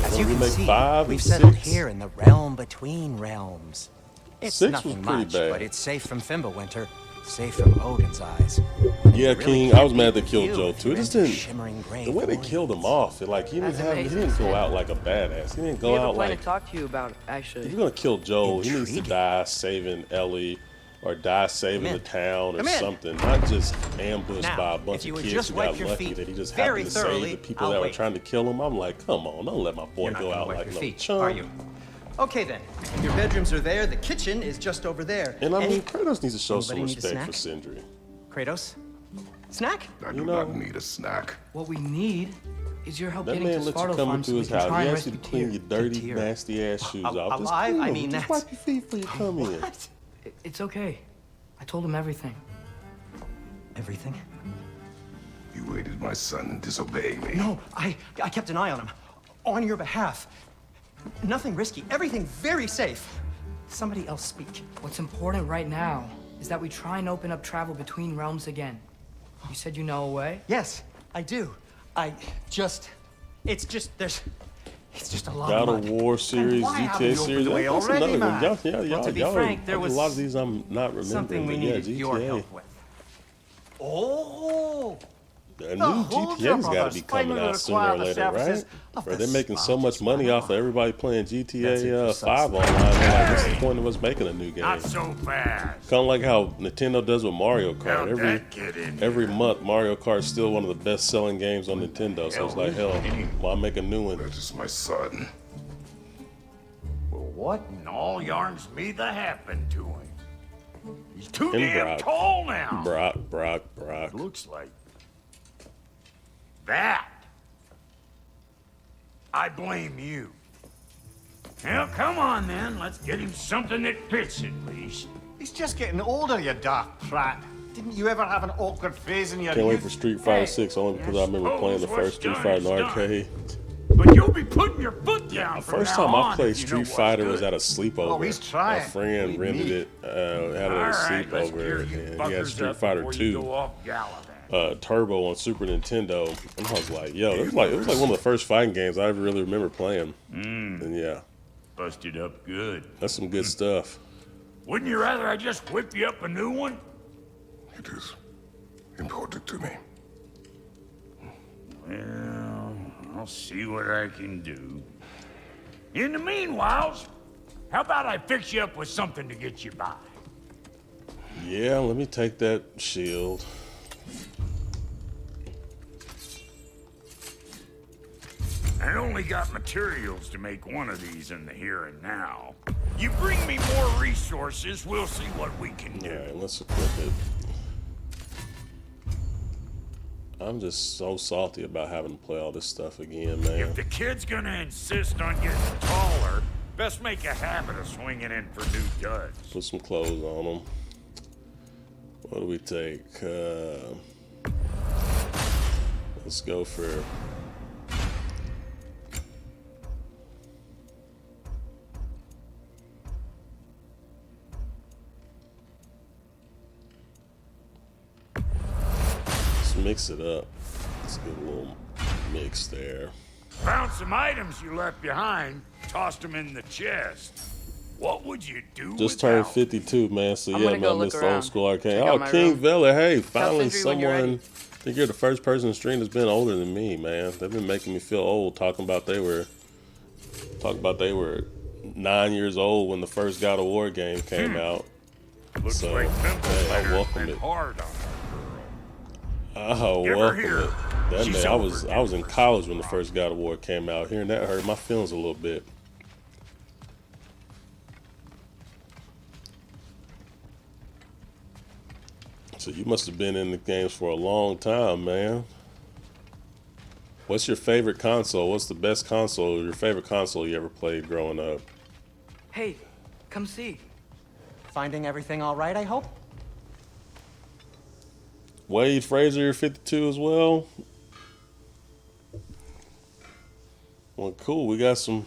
As you can remake see, 5 we've and settled 6. here in the realm between realms. It's 6 was nothing pretty much, bad. but it's safe from Fimbulwinter, safe from Odin's eyes. Yeah, You really King. can't I was mad they beat killed you Joe if too. It you're just into didn't. shimmering gray The way they warriors. killed him off, he That's amazing. didn't go out like a badass. He didn't We go have a out plan like. to talk to you about, If actually. you're gonna kill Joel, he needs to Intriguing. die saving Ellie or die saving the town or Come in. something, not just ambushed Now, by a if bunch you of would kids just who wipe got your lucky feet that he just very happened to save thoroughly, the people I'll that were wait. trying to kill him. I'm like, come on, don't let my boy You're not go gonna out wipe like your no feet, chump. are you? Okay then. Your bedrooms are there. The kitchen is just over there. And I mean, Kratos needs to show some Anybody need a respect for snack? Sindri. Kratos? Snack? I do not need a snack. What we need is your help That getting to man let you come Svartalfheim into so we his can house. try He and asked you rescue to clean Tyr. your dirty, Tyr. nasty ass shoes off. Just Alive? clean I them. mean, Just that's- wipe your feet before you come in. What? It's okay. I told him everything. Everything? You aided my son in disobeying me. No, I kept an eye on him. On your behalf. Nothing risky. Everything very safe. Somebody else speak. What's important right now is that we try and open up travel between realms again. You said you know a way? Yes, I do. It's just a lot God of of mud. War series, why haven't GTA you opened series. the way That's already, another one. man? Y'all, to be frank, there a was lot of these I'm not remembering. Something we but yeah, needed your GTA. help with. Oh! A new holds GTA's up got of to be us coming claiming to out sooner or require the later, services right? of Or the they're making so much smartest money man off of everybody playing That's it GTA for 5 online. They're like, what's the point of us making a new game? Not so fast. Kind of like how Nintendo does with Mario Kart. How'd that get in Every month, Mario Kart's still one of the best-selling games on Nintendo. So it's like, hell, why make a new one? That is my son. Well, what in all yarns me that happened to him? He's too And damn Brock. tall now. Brock. Looks like that. I blame you. Well, come on then. Let's get him something that fits at least. He's just getting older, you daft prat. Didn't you ever have an awkward phase in your Can't wait youth? for Street Fighter 6 only because I remember playing the first Street Fighter in the arcade. But you'll be putting your foot down The from first now time I on played if you know Street what's Fighter was good. at a sleepover. Oh, he's trying. A friend Believe rented me. it, had a All little right, let's sleepover, gear you and he had buggers Street up Fighter before you 2. go off gallivanting. Turbo on Super Nintendo, and I was like, "Yo, it was like one of the first fighting games I ever really remember playing." And yeah, Busted up good. that's some good stuff. Wouldn't you rather I just whip you up a new one? It is important to me. Well, I'll see what I can do. In the meanwhile, how about I fix you up with something to get you by? Yeah, let me take that shield. I only got materials to make one of these in the here and now. You bring me more resources, we'll see what we can All do. right, let's equip it. I'm just so salty about having to play all this stuff again, man. If the kid's gonna insist on getting taller, best make a habit of swinging in for new duds. Put some clothes on them. What do we take? Let's go for... Let's mix it up. Let's get a little mix there. Found some items you left behind, tossed them in the chest. What would you do Just turned without 52, man. So I'm yeah, gonna go man, I look missed the around. old school arcade. Check out Oh, my King room. Vela, hey, finally Sindri when you're ready. someone. I think you're the first person in the stream that's been older than me, man. They've been making me feel old, talking about they were 9 years old when the first God of War game came out. Looks So, like hey, I Pimple's welcome been it. hard on her girl. Oh, Give her welcome here. it. That She's man, I was overdue in for college some when the rock. first God of War came out. Hearing that hurt my feelings a little bit. So you must have been in the games for a long time, man. What's your favorite console? What's the best console? Your favorite console you ever played growing up? Hey, come see. Finding everything all right, I hope? Wade Fraser, you're 52 as well. Well, cool. We got some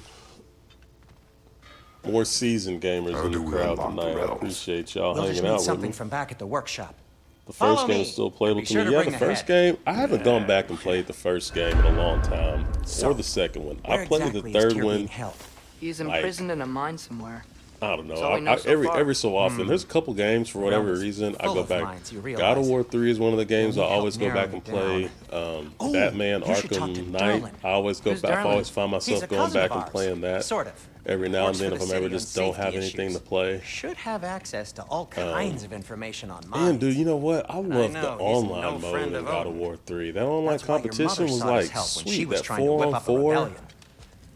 more seasoned gamers How in the do we crowd unlock the tonight. I realms? appreciate y'all We'll just hanging need out with something me. from back at the workshop. The first Follow game me. is still playable Be to sure me. to Yeah, bring the a first head. game, I haven't gone back and played the first game in a long time. So, or the second one. Where I played exactly the is third Tyr one. being held? He's Like- imprisoned in a mine somewhere. I don't know. That's all we know so far. Every so often, there's a couple games for whatever Realm is reason I full go of back. mines, you God realize. of War 3 is one of the games I need help always go back narrowing and play. Oh, Batman you should talk to Arkham Knight. Derlin. I always go Who's back. I Derlin? always find He's myself a going cousin back of and ours. playing that. Sort of. every now and Works then for if the I'm ever city on just don't have safety anything issues. to play. Should have access to all kinds of information on mines. And dude, you know what? I love the know, he's no online mode friend in of God of Odin. War 3. That online That's why your competition mother was sought his like help when she sweet. was That trying to 4 whip on up a 4. rebellion.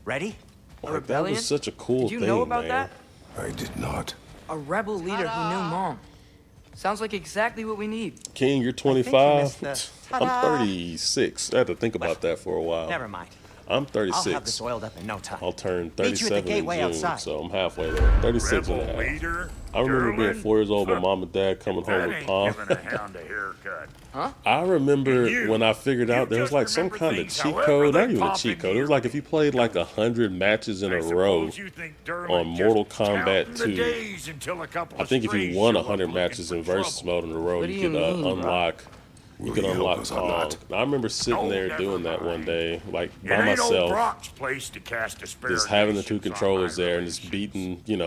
Ready? Like, that rebellion? was such a cool Did you thing, know about man. that? I did not. A rebel leader who knew Mom. Sounds like exactly what we need. King, you're think you 25. missed the I'm ta-da. 36. I had to think about that for a while. Never mind. I'm I'll have 36. this oiled up in no time. I'll turn Meet you at the 37 in gateway June, outside. so I'm halfway there. 36 and a Rebel half. leader? I remember being Durlin? 4 years old, my mom and dad coming home That with ain't Palm. giving a hound a haircut. I remember You- when I figured you out there was just like some remember kind of things cheat however code. they Not even a pop cheat in code. It your was like if you played like 100 matches in I a row suppose you think Durlin on just Mortal counting Kombat the 2. days until a couple I of think if you strays won show up 100 looking matches for in versus trouble. mode in a row, What do you you could mean, bro? unlock. You Will could you help unlock us or Pong. not? And I remember sitting No, there never doing that one mind. day, like It by ain't old myself, Brock's place to cast just having the 2 aspersions on controllers my there and just relations. beating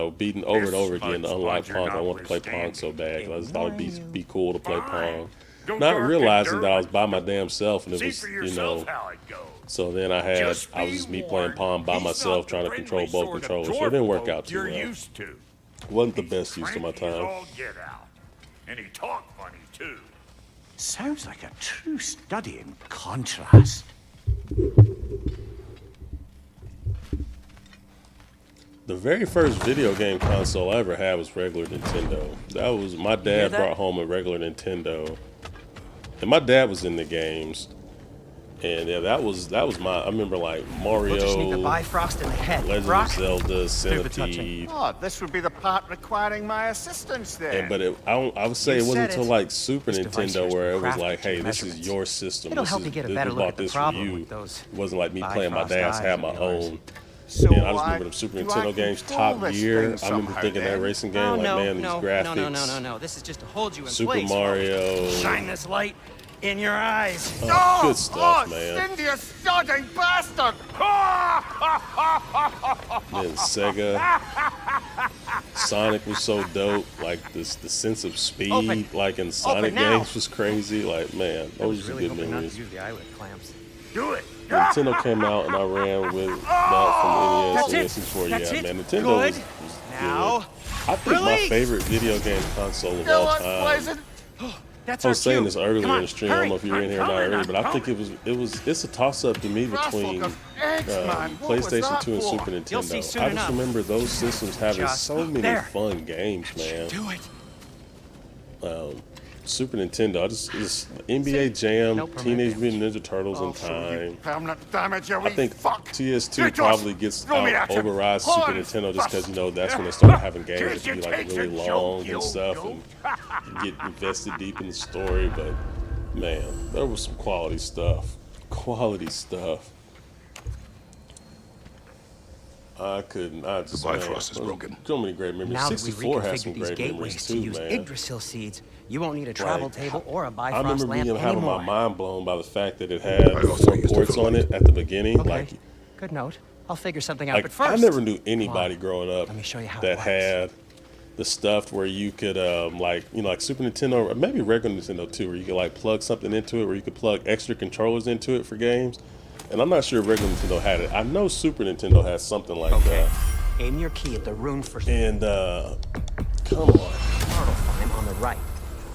over and This over again to unlock smudge Pong. I you're wanted to play Pong notwithstanding. so bad 'cause I just thought it'd be cool to play Fine. Pong. Go Not dark and realizing that I was Durlin. by my damn self and it See was, for you yourself know. how it goes. So then I was be just me playing warned, Pong by he's myself, not trying to the control friendly both sort of controllers. So dwarf it didn't work folk out too you're well. used to. Wasn't the He's best use of my cranky as time. all get out. And he talked funny too. Sounds like a true study in contrast. The very first video game console I ever had was regular Nintendo. That was my dad that? brought home a regular Nintendo, and my dad was in the games. And yeah, that was my. I remember like Mario, We'll just need to Bifrost in the head. Legend Brock? of Zelda, Stupid Centipede. Oh, this would be the part requiring my assistance then. And, but I would say You it wasn't said until it. like Super This device Nintendo has where been it was crafted like, to hey, this is measurements. your system. It'll This help is, you get a we better look bought at the this for problem you. with those It wasn't like me playing my Bifrost dad's, eyes had of my yours. own. So And I just remember them Super do I Nintendo games, control Top this Gear. thing I remember somehow thinking that then? racing game, Oh, like, no, man, these no, graphics. no. This is just to hold you in Super place. Mario. Shine this light in your eyes. Oh, good stuff, man. Cindy, you sodding bastard! Then Sega. Sonic was so dope. Like the sense of speed, Open. like in Sonic now. games, was crazy. Like, man, I was those are really good hoping not memories. to use the eyelid clamps. Do it. Nintendo came out and I ran with that from NES and That's it. N64. That's Yeah, it. man, Nintendo Good. was Now, good. I think my release. favorite video game console of You know all what, time. Pleasant? that's I our was saying cue. this earlier Come in on, the stream. I don't know if you were in here or not coming, earlier, I'm but I think it's a toss up to me between PlayStation 2 and Super Nintendo. You'll see soon I just enough. remember those systems having Just so many there. fun games, man. Do it. Super Nintendo, just NBA Jam, No permit Teenage damage. Mutant Ninja Turtles in time. Permanent damage, you I wee think fuck. TS2 Get probably us. gets Throw me at him. overrides Super Horns, Nintendo just because, bust. you know, that's when they started having games that Kids, could be it like takes really a joke, long you and stuff dope. and get invested deep in the story. But man, there was some quality stuff. Quality stuff. I just, The Bifrost is man, broken. so many great memories. Now that we 64 has some reconfigured these great gateways memories to too, use man. Yggdrasil seeds, you won't need a travel table or a I Bifrost remember lamp having my anymore. mind blown by the fact that it had I also 4 used it ports for on light. it at the beginning. Okay, Like good note. I'll figure something out, but first... I never knew anybody growing up Let me show you how it that works. had the stuff where you could like Super Nintendo or maybe regular Nintendo too, where you could like plug something into it, where you could plug extra controllers into it for games. And I'm not sure if regular Nintendo had it. I know Super Nintendo has something like that. Aim your key at the rune for And come on. Svartalfheim on the right.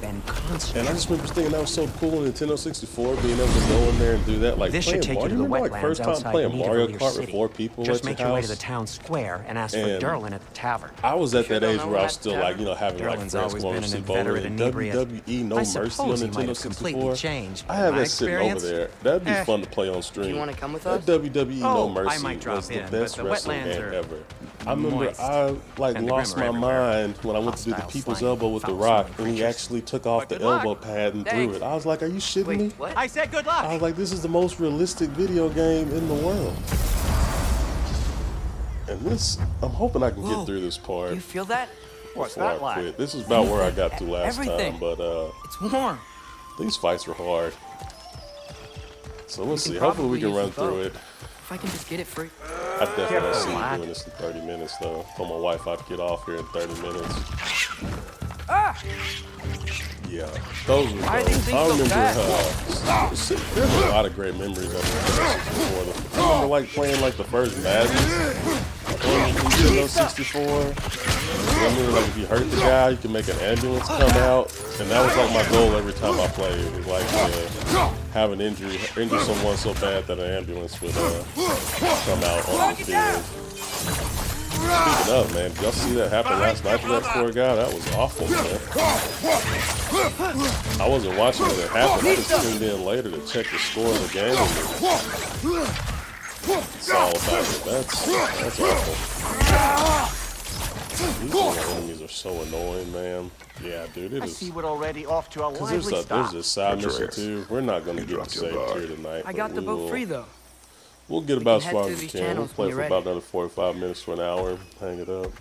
Then concentrate. And I just remember thinking that was so cool in Nintendo 64, being able to go in there and do that. Like This playing should take Mario. you to the Remember, wetlands like first time outside playing Mario Nidavellir Kart City. with 4 people Just at make your your way house. to the town square and ask for And Durlin at the tavern. I was at Sure that don't age know where I that was still tavern? like, having like Durlin's friends always come over been to an sleep over. inveterate And inebriate. WWE No I Mercy on suppose he might Nintendo have completely 64. changed, I but had my that sitting over experience- there. That'd be Eh. fun to play on stream. Do you wanna come with us? That WWE No Oh, I Mercy might drop was the in, best but the wrestling wetlands game are ever. I remember moist, I like and the lost my Grim are everywhere. mind when I went to do the Hostile, People's slimy, Elbow with The foul-smelling Rock, and he creatures. actually took off the good luck. elbow pad and threw Thanks. it. I was like, are you shitting me? Wait, what? I said good luck. I was like, this is the most realistic video game in the world. And this, I'm hoping I can Whoa. get through this part You feel that? What's before that I like? quit. This is about where I got to last Everything. time, but It's warm. these fights are hard. So we'll see. can Hopefully we probably can use run the through boat. it. If I can just get it free. I definitely see you lad. doing this in 30 minutes, though. I told my wife I'd get off here in 30 minutes. Yeah, those were Why are dope. these things I so remember, there's a lot of great memories of the 64. I remember like playing like the first Madden. on the Nintendo 64. I mean, like if you hurt the guy, you can make an ambulance come out, and that was like my goal every time I played. It was like have an injure someone so bad that an ambulance would come out on the field. Speaking of, man, did y'all see that happen last night to that poor guy? That was awful, man. I wasn't watching it happen. I just tuned in later to check the score of the game. It's all about it. That's awful. These enemies are so annoying, man. Yeah, dude, it I is. see we're already off to a lively There's start. this side mission too. We're not going to get to save here tonight. I got but the boat free though. We'll get about as head far through as we these can. We'll channels play when for you're about ready. another 45 minutes to an hour. Hang it up.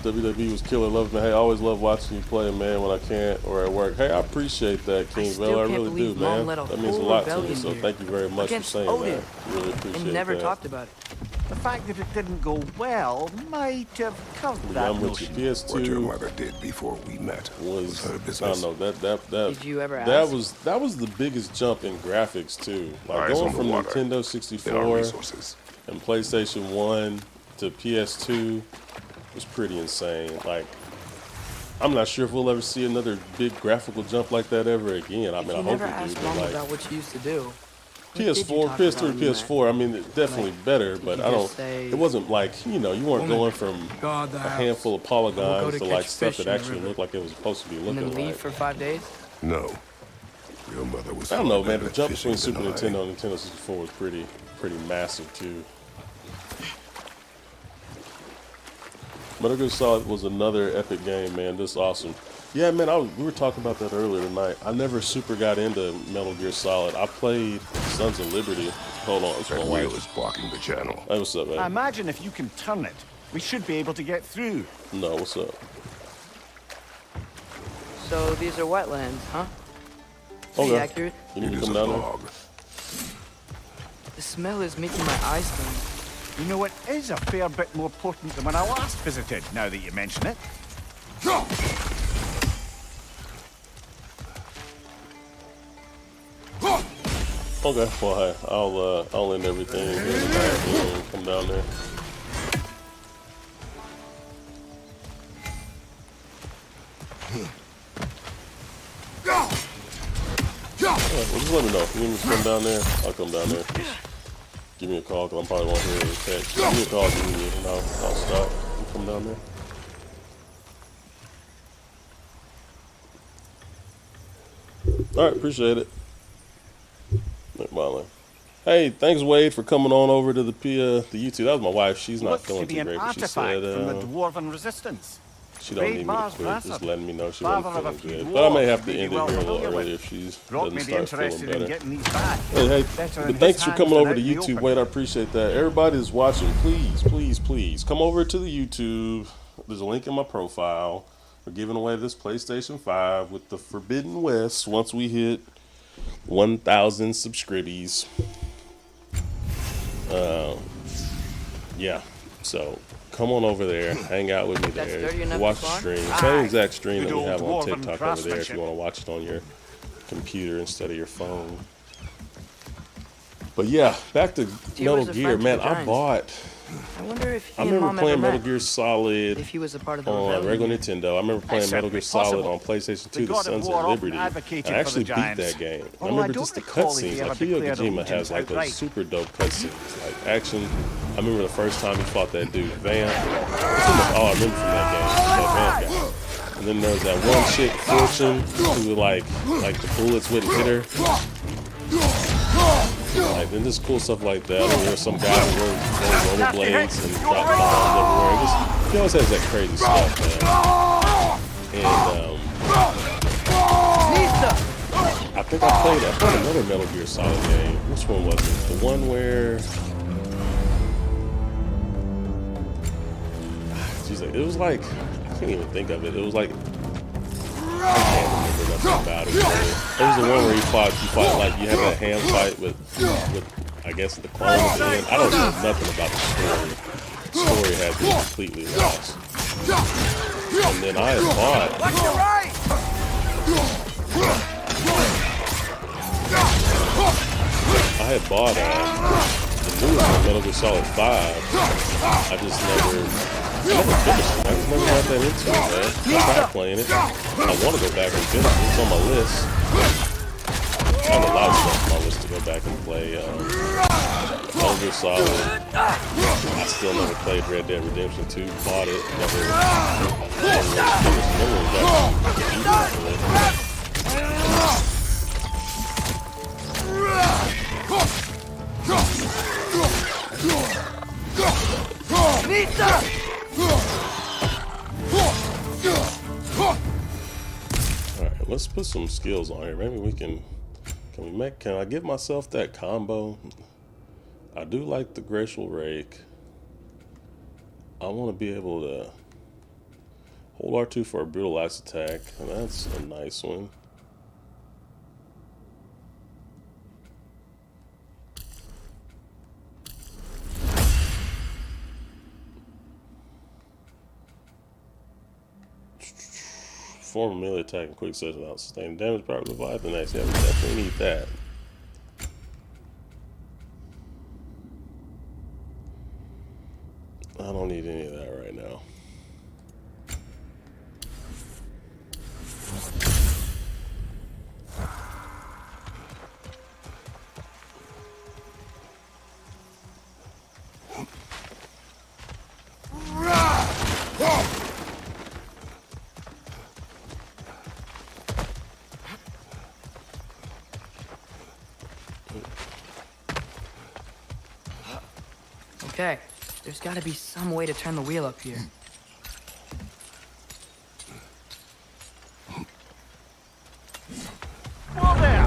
WWE was killer. Love me. Hey, I always love watching you play, man, when I can't or at work. Hey, I appreciate that, King still Vale. I can't really do, believe Mom man. led a That means a whole lot to me, rebellion so here thank you very much for against saying Odin. that. Really appreciate And never that. talked about it. The fact that it didn't go well might have covered that I'm with you. notion. What your PS2 mother did before we met was her I business. don't know that Did you ever that ask? was the biggest jump in graphics too. Like Eyes going on the from water. Nintendo There are 64 resources. and PlayStation 1 to PS2 was pretty insane. Like I'm not sure if we'll ever see another big graphical jump like that ever again. I mean, I You hope never we do, asked but Mom like about what you used to do. What did you PS4, talk PS3, about when you met? PS4. I mean, it's definitely better, but you I don't. just say, It wasn't like you know, you weren't "Woman, going from guard the a house. handful of We'll polygons go to to like catch stuff fish that in the actually river." looked like it was supposed to be And looking then leave like. for 5 days? No. Your mother was I don't know, far man. better The at jump fishing between Super than I. Nintendo and Nintendo 64 was pretty massive too. Metal Gear Solid was another epic game, man. Just awesome. Yeah, man. We were talking about that earlier tonight. I never super got into Metal Gear Solid. I played Sons of Liberty. Hold on, it's my That wheel wife. is blocking the channel. Hey, what's up, I man? imagine if you can turn it, we should be able to get through. No, what's up? So these are wetlands, huh? Pretty Okay. accurate. You need It to is come a down there. bog. The smell is making my eyes sting. You know, it is a fair bit more potent than when I last visited, now that you mention it. Okay, well, hey, I'll end everything here tonight and come down there. Alright, well, just let me know. If you need me to come down there, I'll come down there. Just give me a call, because I'm probably won't hear any text. Give me a call, give me, and I'll stop and come down there. Alright, appreciate it. Bye. Hey, thanks Wade for coming on over to the YouTube. That was my wife. She's not Looks feeling to be too an great, but she artifact said from the Dwarven Resistance. she don't need me to Mars quit. Just Vassar. letting me know she Father wasn't of a feeling few good. But I may dwarves have to you'd end be it well here a little familiar early with. if she Brought doesn't me to start feeling interested in better. getting these back. Hey, Better in but his thanks for hands coming than over to out in the YouTube, open. Wade. I appreciate that. Everybody that's watching, please, come over to the YouTube. There's a link in my profile. We're giving away this PlayStation 5 with the Forbidden West once we hit 1,000 subscribers. Yeah, so come on over there, hang out with me That's there. dirty enough Watch to the fun? stream. Aye. Same exact stream Good that we old have on dwarven TikTok over there if craftsmanship. you want to watch it on your computer instead of your phone. But yeah, back to He Metal was a Gear. friend to Man, the I Giants. bought. I wonder if he I and remember Mom playing ever Metal met. Gear Solid If he was a part of the on rebellion. regular Nintendo. I remember playing Metal Gear certainly Solid possible. on PlayStation 2, The The God of Sons War of often Liberty. advocated I for the actually beat Giants. that game. I Although I remember don't just the recall if he cutscenes. ever Like Hideo declared Kojima allegiance has like outright. those super dope cutscenes, like action. I remember the first time he fought that dude, Vamp. That's pretty much all I remember from that game, that Vamp guy. And then there was that one chick, Fortune, who like the bullets wouldn't hit her. Like, and just cool stuff like that. And there was some guy who rode rollerblades and dropped bombs everywhere. Just, he always has that crazy stuff, man. And I think I played another Metal Gear Solid game. Which one was it? The one where it was like, I can't even think of it. It was like, I can't remember nothing about it. It was the one where you fought like you had that hand fight with I guess the clone at the end. I don't know nothing about the story. The story had been completely lost. And then I had bought. I I had bought the newest one, Metal Gear Solid 5. I just never finished it. I just never got that into it, man. I tried playing it. I want to go back and finish it. It's on my list. I have a lot of stuff on my list to go back and play. Metal Gear Solid. I still never played Red Dead Redemption 2. Bought it. Never Alright, let's put some skills on here. Maybe we can I give myself that combo? I do like the Glacial Rake. I want to be able to hold R2 for a brutal axe attack, and that's a nice one. Perform a melee attack and quick success without sustaining damage, probably revive the next. Yeah, we definitely need that. I don't need any of that right now. Okay, there's got to be some way to turn the wheel up here. Whoa there!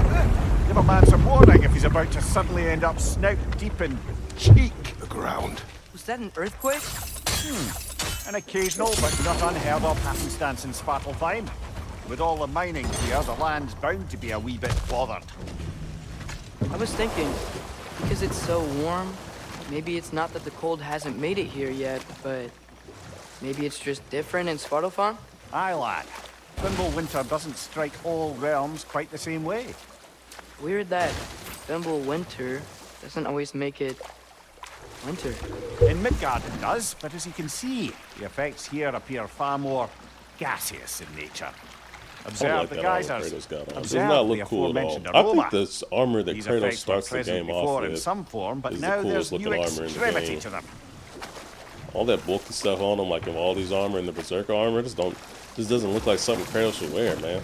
Give a man some warning if he's about to suddenly end up snout deep in cheek. The ground. Was that an earthquake? An occasional but not unheard of happenstance in Svartalfheim. With all the mining here, the land's bound to be a wee bit bothered. I was thinking, because it's so warm, maybe it's not that the cold hasn't made it here yet, but maybe it's just different in Svartalfheim? Aye, lad. Thimble winter doesn't strike all realms quite the same way. Weird that Thimble winter doesn't always make it winter. In Midgard it does, but as you can see, the effects here appear far more gaseous in nature. Observe like the that armor geysers. Kratos got on. It does Observe not the look cool at all. aforementioned I aroma. think this armor that These Kratos effects were starts the present game off before in with some form, but is the now coolest there's new looking armor in the extremity game. to them. All that bulky stuff on them, like in all these armor and the Berserker armor, just doesn't look like something Kratos should wear, man.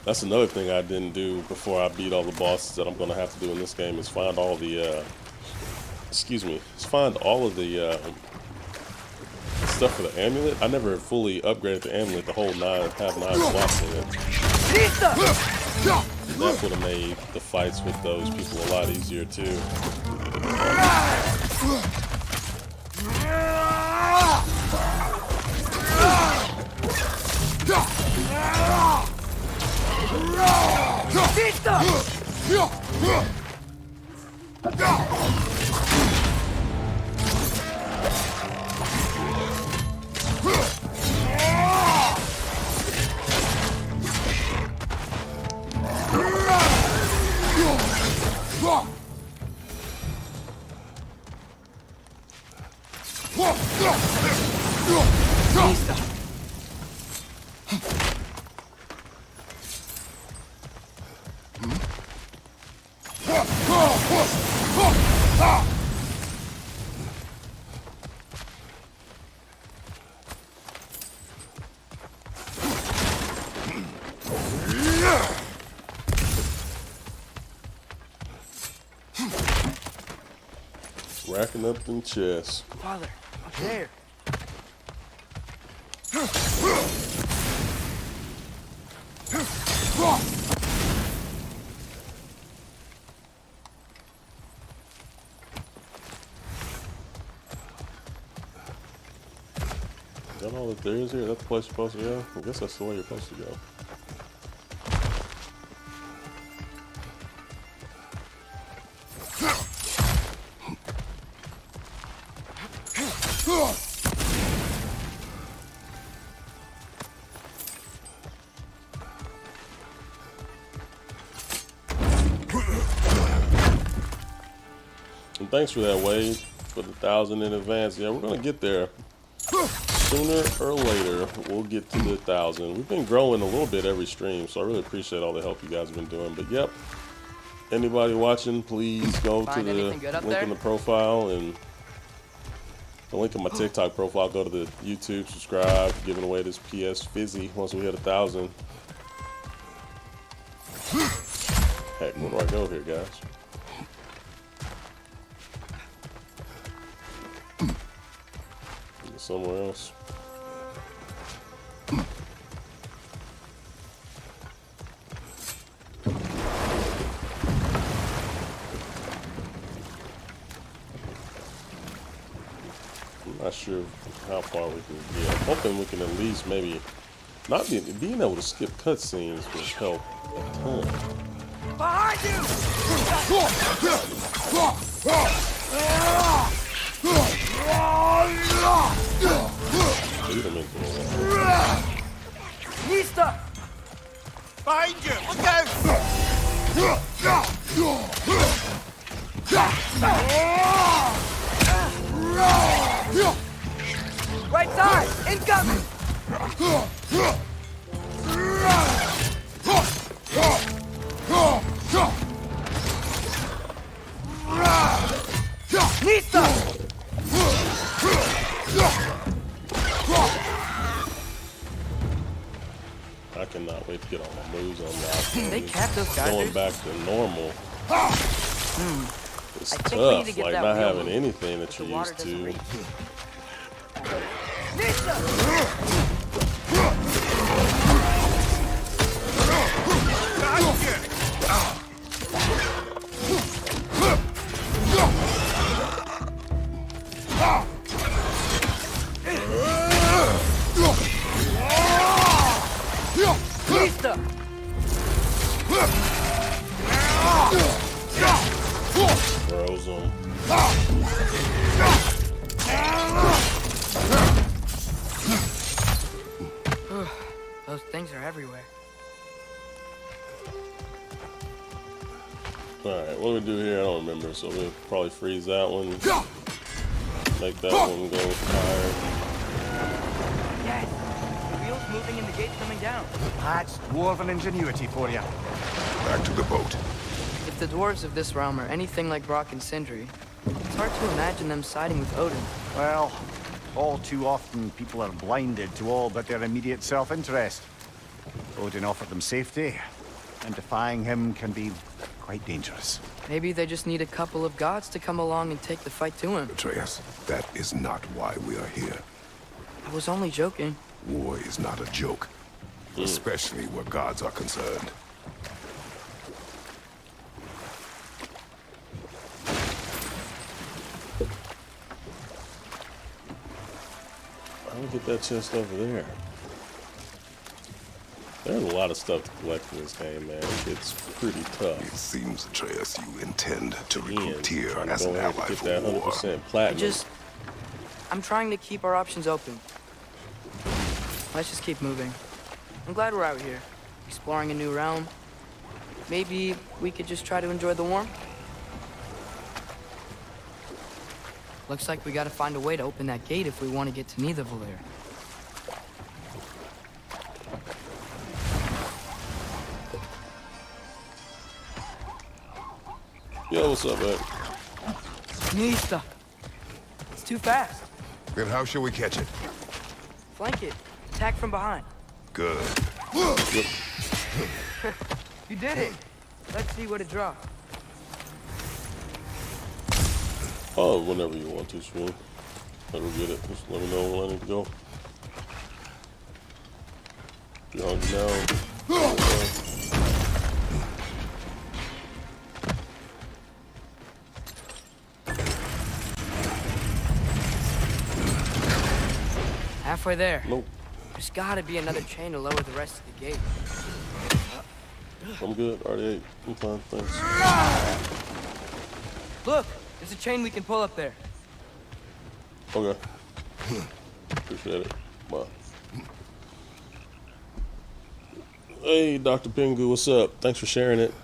That's another thing I didn't do before I beat all the bosses that I'm gonna have to do in this game is find all the find all of the stuff for the amulet. I never fully upgraded the amulet, the whole 9 slots in it. That would have made the fights with those people a lot easier too. Racking up them chests. Father, up there. Is that all that there is here? Is that the place you're supposed to go? I guess that's the way you're supposed to go. And thanks for that, Wade, for the 1,000 in advance. Yeah, we're gonna get there. Sooner or later, we'll get to the 1,000. We've been growing a little bit every stream, so I really appreciate all the help you guys have been doing. But yep, anybody watching, please go to the link in the profile and the link in my TikTok profile. Go to the YouTube, subscribe, giving away this PS Fizzy once we hit 1,000. Heck, where do I go here, guys? Somewhere else. I'm not sure how far we can get. I'm hoping we can at least maybe not being able to skip cutscenes would help a ton. Behind you! Nista! Behind you! Look out! Right side! Incoming! Nista! I cannot wait to get all my moves unlocked. They capped those guys. Going back to normal. It's I think we need to tough, get like that not wheel having moving. anything that The you're water used doesn't to. reach. Nista! Nista! Throws them. Those things are everywhere. Alright, what do we do here? I don't remember, so we'll probably freeze that one. Make that one go higher. Yes! The wheel's moving and the gate's coming down. That's dwarven ingenuity for you. Back to the boat. If the dwarves of this realm are anything like Brock and Sindri, it's hard to imagine them siding with Odin. Well, all too often people are blinded to all but their immediate self-interest. Odin offered them safety, and defying him can be quite dangerous. Maybe they just need a couple of gods to come along and take the fight to him. Atreus, that is not why we are here. I was only joking. War is not a joke, especially where gods are concerned. How do we get that chest over there? There's a lot of stuff to collect in this game, man. It's pretty tough. It seems, Atreus, you intend to Again, recruit Tyr trying to as go an ahead ally and get for that war. 100% platinum. I'm trying to keep our options open. Let's just keep moving. I'm glad we're out here, exploring a new realm. Maybe we could just try to enjoy the warmth? Looks like we gotta find a way to open that gate if we want to get to Nidavellir. Yo, what's up, man? Nista! It's too fast. Then how shall we catch it? Flank it. Attack from behind. Good. You did it! Let's see what it drops. Oh, whenever you want to, Swing. Let me get it. Just let me know when I need to go. You're hungry now. Halfway there. Nope. There's gotta be another chain to lower the rest of the gate. I'm good. Already ate. I'm fine. Thanks. Look! There's a chain we can pull up there. Okay. Appreciate it. Bye. Hey, Dr. Pingu, what's up? Thanks for sharing it.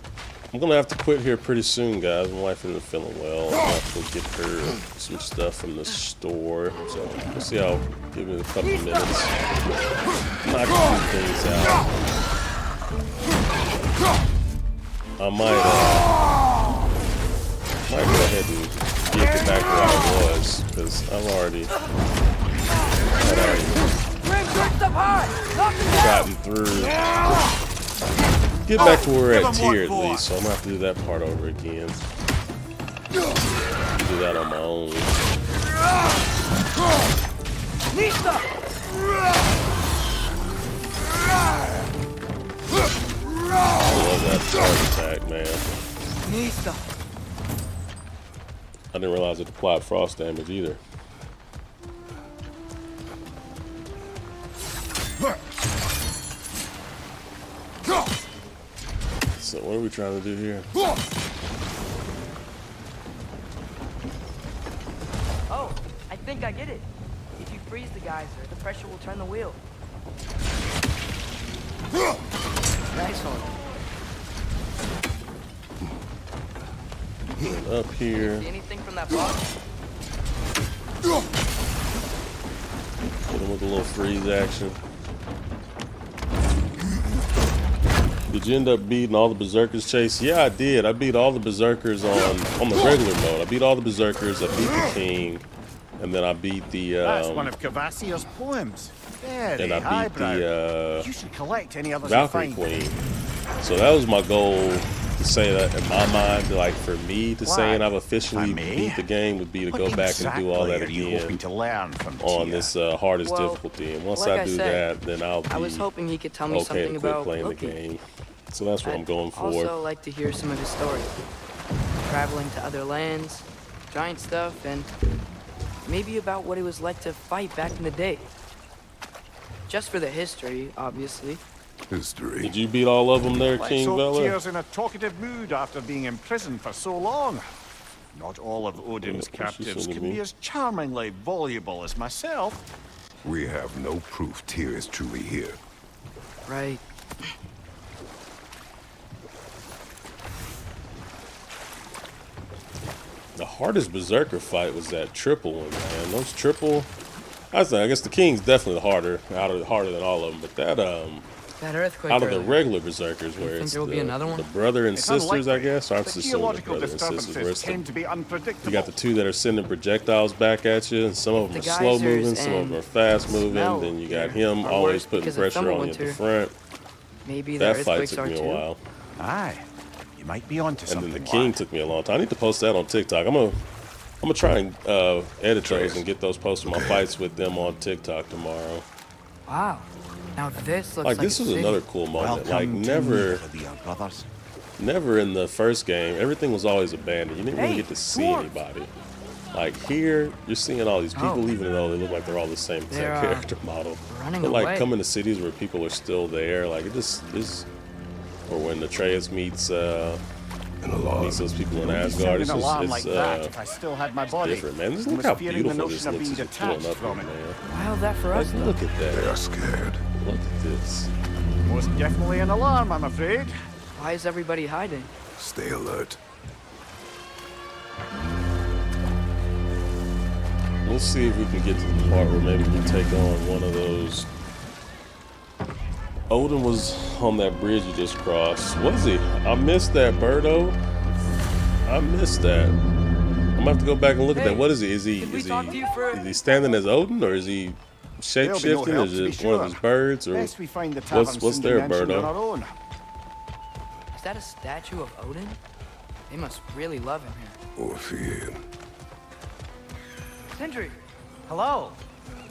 I'm gonna have to quit here pretty soon, guys. My wife isn't feeling well. I'm gonna have to go get her some stuff from the store. So we'll see. I'll give it a couple minutes. Knock a few things out. I might go ahead and get back where I was, because I've already gotten through. Get back to where we're at tier at least, so I'm gonna have to do that part over again. Do that on my own. I love that charge attack, man. I didn't realize it applied frost damage either. So what are we trying to do here? Oh, I think I get it. If you freeze the geyser, the pressure will turn the wheel. Nice one. Up here. See anything from that box? Hit him with a little freeze action. Did you end up beating all the berserkers, Chase? Yeah, I did. I beat all the berserkers on the regular mode. I beat all the berserkers. I beat the king, and then I beat the. That's one of Cavassia's poems. Very and I beat the you should collect any others Valkyrie you find. Queen. So that was my goal. To say that in my mind, like for me to saying I've officially beat the game would be to go back and do all that again on this hardest difficulty. And once like I do that, then I'll be I was hoping he could tell me okay something to quit about playing Loki. the game. So that's what I'm going for. I'd also like to hear some of his story. Traveling to other lands, giant stuff, and maybe about what it was like to fight back in the day. Just for the history, obviously. History. Did you beat all of them there, King Vela? Tears in a talkative mood after being imprisoned for so long. Not all of Odin's captives can be as charmingly voluble as myself. We have no proof Tyr is truly here. Right. The hardest berserker fight was that triple one, man. Those triple, I guess the king's definitely harder than all of them, but that earthquake out of the earlier. regular berserkers, where it's the brother and sisters, I guess. I'm just assuming the brother and sisters, where it's you got the two that are sending projectiles back at you, and some of them are slow moving, some of them are fast moving. Then you got him always putting pressure on you at the front. Maybe that fight took me a while. Aye, you might be onto something. And then the king took me a long time. I need to post that on TikTok. I'm gonna try and edit those and get those posted. My fights with them on TikTok tomorrow. Wow. Now this looks like this was another cool moment. Like never in the first game, everything was always abandoned. You didn't really get to see anybody. Like here, you're seeing all these people, even though they look like they're all the same character model. But like coming to cities where people are still there, like it just is. Or when Atreus meets those people in Asgard, it's different, man. Just look how beautiful this looks as you're pulling up here, man. Wow, that for us. Like, look at that. They are scared. Look at this. Most definitely an alarm, I'm afraid. Why is everybody hiding? Stay alert. Let's see if we can get to the part where maybe we take on one of those. Odin was on that bridge you just crossed. Was he? I missed that, Birdo. I missed that. I'm gonna have to go back and look at that. What is he? Is he standing as Odin, or is he shape shifting? Is it one of his birds, or what's there, Birdo? Is that a statue of Odin? They must really love him here. Or fear. Sindri. Hello.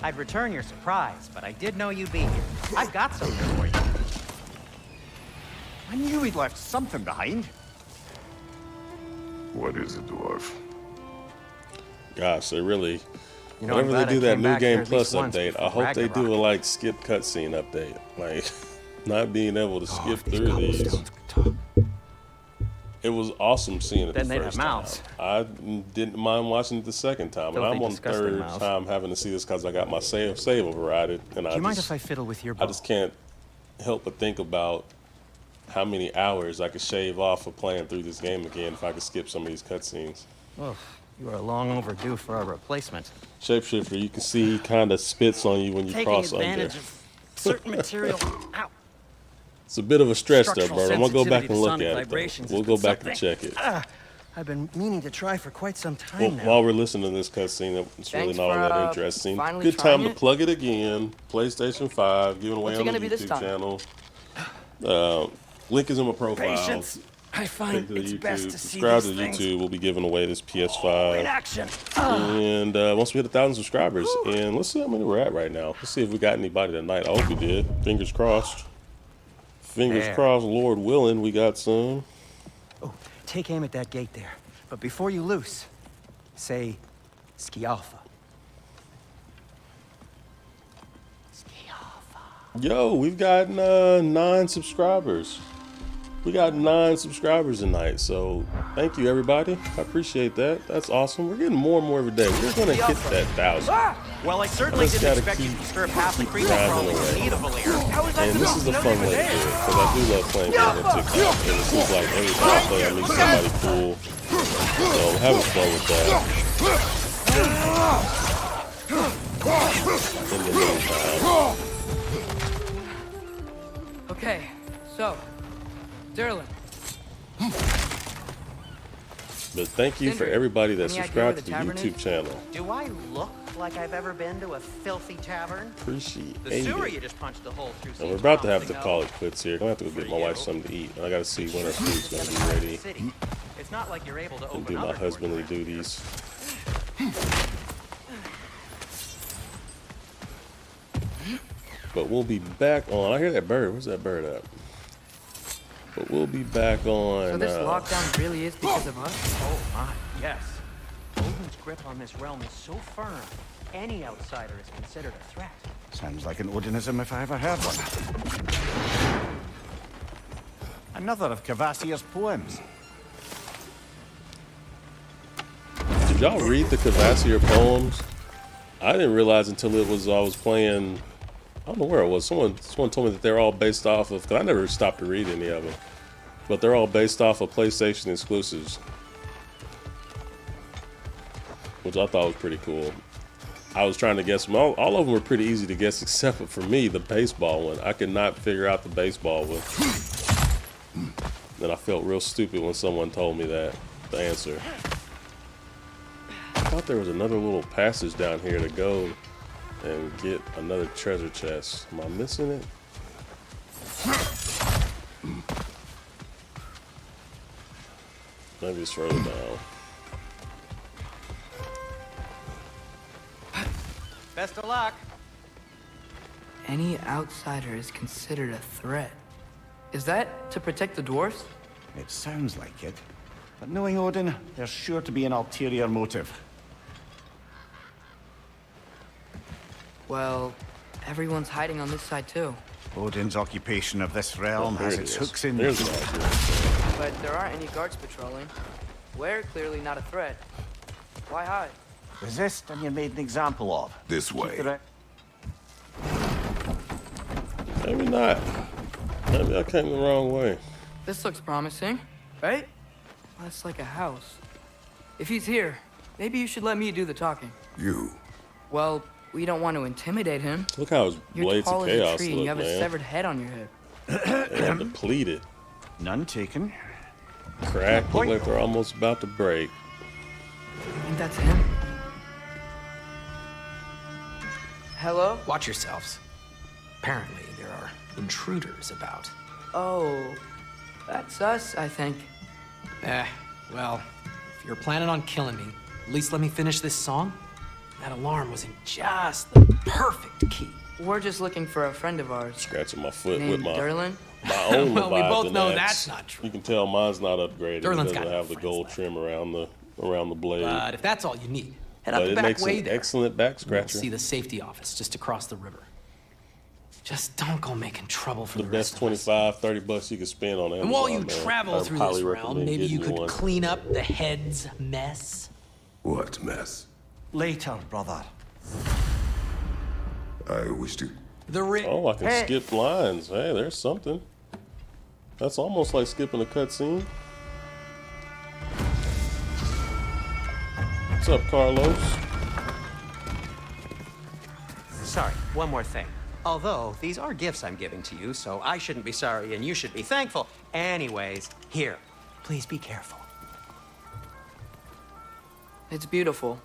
I'd return your surprise, but I did know you'd be here. I've got something for you. I knew he'd left something behind. What is it, dwarf? Gosh, they really. You know, whenever they do that New Game Plus once update, I hope they do a like skip cutscene update, like not being able to skip through these. It was awesome seeing it the first time. I didn't mind watching it the second time, and I'm on the third time having to see this because I got my save overridden, and Do you mind if I fiddle with your bow? I just can't help but think about how many hours I could shave off of playing through this game again if I could skip some of these cutscenes. Oh, you are long overdue for a replacement. Shapeshifter, you can see he kind of spits on you when you cross under. Taking advantage of certain material. Ow. It's a bit of a stretch there, Structural Bert. I'm gonna go back sensitivity to and look sonic at it. vibrations Though. has We'll go been back and check it. I've been meaning to try for quite some time Well, now. while we're listening to this cutscene, it's really Thanks not all for, that interesting. finally Good time trying to it. plug it again. PlayStation 5, giving away What's it on the gonna be this YouTube time? channel. Link is in my profile. Patience. I Take find to the it's YouTube. best to see Subscribe these to things YouTube. We'll be giving away this PS5. in action. And once we hit 1,000 subscribers, and let's see how many we're at right now. Let's see if we got anybody tonight. I hope we did. Fingers crossed. Fingers There. crossed, Lord willing, we got some. Oh, take aim at that gate there. But before you loose, say Skialfa. Skialfa. Yo, we've gotten 9 subscribers. We got 9 subscribers tonight, so thank you everybody. I appreciate that. That's awesome. We're getting more and more every day. We're gonna hit that 1,000. Well, I certainly Just didn't gotta expect you keep- to stir past the keep creature driving crawling away. in need of a lair. And this is a fun way to do it, because I do love playing games on TikTok. And it seems like every time I play, I meet somebody cool. So I'm having fun with that. In the meantime. Okay, so, Derlin. But thank you for Sindri, everybody that any idea subscribed where to the the tavern YouTube is? channel. Do I look like I've ever been to a filthy tavern? Appreciate The sewer you it. just punched a hole through. And we're seems about to have to promising, call though. it quits here. I'm gonna have to go get my For wife you. something to eat. And I gotta see when her food's gonna be City. ready It's not like you're able to and open do my other doors husbandly around. duties. But we'll be back on. I hear that bird. Where's that bird at? But we'll be back on. So this lockdown really is because of us? Oh my, yes. Odin's grip on this realm is so firm, any outsider is considered a threat. Sounds like an Odinism if I ever heard one. Another of Cavassia's poems. Did y'all read the Cavassier poems? I didn't realize until it was I was playing. I don't know where it was. Someone told me that they're all based off of. Cause I never stopped to read any of them, but they're all based off of PlayStation exclusives, which I thought was pretty cool. I was trying to guess them. All of them were pretty easy to guess, except for me, the baseball one. I could not figure out the baseball one. And I felt real stupid when someone told me that, the answer. I thought there was another little passage down here to go and get another treasure chest. Am I missing it? Maybe it's further down. Best of luck. Any outsider is considered a threat. Is that to protect the dwarves? It sounds like it. But knowing Odin, there's sure to be an ulterior motive. Well, everyone's hiding on this side too. Odin's occupation of this realm There has it its is. hooks in. There's the idea. But there aren't any guards patrolling. We're clearly not a threat. Why hide? Resist and you're made an example of. This way. Keep the Maybe not. Maybe I came the wrong way. This looks promising, right? Well, that's like a house. If he's here, maybe you should let me do the talking. You. Well, we don't want to intimidate him. Look how his You're blades tall of as a chaos tree and look, you have a man. severed head on your head. They're depleted. None taken. Cracked. Look like they're almost about to break. I think that's him. Hello? Watch yourselves. Apparently, there are intruders about. Oh, that's us, I think. Well, if you're planning on killing me, at least let me finish this song. That alarm was in just the perfect key. We're just looking for a friend of ours. Scratching my foot Named with my Derlin? own Well, we both Leviathan know axe. that's not true. You can tell mine's not upgraded. Derlin's It got doesn't no have the friends gold left. trim around the blade. But if that's all you need, head out But the it back makes way an there. excellent back You'll scratcher. see the safety office just across the river. Just don't go making trouble for The the best rest of us. $25-$30 you can spend on Amazon. And while you man. travel I through highly this realm, recommend maybe you getting could one. clean up the head's mess. What mess? Later, brother. I wish to. The ring. Oh, I can Hey. skip lines. Hey, there's something. That's almost like skipping a cutscene. What's up, Carlos? Sorry, one more thing. Although, these are gifts I'm giving to you, so I shouldn't be sorry and you should be thankful. Anyways, here, please be careful. It's beautiful.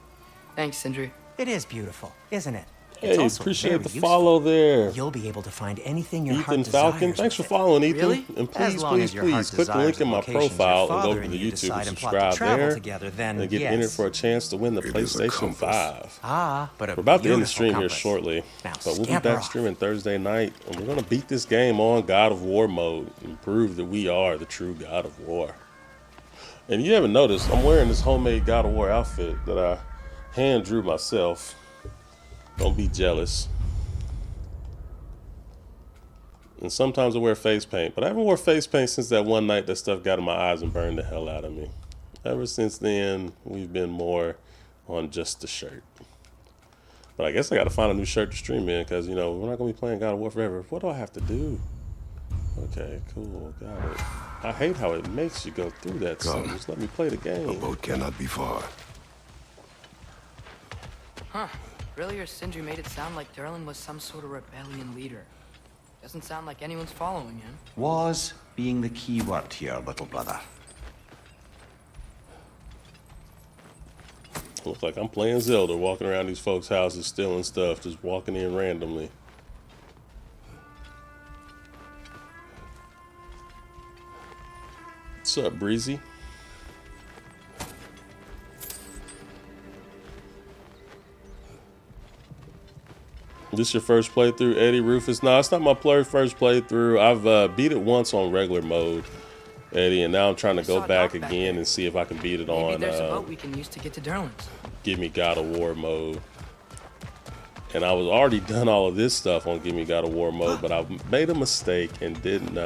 Thanks, Sindri. It is beautiful, isn't it? Hey, also appreciate very the useful. follow there. You'll be able to find anything your Ethan heart Falcon, desires thanks for with it. following, Ethan. Really? And As please, long please, as your heart please, click the link desires in my locations your profile and father go to and the you YouTube decide and and plot to subscribe travel there. together, then And get yes. entered for a chance to win the It is a PlayStation compass. 5. Ah, but We're about to end the stream here compass. shortly, Now but we'll be scamper back off. streaming Thursday night, and we're going to beat this game on God of War mode and prove that we are the true God of War. And you haven't noticed, I'm wearing this homemade God of War outfit that I hand drew myself. Don't be jealous. And sometimes I wear face paint, but I haven't worn face paint since that one night that stuff got in my eyes and burned the hell out of me. Ever since then, we've been more on just the shirt. But I guess I got to find a new shirt to stream in because, you know, we're not going to be playing God of War forever. What do I have to do? Okay, cool. Got it. I hate how it makes you go through that stuff. Come. Just let me play the The game. boat cannot be far. Huh. Earlier, Sindri made it sound like Durlin was some sort of rebellion leader. Doesn't sound like anyone's following him. Was being the key word here, little brother. Looks like I'm playing Zelda, walking around these folks' houses, stealing stuff, just walking in randomly. What's up, Breezy? This your first playthrough, Eddie Rufus? No, it's not my first playthrough. I've beat it once on regular mode, Eddie, and now I'm trying to go back again and see if I can beat it Maybe on there's a boat we can use to get to Durlin's. Give Me God of War mode. And I was already done all of this stuff on Give Me God of War mode, but I made a mistake and didn't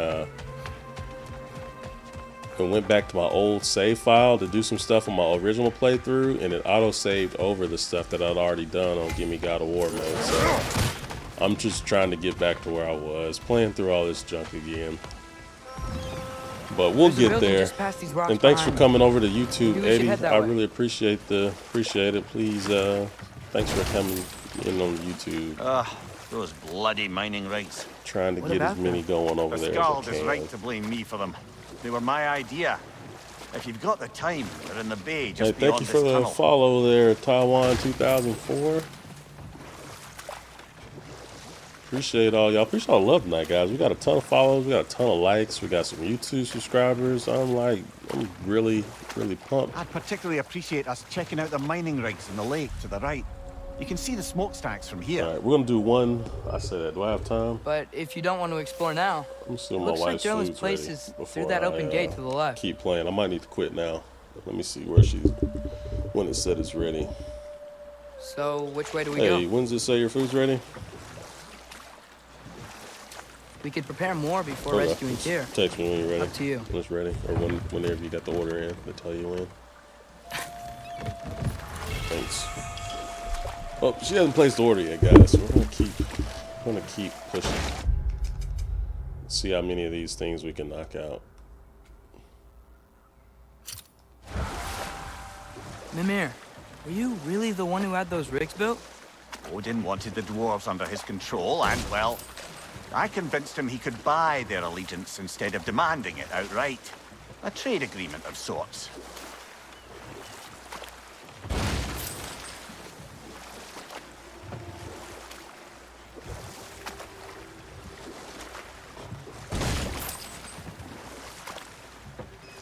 and went back to my old save file to do some stuff on my original playthrough, and it auto-saved over the stuff that I'd already done on Give Me God of War mode. So I'm just trying to get back to where I was, playing through all this junk again. But we'll There's a get building there. just past these rocks And thanks for behind coming over to YouTube, Maybe we should Eddie. head that I way. really appreciate it. Please, thanks for coming in on YouTube. Those bloody mining rigs. Trying to What get as about many going over The there Skald as I is can. right to blame me for them. They were my idea. If you've got the time, they're in the bay just Hey, beyond thank you this for the tunnel. follow there, Taiwan 2004. Appreciate all y'all. Appreciate all the love tonight, guys. We got a ton of follows. We got a ton of likes. We got some YouTube subscribers. I'm really, really pumped. I'd particularly appreciate us checking out the mining rigs in the lake to the right. You can see the smokestacks from here. All right, we're gonna do one. I said that. Do I have time? But if you don't want to explore now, Let me see when my looks like wife's Durlin's food's place ready is before through that open gate to the left. Keep playing. I might need to quit now. Let me see where she's. When it said it's ready. So which way do we Hey, go? when does it say your food's ready? We could prepare more before Okay. rescuing Tyr. Text me when you're ready. Up to you. When it's ready, or whenever you got the order in, they tell you when. Thanks. Oh, she hasn't placed the order yet, guys. So we're gonna keep pushing. See how many of these things we can knock out. Mimir, were you really the one who had those rigs built? Odin wanted the dwarves under his control, and, well, I convinced him he could buy their allegiance instead of demanding it outright. A trade agreement of sorts.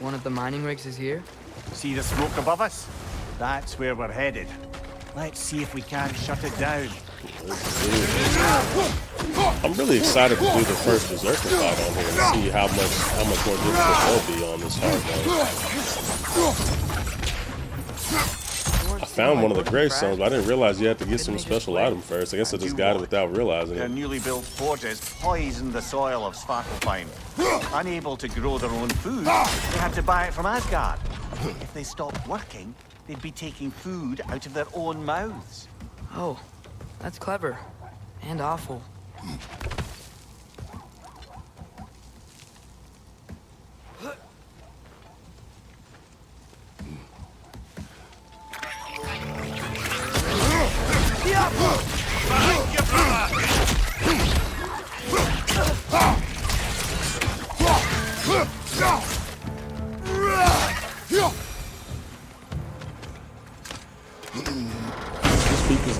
One of the mining rigs is here? See the smoke above us? That's where we're headed. Let's see if we can't shut it down. I'm really excited to do the first Berserker fight on here and see how much more difficult they'll be on this hard mode. I found one of the gravestones, but I didn't realize you had to get some special item first. I guess I just got it without realizing Their it. newly built forges poisoned the soil of Svartalfheim. Unable to grow their own food, they had to buy it from Asgard. If they stopped working, they'd be taking food out of their own mouths. Oh, that's clever. And awful.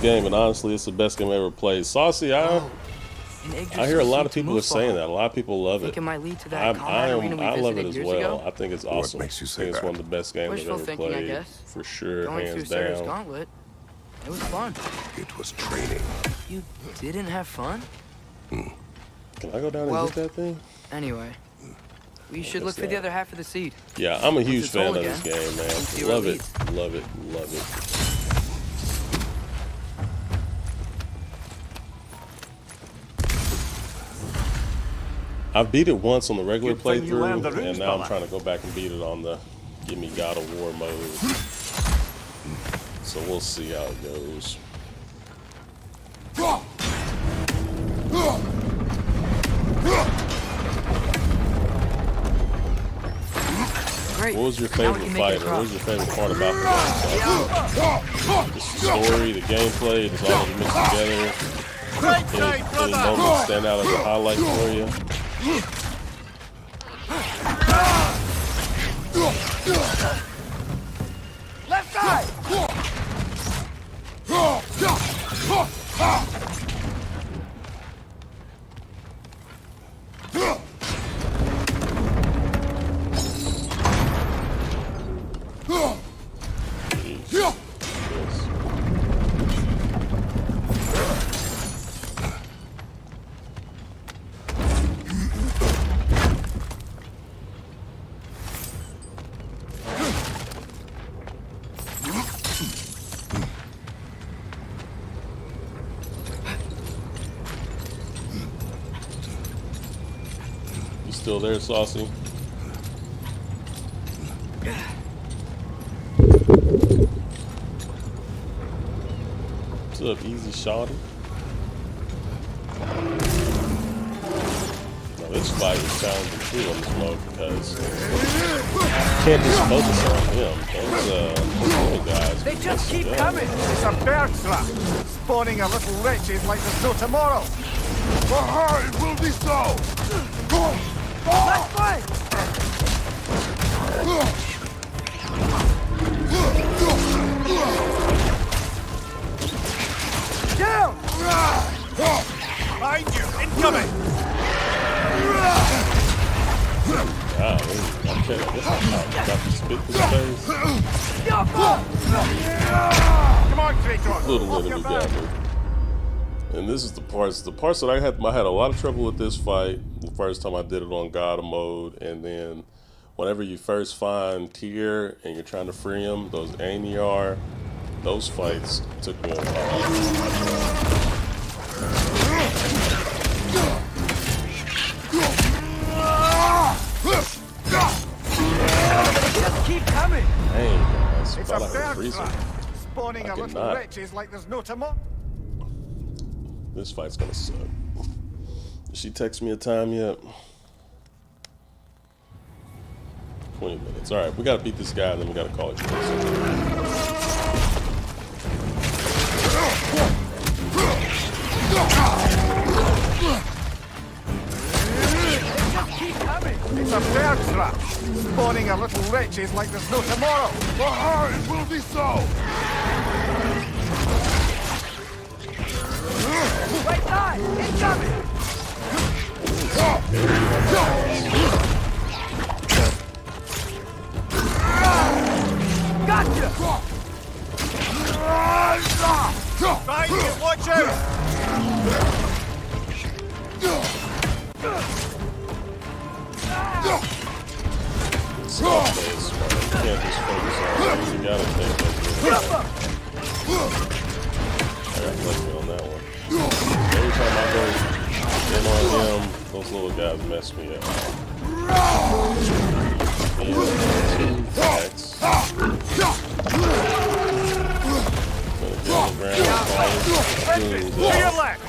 this game, and honestly, it's the best game I ever played. Saucy, I hear a lot of people are saying that. A lot of people love it. It might lead to that combat arena we I love it visited as years well. ago? I think it's awesome. makes you I say think it's that? one of the best games Wishful I've ever thinking, I played. guess. For sure, Going through hands Sarah's down. gauntlet. It was fun. It was training. You didn't have fun? Can I go down Well, and get that thing? Anyway, we should look for the other half of the seed. Yeah, I'm a huge it's fan all of this again, game, and see man. where it Love it, leads. love it, love it. I beat it once on the regular Good thing you learned the playthrough, rules, and now I'm fella. trying to go back and beat it on the Give Me God of War mode. So we'll see how it goes. Great. What was your Now we favorite can make it fighter? What was your favorite part about the game? The story, the gameplay, just all of it mixed together. Any moments stand out as a highlight for you? Left side! You still there, Saucy? What's up, easy shawty? Now this fight is challenging too on this mode because you can't just focus on him. Those little guys. They just keep Yeah. coming. It's a bird trap, spawning a little wretches like there's no tomorrow. It will be so! Let's fight! Down! Behind you! Incoming! Wow, I got to spit this face. Come on, Kratos! Little Off enemy your got back. me. And this is the parts that I had a lot of trouble with this fight the first time I did it on God mode, and then whenever you first find Tyr and you're trying to free him, those Ainur, those fights took me a while. Just keep coming! Dang, guys, It's felt a like I was bird freezing. trap, spawning I a little cannot. wretches like there's no tomorrow. This fight's gonna suck. Did she text me a time yet? 20 minutes. Alright, we gotta beat this guy and then we gotta call it quits. Just keep coming! It's a bird trap, spawning a little wretches like there's no tomorrow. It will be so! Right side! Incoming! Gotcha! Behind you! Watch out! Stop playing smart. You can't just focus on it. You gotta think like I gotta flex me on that one. Every time I go in on him, those little guys mess me up. Attacks. Gonna get on the ground, To your left!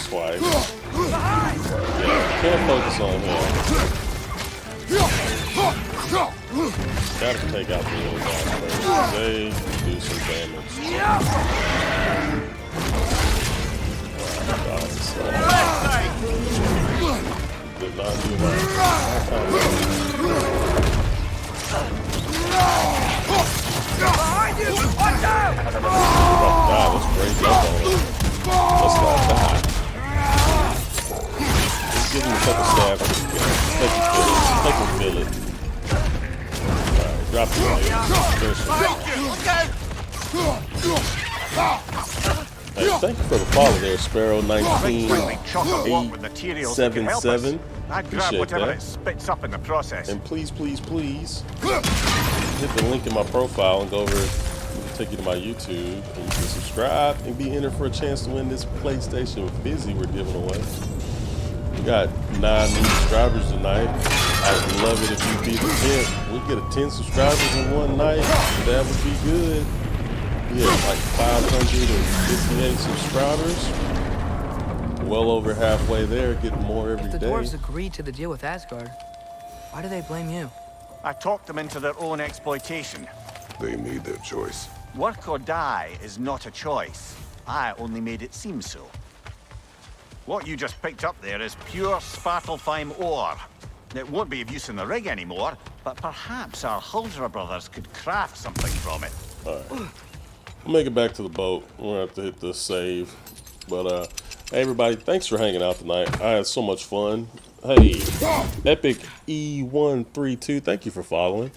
twice. Yeah, can't focus on him. Gotta take out the little guys first. They do some damage. Did not do that. Give him a couple stabs. Make him feel it. Alright, drop the Hey, thank you for the follow there, Sparrow 19877. I'd grab whatever it spits up in the process. And please, please, please hit the link in my profile and go over. Take you to my YouTube and you can subscribe and be entered for a chance to win this PlayStation Fizzy we're giving away. We got 9 new subscribers tonight. I'd love it if you beat the 10. We get a 10 subscribers in one night. That would be good. We have like 558 subscribers. Well over halfway there, getting more every day. If the dwarves agreed to the deal with Asgard, why do they blame you? I talked them into their own exploitation. They made their choice. Work or die is not a choice. I only made it seem so. What you just picked up there is pure Svartalfheim ore. It won't be of use in the rig anymore, but perhaps our Huldra brothers could craft something from it. Alright. We'll make it back to the boat. We're gonna have to hit the save. But hey everybody, thanks for hanging out tonight. I had so much fun. Hey, Epic E132, thank you for following.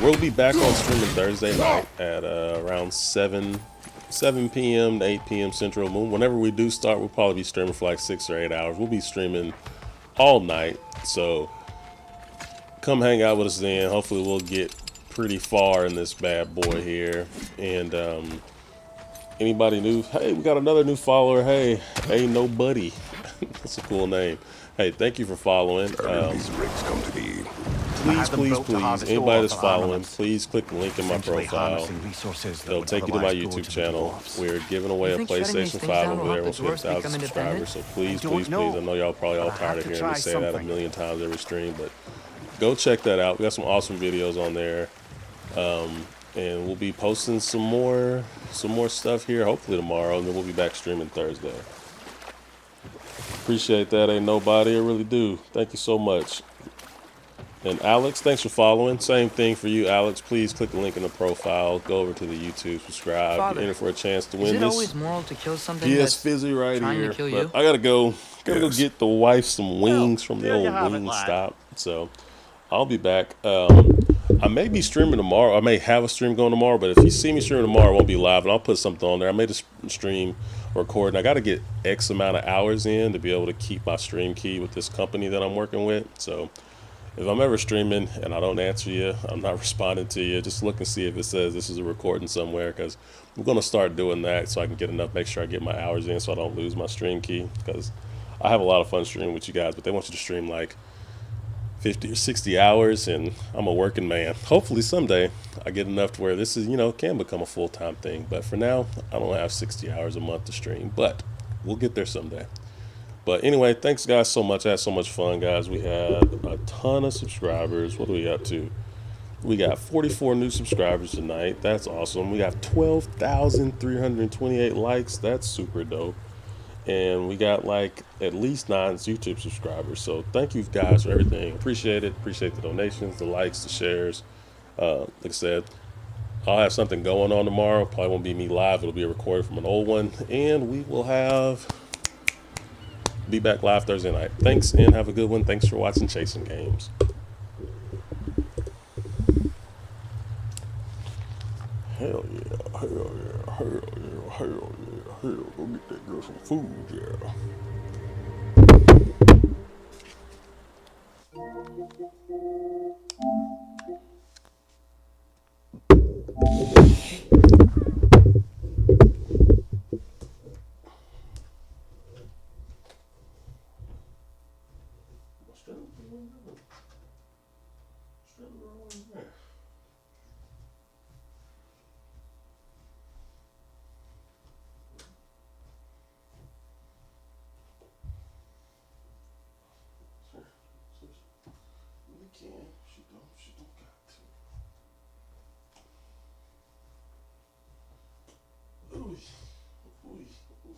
We'll be back on streaming Thursday night at around 7 p.m. to 8 p.m. Central Moon. Whenever we do start, we'll probably be streaming for like 6 or 8 hours. We'll be streaming all night, so come hang out with us then. Hopefully we'll get pretty far in this bad boy here. And anybody new? Hey, we got another new follower. Hey, ain't nobody. That's a cool name. Hey, thank you for following. These rigs come to be. Please, anybody that's following, please click the link in my profile. It'll take you to my YouTube channel. We're giving away a PlayStation 5 over there. We'll hit 1,000 subscribers. So please, please, please. I know y'all probably all tired of hearing me say that a million times every stream, but go check that out. We got some awesome videos on there. And we'll be posting some more stuff here, hopefully tomorrow, and then we'll be back streaming Thursday. Appreciate that, ain't nobody. I really do. Thank you so much. And Alex, thanks for following. Same thing for you, Alex. Please click the link in the profile. Go over to the YouTube, subscribe. Get in for a chance to win this. Is it always moral to kill something PS Fizzy right here. To you? I gotta go. Go get the wife some wings from the old wing stop. So I'll be back. I may be streaming tomorrow. I may have a stream going tomorrow, but if you see me streaming tomorrow, it won't be live, and I'll put something on there. I made a stream recording. I got to get X amount of hours in to be able to keep my stream key with this company that I'm working with. So if I'm ever streaming and I don't answer you, I'm not responding to you, just look and see if it says this is a recording somewhere, because I'm going to start doing that so I can get enough, make sure I get my hours in so I don't lose my stream key, because I have a lot of fun streaming with you guys, but they want you to stream like 50 or 60 hours, and I'm a working man. Hopefully someday I get enough to where this is, can become a full-time thing. But for now, I don't have 60 hours a month to stream, but we'll get there someday. But anyway, thanks guys so much. I had so much fun, guys. We had a ton of subscribers. What are we up to? We got 44 new subscribers tonight. That's awesome. We got 12,328 likes. That's super dope. And we got like at least 9 YouTube subscribers. So thank you guys for everything. Appreciate it. Appreciate the donations, the likes, the shares. Like I said, I'll have something going on tomorrow. Probably won't be me live. It'll be a recording from an old one. And we will be back live Thursday night. Thanks and have a good one. Thanks for watching Chasing Games. Hell yeah. Hell yeah. Hell yeah. Hell yeah. Hell, go get that girl some food, yeah. She don't got to. Ooh, ooh, ooh.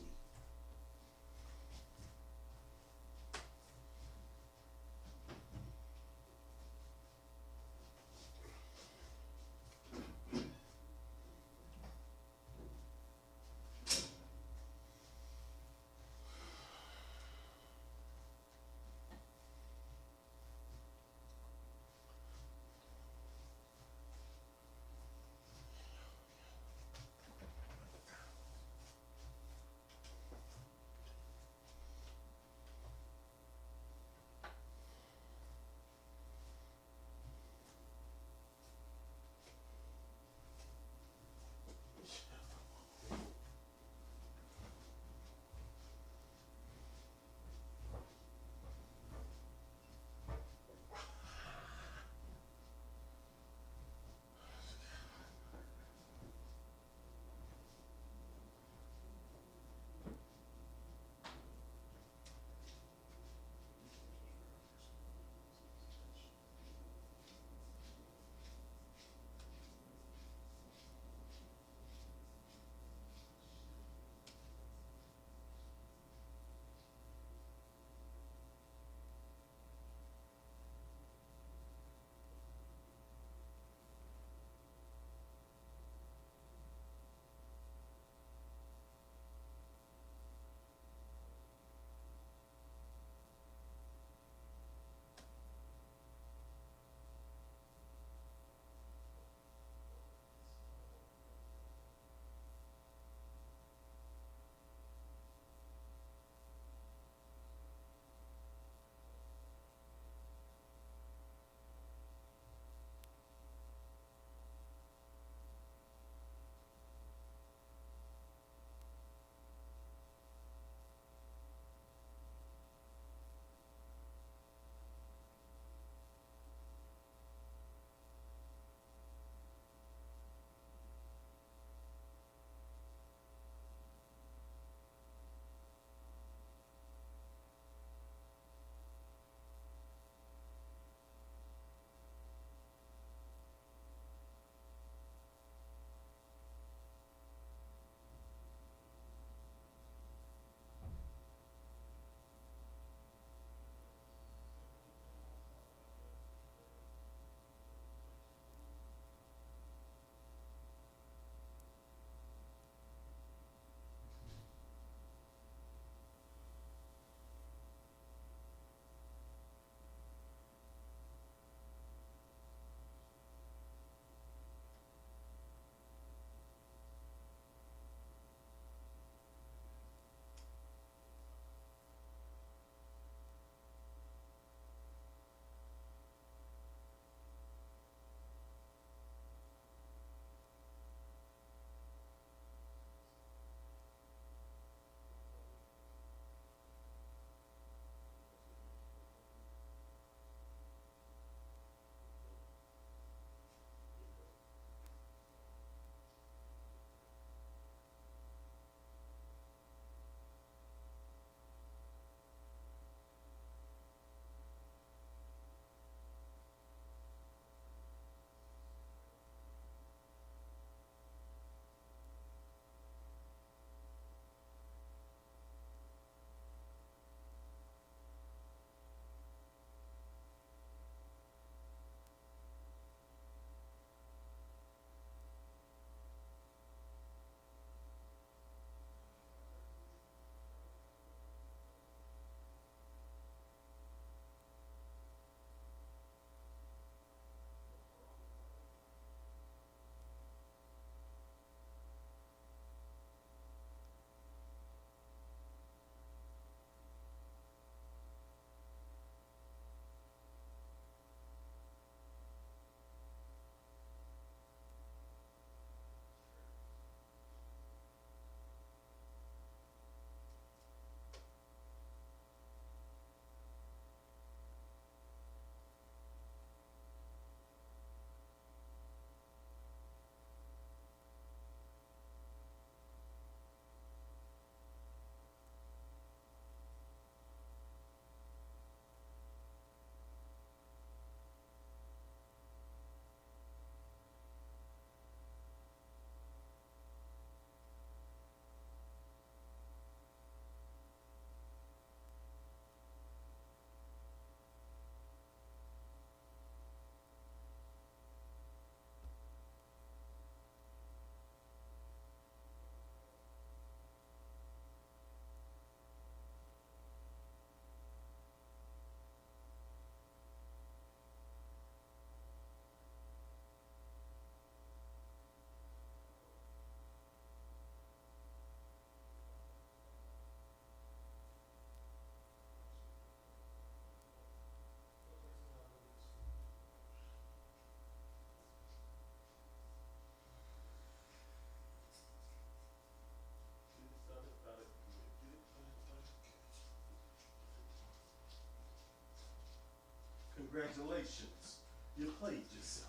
Congratulations. You played yourself.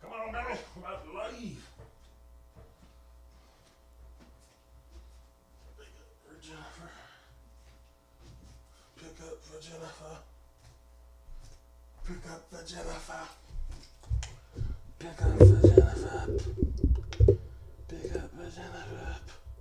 Come on, baby. I'm about to leave. Pick up for Jennifer. Pick up for Jennifer. Pick up for Jennifer. Pick up for Jennifer. Pick up for Jennifer.